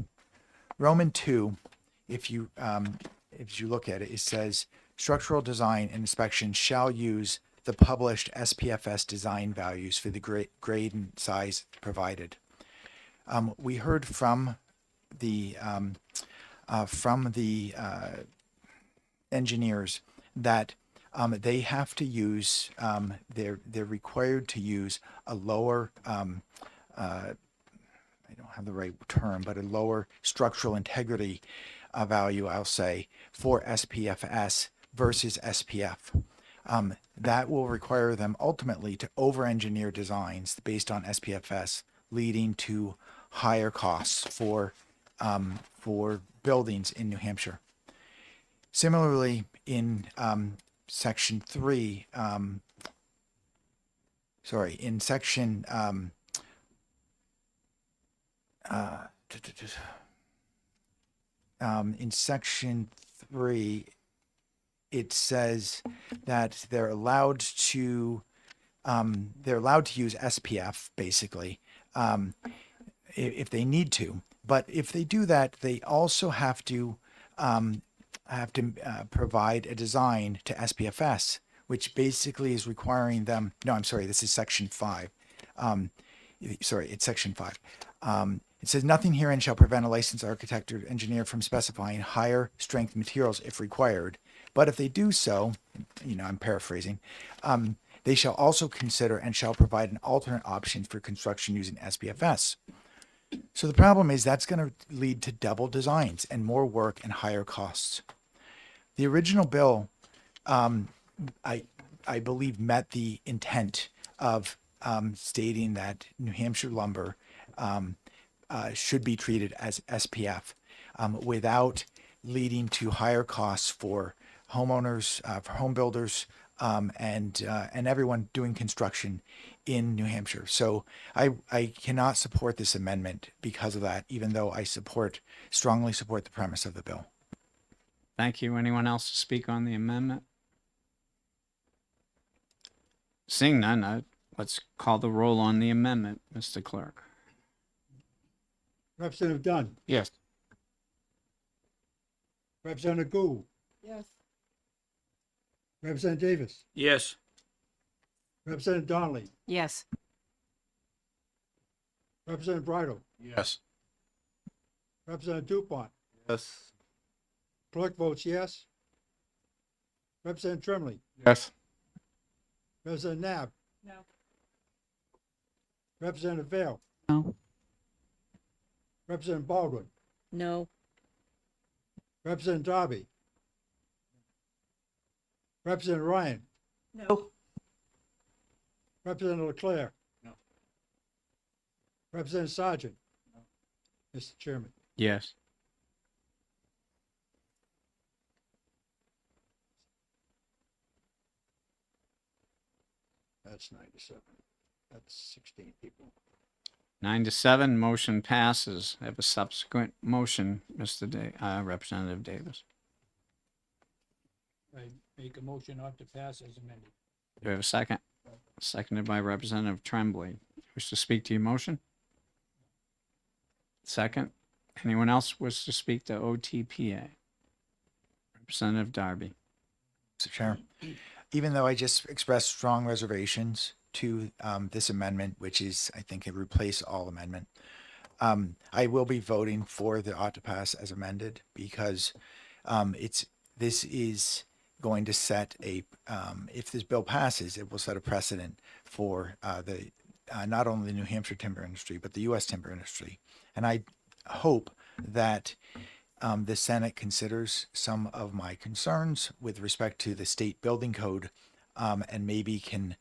S10: Roman 2, if you look at it, it says structural design and inspection shall use the published SPFS design values for the grade and size provided. We heard from the engineers that they have to use, they're required to use a lower, I don't have the right term, but a lower structural integrity value, I'll say, for SPFS versus SPF. That will require them ultimately to over-engineer designs based on SPFS, leading to higher costs for buildings in New Hampshire. Similarly, in section 3, in section in section 3, it says that they're allowed to use SPF basically if they need to. But if they do that, they also have to provide a design to SPFS, which basically is requiring them. No, I'm sorry. This is section 5. It's section 5. It says nothing herein shall prevent a licensed architect or engineer from specifying higher strength materials if required. But if they do so, I'm paraphrasing, they shall also consider and shall provide an alternate option for construction using SPFS. So the problem is that's going to lead to double designs and more work and higher costs. The original bill, I believe, met the intent of stating that New Hampshire lumber should be treated as SPF without leading to higher costs for homeowners, for home builders, and everyone doing construction in New Hampshire. So I cannot support this amendment because of that, even though I strongly support the premise of the bill.
S1: Thank you. Anyone else to speak on the amendment? Seeing none, let's call the roll on the amendment, Mr. Clerk.
S20: Representative Dunn.
S9: Yes.
S20: Representative Gould.
S11: Yes.
S20: Representative Davis.
S8: Yes.
S20: Representative Donnelly.
S14: Yes.
S20: Representative Bridle.
S16: Yes.
S20: Representative Dupont.
S9: Yes.
S20: Clerk votes yes. Representative Tremley.
S9: Yes.
S20: Representative Nab.
S17: No.
S20: Representative Vale.
S12: No.
S20: Representative Baldwin.
S19: No.
S20: Representative Darby. Representative Ryan.
S19: No.
S20: Representative Leclerc.
S8: No.
S20: Representative Sargent. No. Mr. Chairman.
S1: Yes.
S20: That's 97. That's 16 people.
S1: 9-7, motion passes. Have a subsequent motion, Representative Davis.
S8: I make a motion not to pass as amended.
S1: Do we have a second? Seconded by Representative Tremblay. Wish to speak to your motion? Second. Anyone else wish to speak to OTPA? Representative Darby.
S10: Mr. Chair, even though I just expressed strong reservations to this amendment, which is, I think, a replace all amendment, I will be voting for the ought to pass as amended because this is going to set if this bill passes, it will set a precedent for not only the New Hampshire timber industry, but the U.S. timber industry. And I hope that the Senate considers some of my concerns with respect to the state building code, and maybe can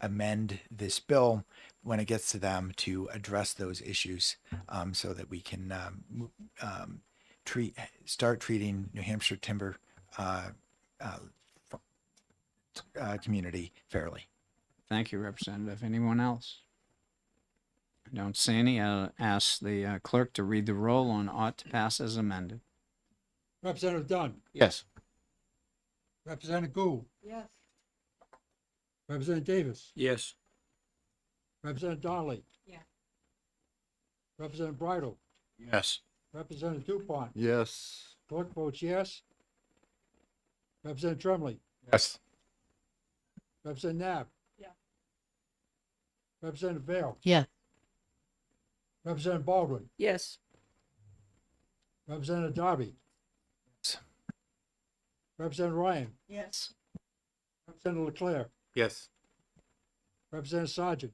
S10: amend this bill when it gets to them to address those issues, so that we can start treating New Hampshire timber community fairly.
S1: Thank you, Representative. Anyone else? I don't see any. I'll ask the clerk to read the roll on ought to pass as amended.
S20: Representative Dunn.
S9: Yes.
S20: Representative Gould.
S17: Yes.
S20: Representative Davis.
S8: Yes.
S20: Representative Donnelly.
S17: Yeah.
S20: Representative Bridle.
S16: Yes.
S20: Representative Dupont.
S16: Yes.
S20: Clerk votes yes. Representative Tremblay.
S13: Yes.
S20: Representative Nab.
S17: Yeah.
S20: Representative Vale.
S12: Yes.
S20: Representative Baldwin.
S19: Yes.
S20: Representative Darby. Representative Ryan.
S7: Yes.
S20: Representative Leclerc.
S13: Yes.
S20: Representative Sergeant.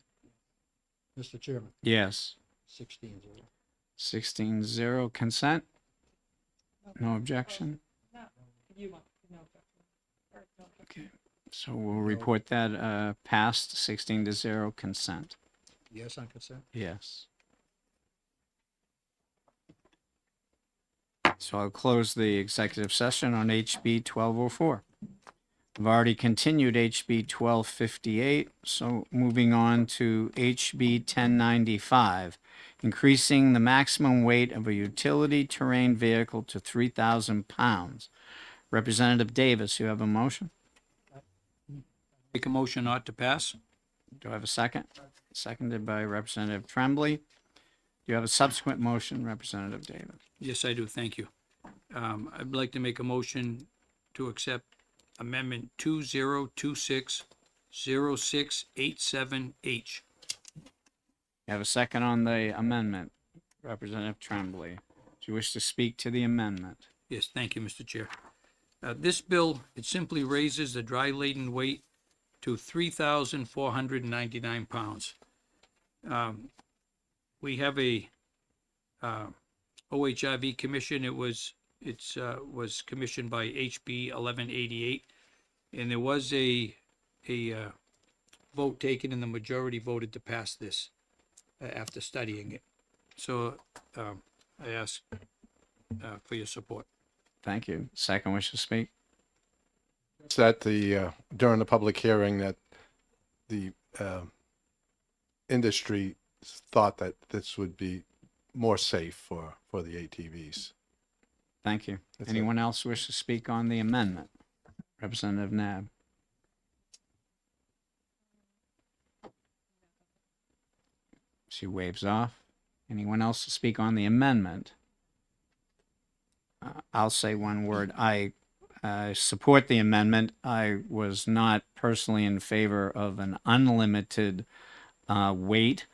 S20: Mr. Chairman,
S1: Yes.
S20: 16-0.
S1: 16-0 consent? No objection? Okay, so we'll report that passed 16-0 consent.
S20: Yes on consent?
S1: Yes. So I'll close the executive session on HB 1204. We've already continued HB 1258, so moving on to HB 1095, increasing the maximum weight of a utility terrain vehicle to 3,000 pounds. Representative Davis, you have a motion?
S8: Make a motion not to pass.
S1: Do I have a second? Seconded by Representative Tremblay. Do you have a subsequent motion, Representative Davis?
S8: Yes, I do. Thank you. I'd like to make a motion to accept Amendment 2026-0687H.
S1: You have a second on the amendment, Representative Tremblay. Do you wish to speak to the amendment?
S8: Yes, thank you, Mr. Chair. This bill, it simply raises the dry laden weight to 3,499 pounds. We have a OHIV commission. It was commissioned by HB 1188, and there was a vote taken, and the majority voted to pass this after studying it. So I ask for your support.
S1: Thank you. Second wish to speak?
S13: That during the public hearing that the industry thought that this would be more safe for the ATVs.
S1: Thank you.
S13: That's it.
S1: Anyone else wish to speak on the amendment? Representative Nab. She waves off. Anyone else to speak on the amendment? I'll say one word. I support the amendment. I was not personally in favor of an unlimited weight.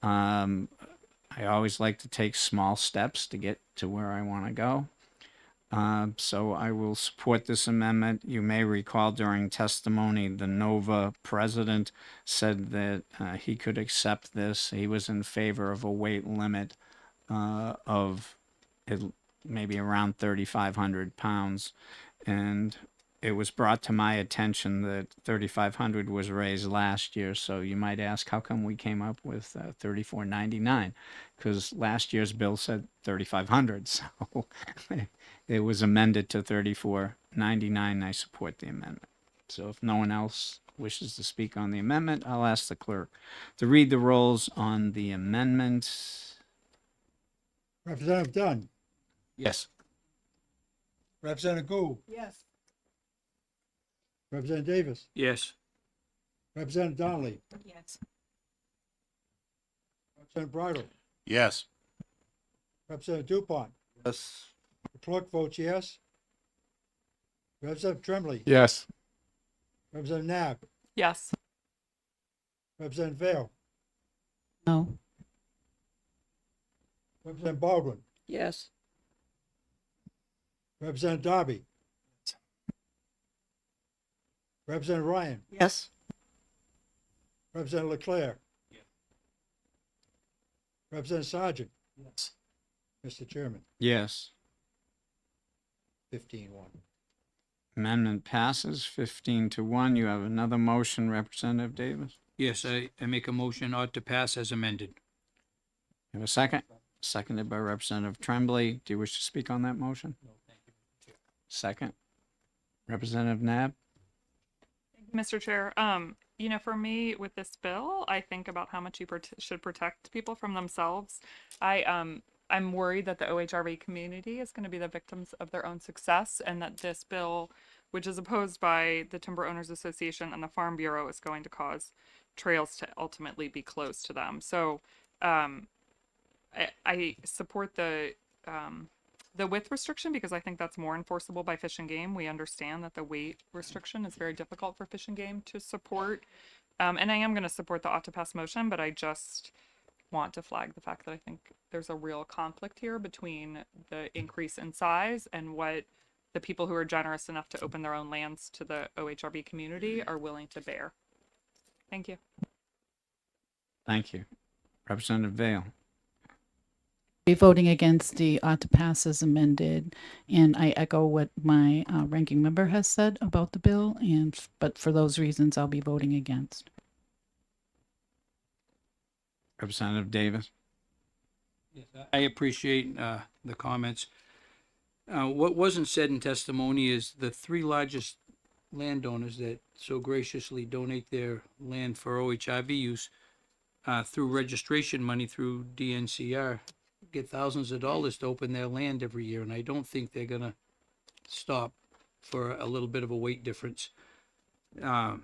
S1: I always like to take small steps to get to where I want to go. So I will support this amendment. You may recall during testimony, the NOVA president said that he could accept this. He was in favor of a weight limit of maybe around 3,500 pounds. And it was brought to my attention that 3,500 was raised last year. So you might ask, how come we came up with 3,499? Because last year's bill said 3,500. So it was amended to 3,499. I support the amendment. So if no one else wishes to speak on the amendment, I'll ask the clerk to read the rolls on the amendment.
S20: Representative Dunn,
S1: Yes.
S20: Representative Gould,
S17: Yes.
S20: Representative Davis,
S8: Yes.
S20: Representative Donnelly,
S14: Yes.
S20: Representative Bridle,
S16: Yes.
S20: Representative Dupont.
S9: Yes.
S20: The clerk votes yes. Representative Tremblay,
S13: Yes.
S20: Representative Nab,
S15: Yes.
S20: Representative Vale,
S12: No.
S20: Representative Baldwin,
S19: Yes.
S20: Representative Darby, Representative Ryan,
S7: Yes.
S20: Representative Leclerc. Representative Sergeant.
S6: Yes.
S20: Mr. Chairman,
S1: Yes.
S20: 15-1.
S1: Amendment passes 15-1. You have another motion, Representative Davis.
S8: Yes, I make a motion ought to pass as amended.
S1: You have a second? Seconded by Representative Tremblay. Do you wish to speak on that motion? No, thank you, Chair. Second. Representative Nab?
S15: Mr. Chair, you know, for me with this bill, I think about how much you should protect people from themselves. I'm worried that the OHRV community is going to be the victims of their own success, and that this bill, which is opposed by the Timber Owners Association and the Farm Bureau, is going to cause trails to ultimately be closed to them. So I support the width restriction because I think that's more enforceable by Fish and Game. We understand that the weight restriction is very difficult for Fish and Game to support. And I am going to support the ought to pass motion, but I just want to flag the fact that I think there's a real conflict here between the increase in size and what the people who are generous enough to open their own lands to the OHRB community are willing to bear. Thank you.
S1: Thank you. Representative Vale?
S12: Be voting against the ought to pass as amended, and I echo what my ranking member has said about the bill, but for those reasons, I'll be voting against.
S1: Representative Davis?
S8: Yes, I appreciate the comments. What wasn't said in testimony is the three largest landowners that so graciously donate their land for OHIV use through registration money through DNCR get thousands of dollars to open their land every year, and I don't think they're gonna stop for a little bit of a weight difference. You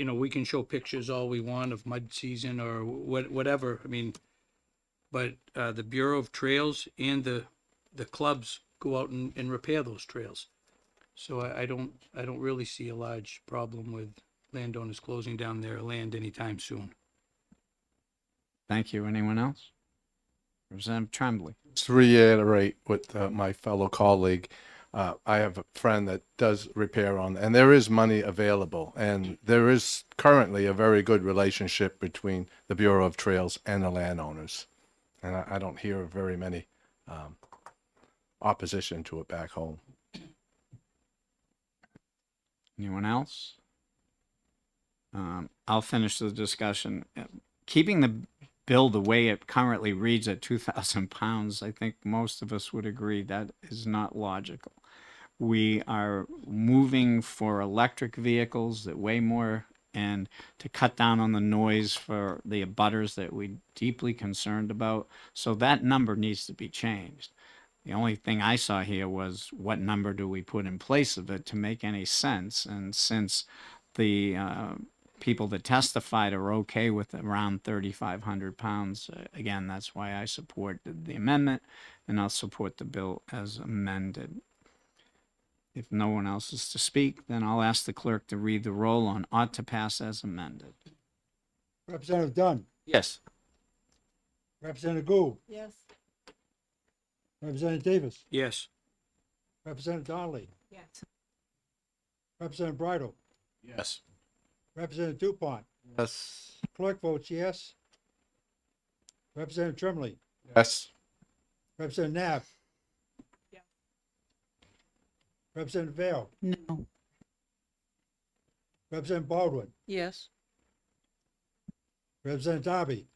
S8: know, we can show pictures all we want of mud season or whatever. I mean, but the Bureau of Trails and the clubs go out and repair those trails. So I don't really see a large problem with landowners closing down their land anytime soon.
S1: Thank you. Anyone else? Representative Tremblay?
S13: To reiterate with my fellow colleague, I have a friend that does repair on, and there is money available, and there is currently a very good relationship between the Bureau of Trails and the landowners. And I don't hear of very many opposition to it back home.
S1: Anyone else? I'll finish the discussion. Keeping the bill the way it currently reads at 2,000 pounds, I think most of us would agree that is not logical. We are moving for electric vehicles that weigh more and to cut down on the noise for the abutters that we're deeply concerned about. So that number needs to be changed. The only thing I saw here was what number do we put in place of it to make any sense? And since the people that testified are okay with around 3,500 pounds, again, that's why I support the amendment, and I'll support the bill as amended. If no one else is to speak, then I'll ask the clerk to read the roll on ought to pass as amended.
S20: Representative Dunn,
S1: Yes.
S20: Representative Gould,
S17: Yes.
S20: Representative Davis,
S8: Yes.
S20: Representative Donnelly,
S14: Yes.
S20: Representative Bridle,
S16: Yes.
S20: Representative Dupont.
S9: Yes.
S20: Clerk votes yes. Representative Tremblay,
S13: Yes.
S20: Representative Nab.
S15: Yes.
S20: Representative Vale,
S12: No.
S20: Representative Baldwin,
S19: Yes.
S20: Representative Darby.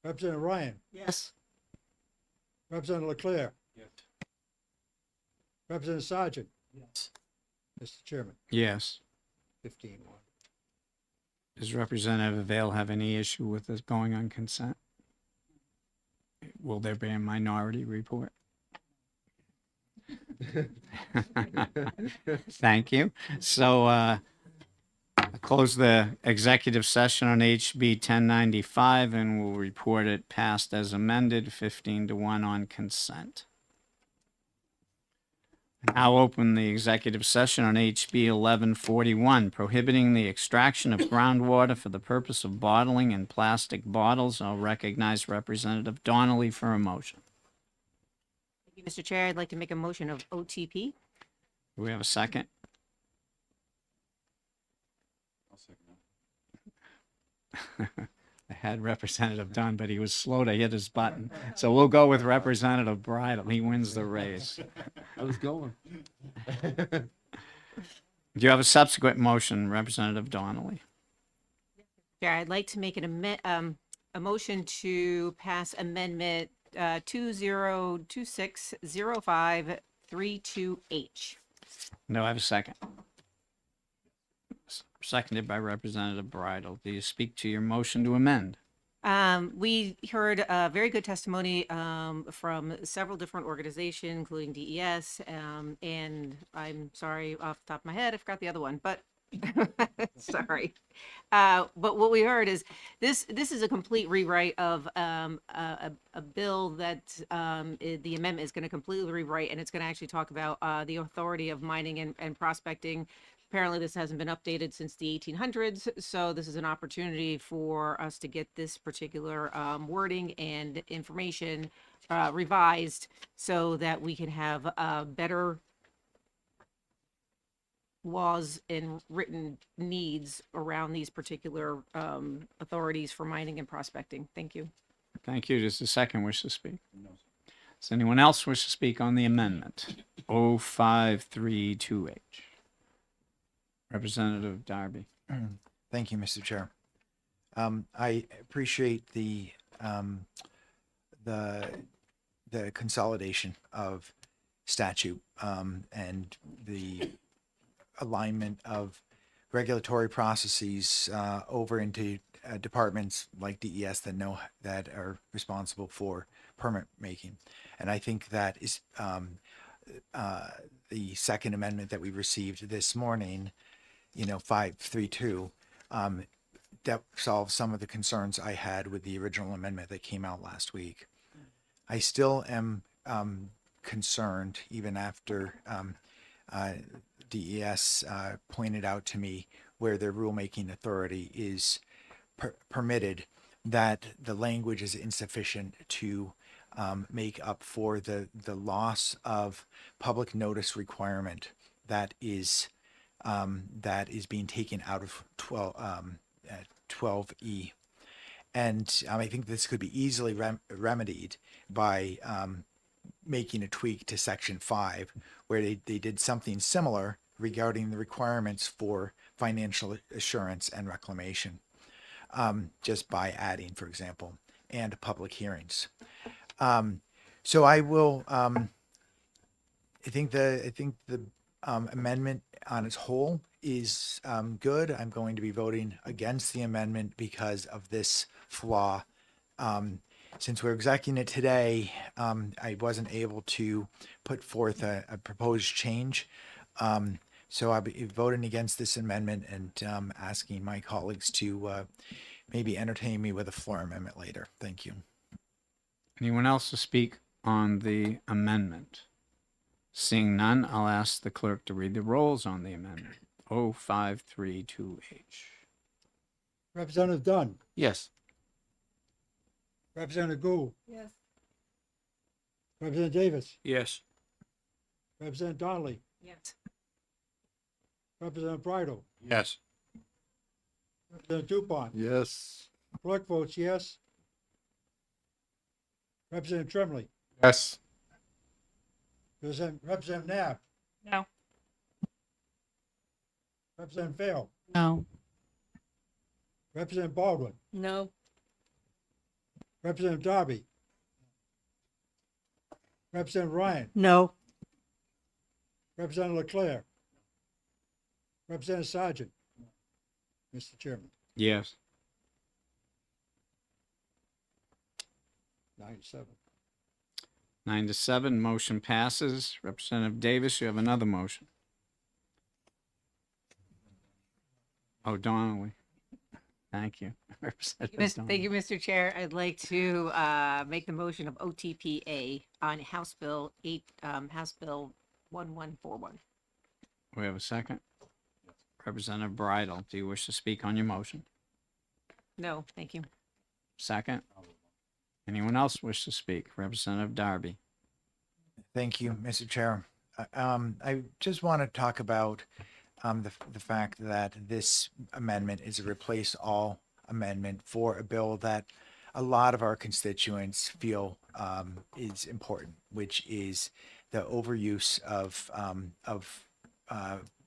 S20: Representative Ryan,
S7: Yes.
S20: Representative Leclerc.
S6: Yes.
S20: Representative Sergeant? Yes. Mr. Chairman,
S1: Yes.
S20: 15-1.
S1: Does Representative Vale have any issue with this going on consent? Will there be a minority report? Thank you. So, I close the executive session on HB 1095 and we'll report it passed as amended, 15-1 on consent. Now open the executive session on HB 1141, prohibiting the extraction of groundwater for the purpose of bottling in plastic bottles. I'll recognize Representative Donnelly for a motion.
S14: Thank you, Mr. Chair. I'd like to make a motion of OTP.
S1: Do we have a second? I had Representative Dunn, but he was slow to hit his button. So we'll go with Representative Bridle. He wins the race.
S9: I was going.
S1: Do you have a subsequent motion, Representative Donnelly?
S14: Chair, I'd like to make a motion to pass amendment 20260532H.
S1: No, I have a second. Seconded by Representative Bridle. Do you speak to your motion to amend?
S14: We heard very good testimony from several different organizations, including DES, and I'm sorry, off the top of my head, I forgot the other one, but sorry. But what we heard is this is a complete rewrite of a bill that the amendment is going to completely rewrite, and it's going to actually talk about the authority of mining and prospecting. Apparently, this hasn't been updated since the 1800s, so this is an opportunity for us to get this particular wording and information revised so that we can have better laws and written needs around these particular authorities for mining and prospecting. Thank you.
S1: Thank you. Does the second wish to speak? No. Does anyone else wish to speak on the amendment? 0532H. Representative Darby.
S10: Thank you, Mr. Chair. I appreciate the consolidation of statute and the alignment of regulatory processes over into departments like DES that are responsible for permit making. And I think that is the second amendment that we received this morning, 532, that solves some of the concerns I had with the original amendment that came out last week. I still am concerned, even after DES pointed out to me where their rulemaking authority is permitted, that the language is insufficient to make up for the loss of public notice requirement that is being taken out of 12E. And I think this could be easily remedied by making a tweak to Section 5, where they did something similar regarding the requirements for financial assurance and reclamation, just by adding, for example, and public hearings. So I will. I think the amendment on its whole is good. I'm going to be voting against the amendment because of this flaw. Since we're executing it today, I wasn't able to put forth a proposed change. So I'll be voting against this amendment and asking my colleagues to maybe entertain me with a floor amendment later. Thank you.
S1: Anyone else to speak on the amendment? Seeing none, I'll ask the clerk to read the rolls on the amendment. 0532H.
S20: Representative Dunn.
S9: Yes.
S20: Representative Gould.
S4: Yes.
S20: Representative Davis.
S8: Yes.
S20: Representative Donnelly.
S14: Yes.
S20: Representative Bridle.
S16: Yes.
S20: Representative Dupont.
S13: Yes.
S20: Clerk votes yes. Representative Tremblay.
S13: Yes.
S20: Representative Knapp.
S15: No.
S20: Representative Vale.
S12: No.
S20: Representative Baldwin.
S19: No.
S20: Representative Darby. Representative Ryan.
S11: No.
S20: Representative Leclerc. Representative Sergeant. Mr. Chairman,
S1: Yes.
S20: 9-7.
S1: 9-7, motion passes. Representative Davis, you have another motion. Oh, Donnelly. Thank you. Representative Donnelly.
S14: Thank you, Mr. Chair. I'd like to make the motion of OTPA on House Bill 1141.
S1: We have a second. Representative Bridle, do you wish to speak on your motion?
S14: No, thank you.
S1: Second. Anyone else wish to speak? Representative Darby.
S10: Thank you, Mr. Chair. I just want to talk about the fact that this amendment is a replace all amendment for a bill that a lot of our constituents feel is important, which is the overuse of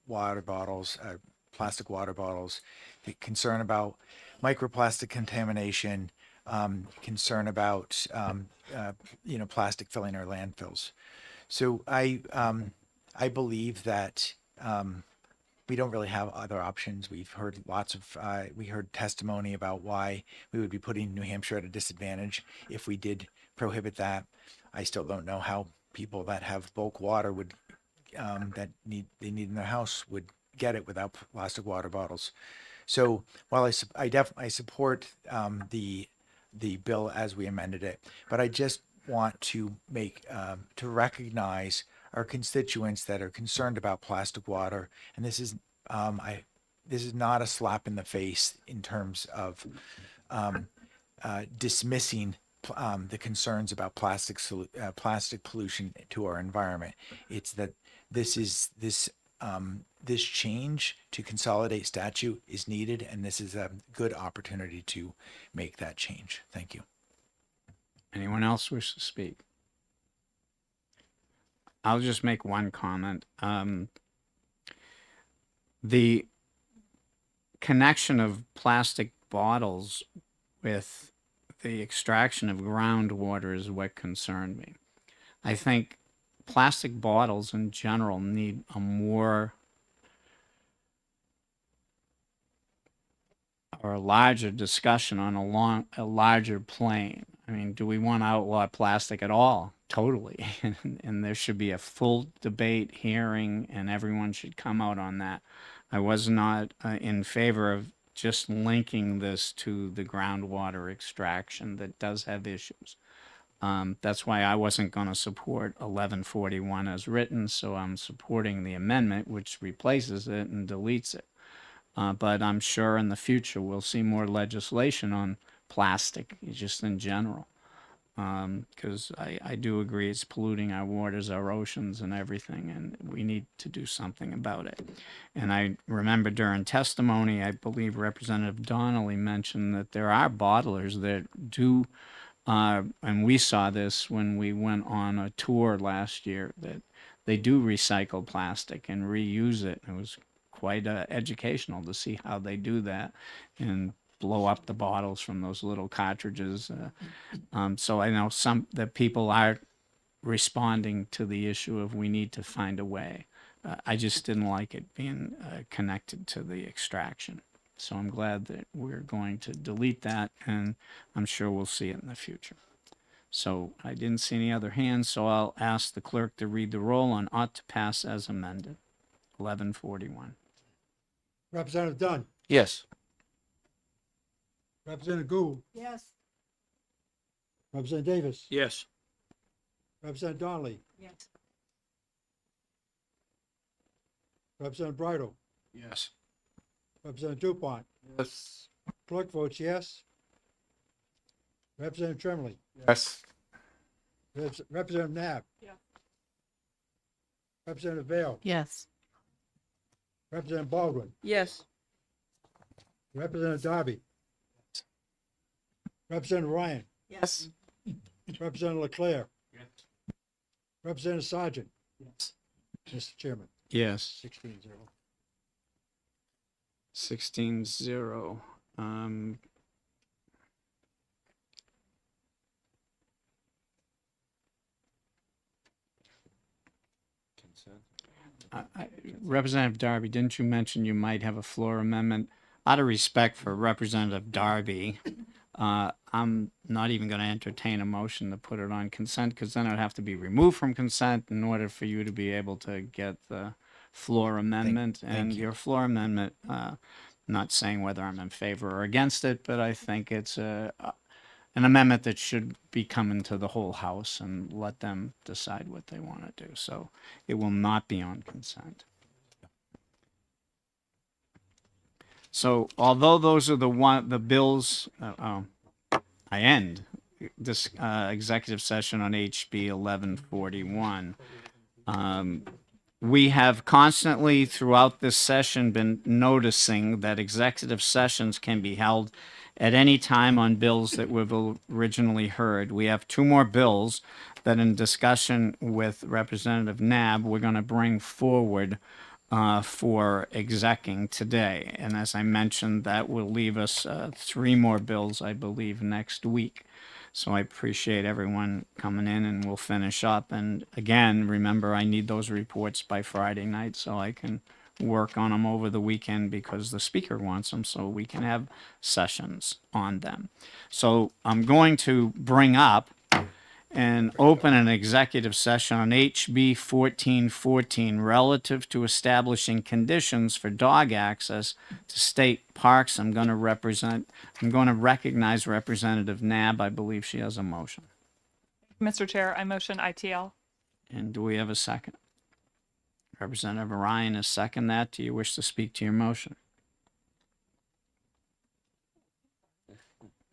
S10: water bottles, plastic water bottles, the concern about microplastic contamination, concern about plastic filling our landfills. So I believe that we don't really have other options. We've heard we heard testimony about why we would be putting New Hampshire at a disadvantage if we did prohibit that. I still don't know how people that have bulk water would they need in their house would get it without plastic water bottles. So while I support the bill as we amended it, but I just want to to recognize our constituents that are concerned about plastic water, and this is not a slap in the face in terms of dismissing the concerns about plastic pollution to our environment. It's that this change to consolidate statute is needed, and this is a good opportunity to make that change. Thank you.
S1: Anyone else wish to speak? I'll just make one comment. The connection of plastic bottles with the extraction of groundwater is what concerned me. I think plastic bottles in general need a larger discussion on a larger plane. I mean, do we want to outlaw plastic at all? Totally. And there should be a full debate, hearing, and everyone should come out on that. I was not in favor of just linking this to the groundwater extraction that does have issues. That's why I wasn't going to support 1141 as written, so I'm supporting the amendment, which replaces it and deletes it. But I'm sure in the future we'll see more legislation on plastic, just in general. Because I do agree it's polluting our waters, our oceans, and everything, and we need to do something about it. And I remember during testimony, I believe Representative Donnelly mentioned that there are bottlers that do, and we saw this when we went on a tour last year, that they do recycle plastic and reuse it. It was quite educational to see how they do that and blow up the bottles from those little cartridges. So I know that people are responding to the issue of we need to find a way. I just didn't like it being connected to the extraction. So I'm glad that we're going to delete that, and I'm sure we'll see it in the future. So I didn't see any other hands, so I'll ask the clerk to read the roll on ought to pass as amended. 1141.
S20: Representative Dunn.
S9: Yes.
S20: Representative Gould.
S7: Yes.
S20: Representative Davis.
S8: Yes.
S20: Representative Donnelly.
S14: Yes.
S20: Representative Bridle.
S8: Yes.
S20: Representative Dupont.
S13: Yes.
S20: Clerk votes yes. Representative Tremblay.
S13: Yes.
S20: Representative Knapp.
S15: Yeah.
S20: Representative Vale.
S12: Yes.
S20: Representative Baldwin.
S19: Yes.
S20: Representative Darby. Representative Ryan.
S19: Yes.
S20: Representative Leclerc. Representative Sergeant.
S8: Yes.
S20: Mr. Chairman,
S1: Yes.
S20: 16-0.
S1: 16-0. Representative Darby, didn't you mention you might have a floor amendment? Out of respect for Representative Darby, I'm not even going to entertain a motion to put it on consent because then it would have to be removed from consent in order for you to be able to get the floor amendment. And your floor amendment, not saying whether I'm in favor or against it, but I think it's an amendment that should be coming to the whole House and let them decide what they want to do. So it will not be on consent. So although those are the bills, I end this executive session on HB 1141. We have constantly throughout this session been noticing that executive sessions can be held at any time on bills that we've originally heard. We have two more bills that in discussion with Representative Nab, we're going to bring forward for execing today. And as I mentioned, that will leave us three more bills, I believe, next week. So I appreciate everyone coming in and we'll finish up. And again, remember, I need those reports by Friday night so I can work on them over the weekend because the speaker wants them so we can have sessions on them. So I'm going to bring up and open an executive session on HB 1414 relative to establishing conditions for dog access to state parks. I'm going to recognize Representative Nab. I believe she has a motion.
S15: Mr. Chair, I motion ITL.
S1: And do we have a second? Representative Ryan has seconded that. Do you wish to speak to your motion?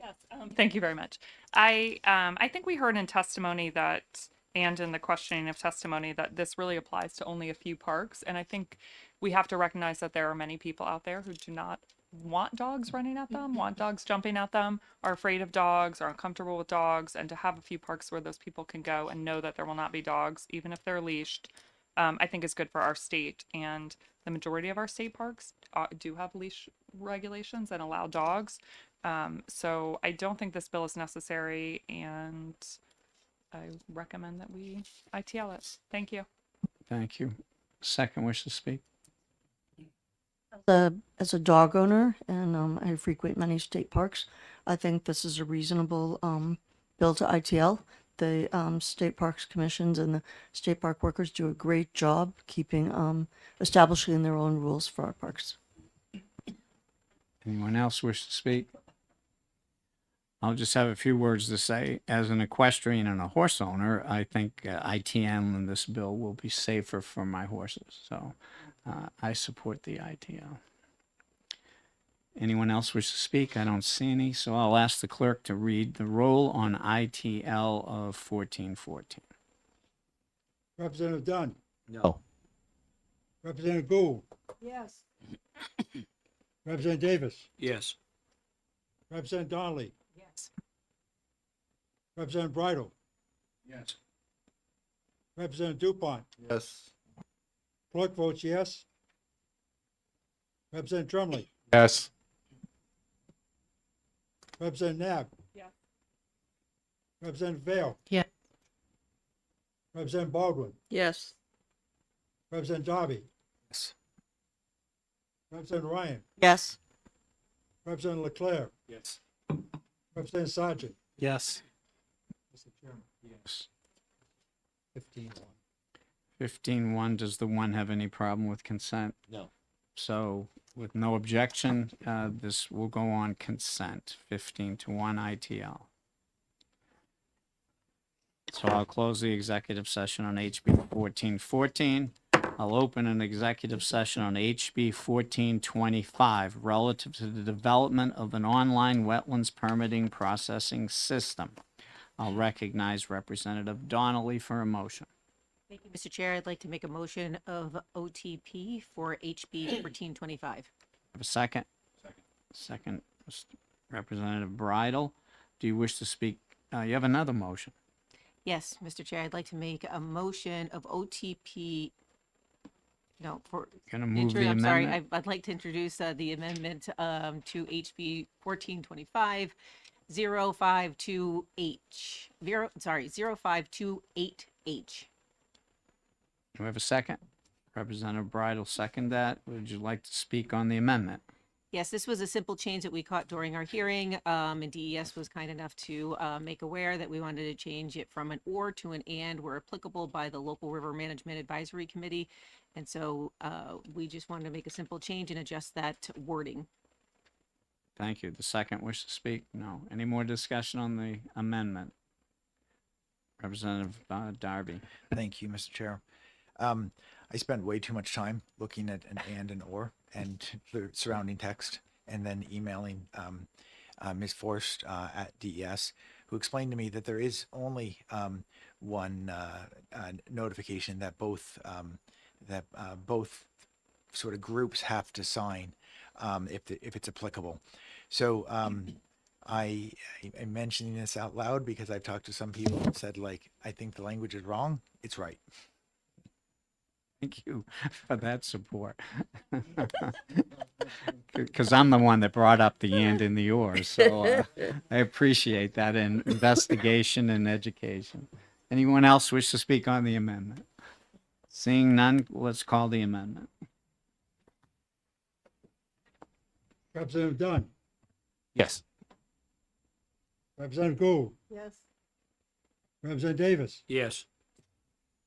S15: Yes, thank you very much. I think we heard in testimony that, and in the questioning of testimony, that this really applies to only a few parks. And I think we have to recognize that there are many people out there who do not want dogs running at them, want dogs jumping at them, are afraid of dogs, are uncomfortable with dogs, and to have a few parks where those people can go and know that there will not be dogs, even if they're leashed, I think is good for our state. And the majority of our state parks do have leash regulations and allow dogs. So I don't think this bill is necessary, and I recommend that we ITL it. Thank you.
S1: Thank you. Second wish to speak?
S7: As a dog owner, and I frequent many state parks, I think this is a reasonable bill to ITL. The state parks commissions and the state park workers do a great job keeping establishing their own rules for our parks.
S1: Anyone else wish to speak? I'll just have a few words to say. As an equestrian and a horse owner, I think ITM in this bill will be safer for my horses. So I support the ITL. Anyone else wish to speak? I don't see any, so I'll ask the clerk to read the roll on ITL of 1414.
S20: Representative Dunn.
S9: No.
S20: Representative Gould.
S19: Yes.
S20: Representative Davis.
S8: Yes.
S20: Representative Donnelly.
S19: Yes.
S20: Representative Bridle.
S8: Yes.
S20: Representative Dupont.
S9: Yes.
S20: Clerk votes yes. Representative Tremley.
S13: Yes.
S20: Representative Nab.
S15: Yes.
S20: Representative Vale.
S12: Yes.
S20: Representative Baldwin.
S19: Yes.
S20: Representative Darby.
S13: Yes.
S20: Representative Ryan.
S19: Yes.
S20: Representative Leclerc.
S8: Yes.
S20: Representative Sargent.
S5: Yes.
S20: Mr. Chairman.
S1: Yes.
S20: 15-1.
S1: 15-1, does the one have any problem with consent?
S9: No.
S1: So with no objection, this will go on consent, 15-1 ITL. So I'll close the executive session on HB 1414. I'll open an executive session on HB 1425 relative to the development of an online wetlands permitting processing system. I'll recognize Representative Donnelly for a motion.
S14: Thank you, Mr. Chair. I'd like to make a motion of OTP for HB 1425.
S1: Have a second? Second, Representative Bridle. Do you wish to speak? You have another motion.
S14: Yes, Mr. Chair, I'd like to make a motion of OTP. No, for.
S1: Gonna move the
S14: I'm sorry,
S1: amendment?
S14: I'd like to introduce the amendment to HB 1425 052H. 052H.
S1: Do we have a second? Representative Bridle second that. Would you like to speak on the amendment?
S14: Yes, this was a simple change that we caught during our hearing, and DES was kind enough to make aware that we wanted to change it from an or to an and where applicable by the local river management advisory committee. And so we just wanted to make a simple change and adjust that wording.
S1: Thank you. The second wish to speak? No. Any more discussion on the amendment? Representative Darby.
S10: Thank you, Mr. Chair. I spent way too much time looking at an and and the surrounding text, and then emailing Ms. Forst at DES, who explained to me that there is only one notification that both sort of groups have to sign if it's applicable. So I'm mentioning this out loud because I've talked to some people and said, like, I think the language is wrong. It's right.
S1: Thank you for that support. Because I'm the one that brought up the and and the or, so I appreciate that investigation and education. Anyone else wish to speak on the amendment? Seeing none, let's call the amendment.
S20: Representative Dunn,
S16: Yes.
S20: Representative Gould,
S19: Yes.
S20: Representative Davis,
S8: Yes.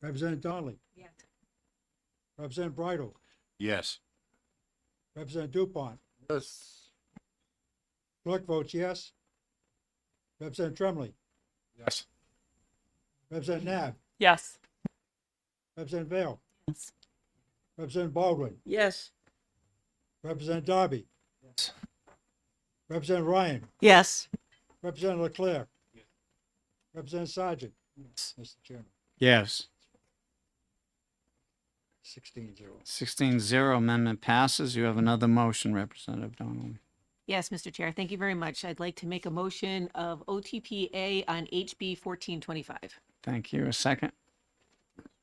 S20: Representative Donnelly,
S14: Yes.
S20: Representative Bridle,
S16: Yes.
S20: Representative Dupont.
S9: Yes.
S20: Clerk votes yes. Representative Tremblay,
S16: Yes.
S20: Representative Nab,
S15: Yes.
S20: Representative Vale,
S12: Yes.
S20: Representative Baldwin,
S19: Yes.
S20: Representative Darby,
S10: Yes.
S20: Representative Ryan,
S19: Yes.
S20: Representative Leclerc, Representative Sergeant. Mr. Chairman,
S1: Yes.
S20: 16-0.
S1: 16-0, amendment passes. You have another motion, Representative Donnelly.
S14: Yes, Mr. Chair, thank you very much. I'd like to make a motion of OTPA on HB 1425.
S1: Thank you. A second?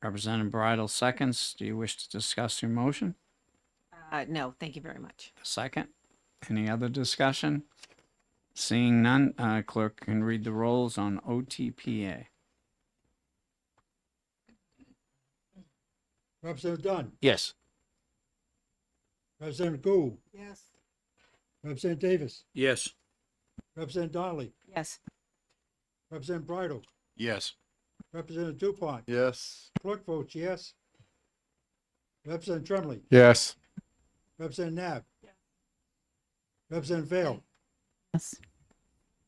S1: Representative Bridle seconds. Do you wish to discuss your motion?
S14: No, thank you very much.
S1: A second? Any other discussion? Seeing none, clerk can read the rolls on OTPA.
S20: Representative Dunn,
S16: Yes.
S20: Representative Gould,
S19: Yes.
S20: Representative Davis,
S8: Yes.
S20: Representative Donnelly,
S14: Yes.
S20: Representative Bridle,
S16: Yes.
S20: Representative Dupont.
S9: Yes.
S20: Clerk votes yes. Representative Tremblay,
S16: Yes.
S20: Representative Nab, Representative Vale,
S12: Yes.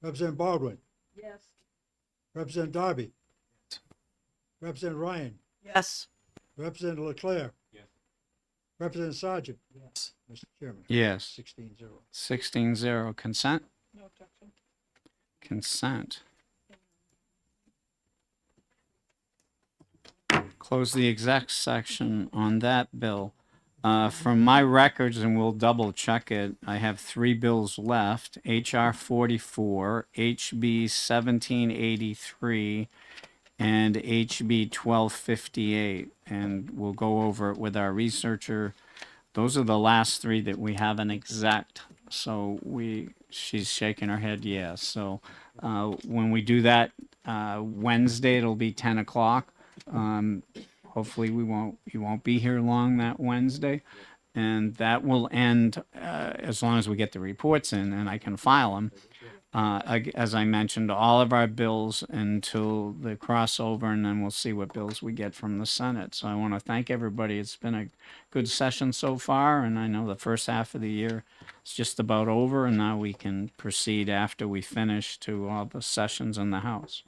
S20: Representative Baldwin,
S19: Yes.
S20: Representative Darby, Representative Ryan,
S19: Yes.
S20: Representative Leclerc, Representative Sergeant.
S10: Yes.
S20: Mr. Chairman,
S1: Yes.
S20: 16-0.
S1: 16-0. Consent?
S15: No objection.
S1: Consent. Close the exec section on that bill. From my records, and we'll double check it, I have 3 bills left: HR 44, HB 1783, and HB 1258. And we'll go over it with our researcher. Those are the last 3 that we haven't exact. So she's shaking her head yes. So when we do that Wednesday, it'll be 10 o'clock. Hopefully you won't be here long that Wednesday, and that will end as long as we get the reports in and I can file them. As I mentioned, all of our bills until the crossover, and then we'll see what bills we get from the Senate. So I want to thank everybody. It's been a good session so far, and I know the first half of the year is just about over, and now we can proceed after we finish to all the sessions in the House.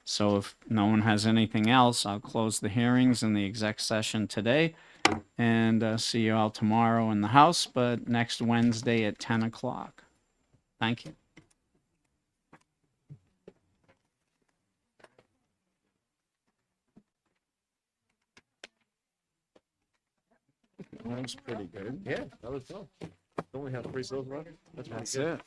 S1: So if no one has anything else, I'll close the hearings and the exec session today, and see you all tomorrow in the House, but next Wednesday at 10 o'clock. Thank you.
S9: That was pretty good. Yeah, that was fun. Only had 3 bills running. That's it.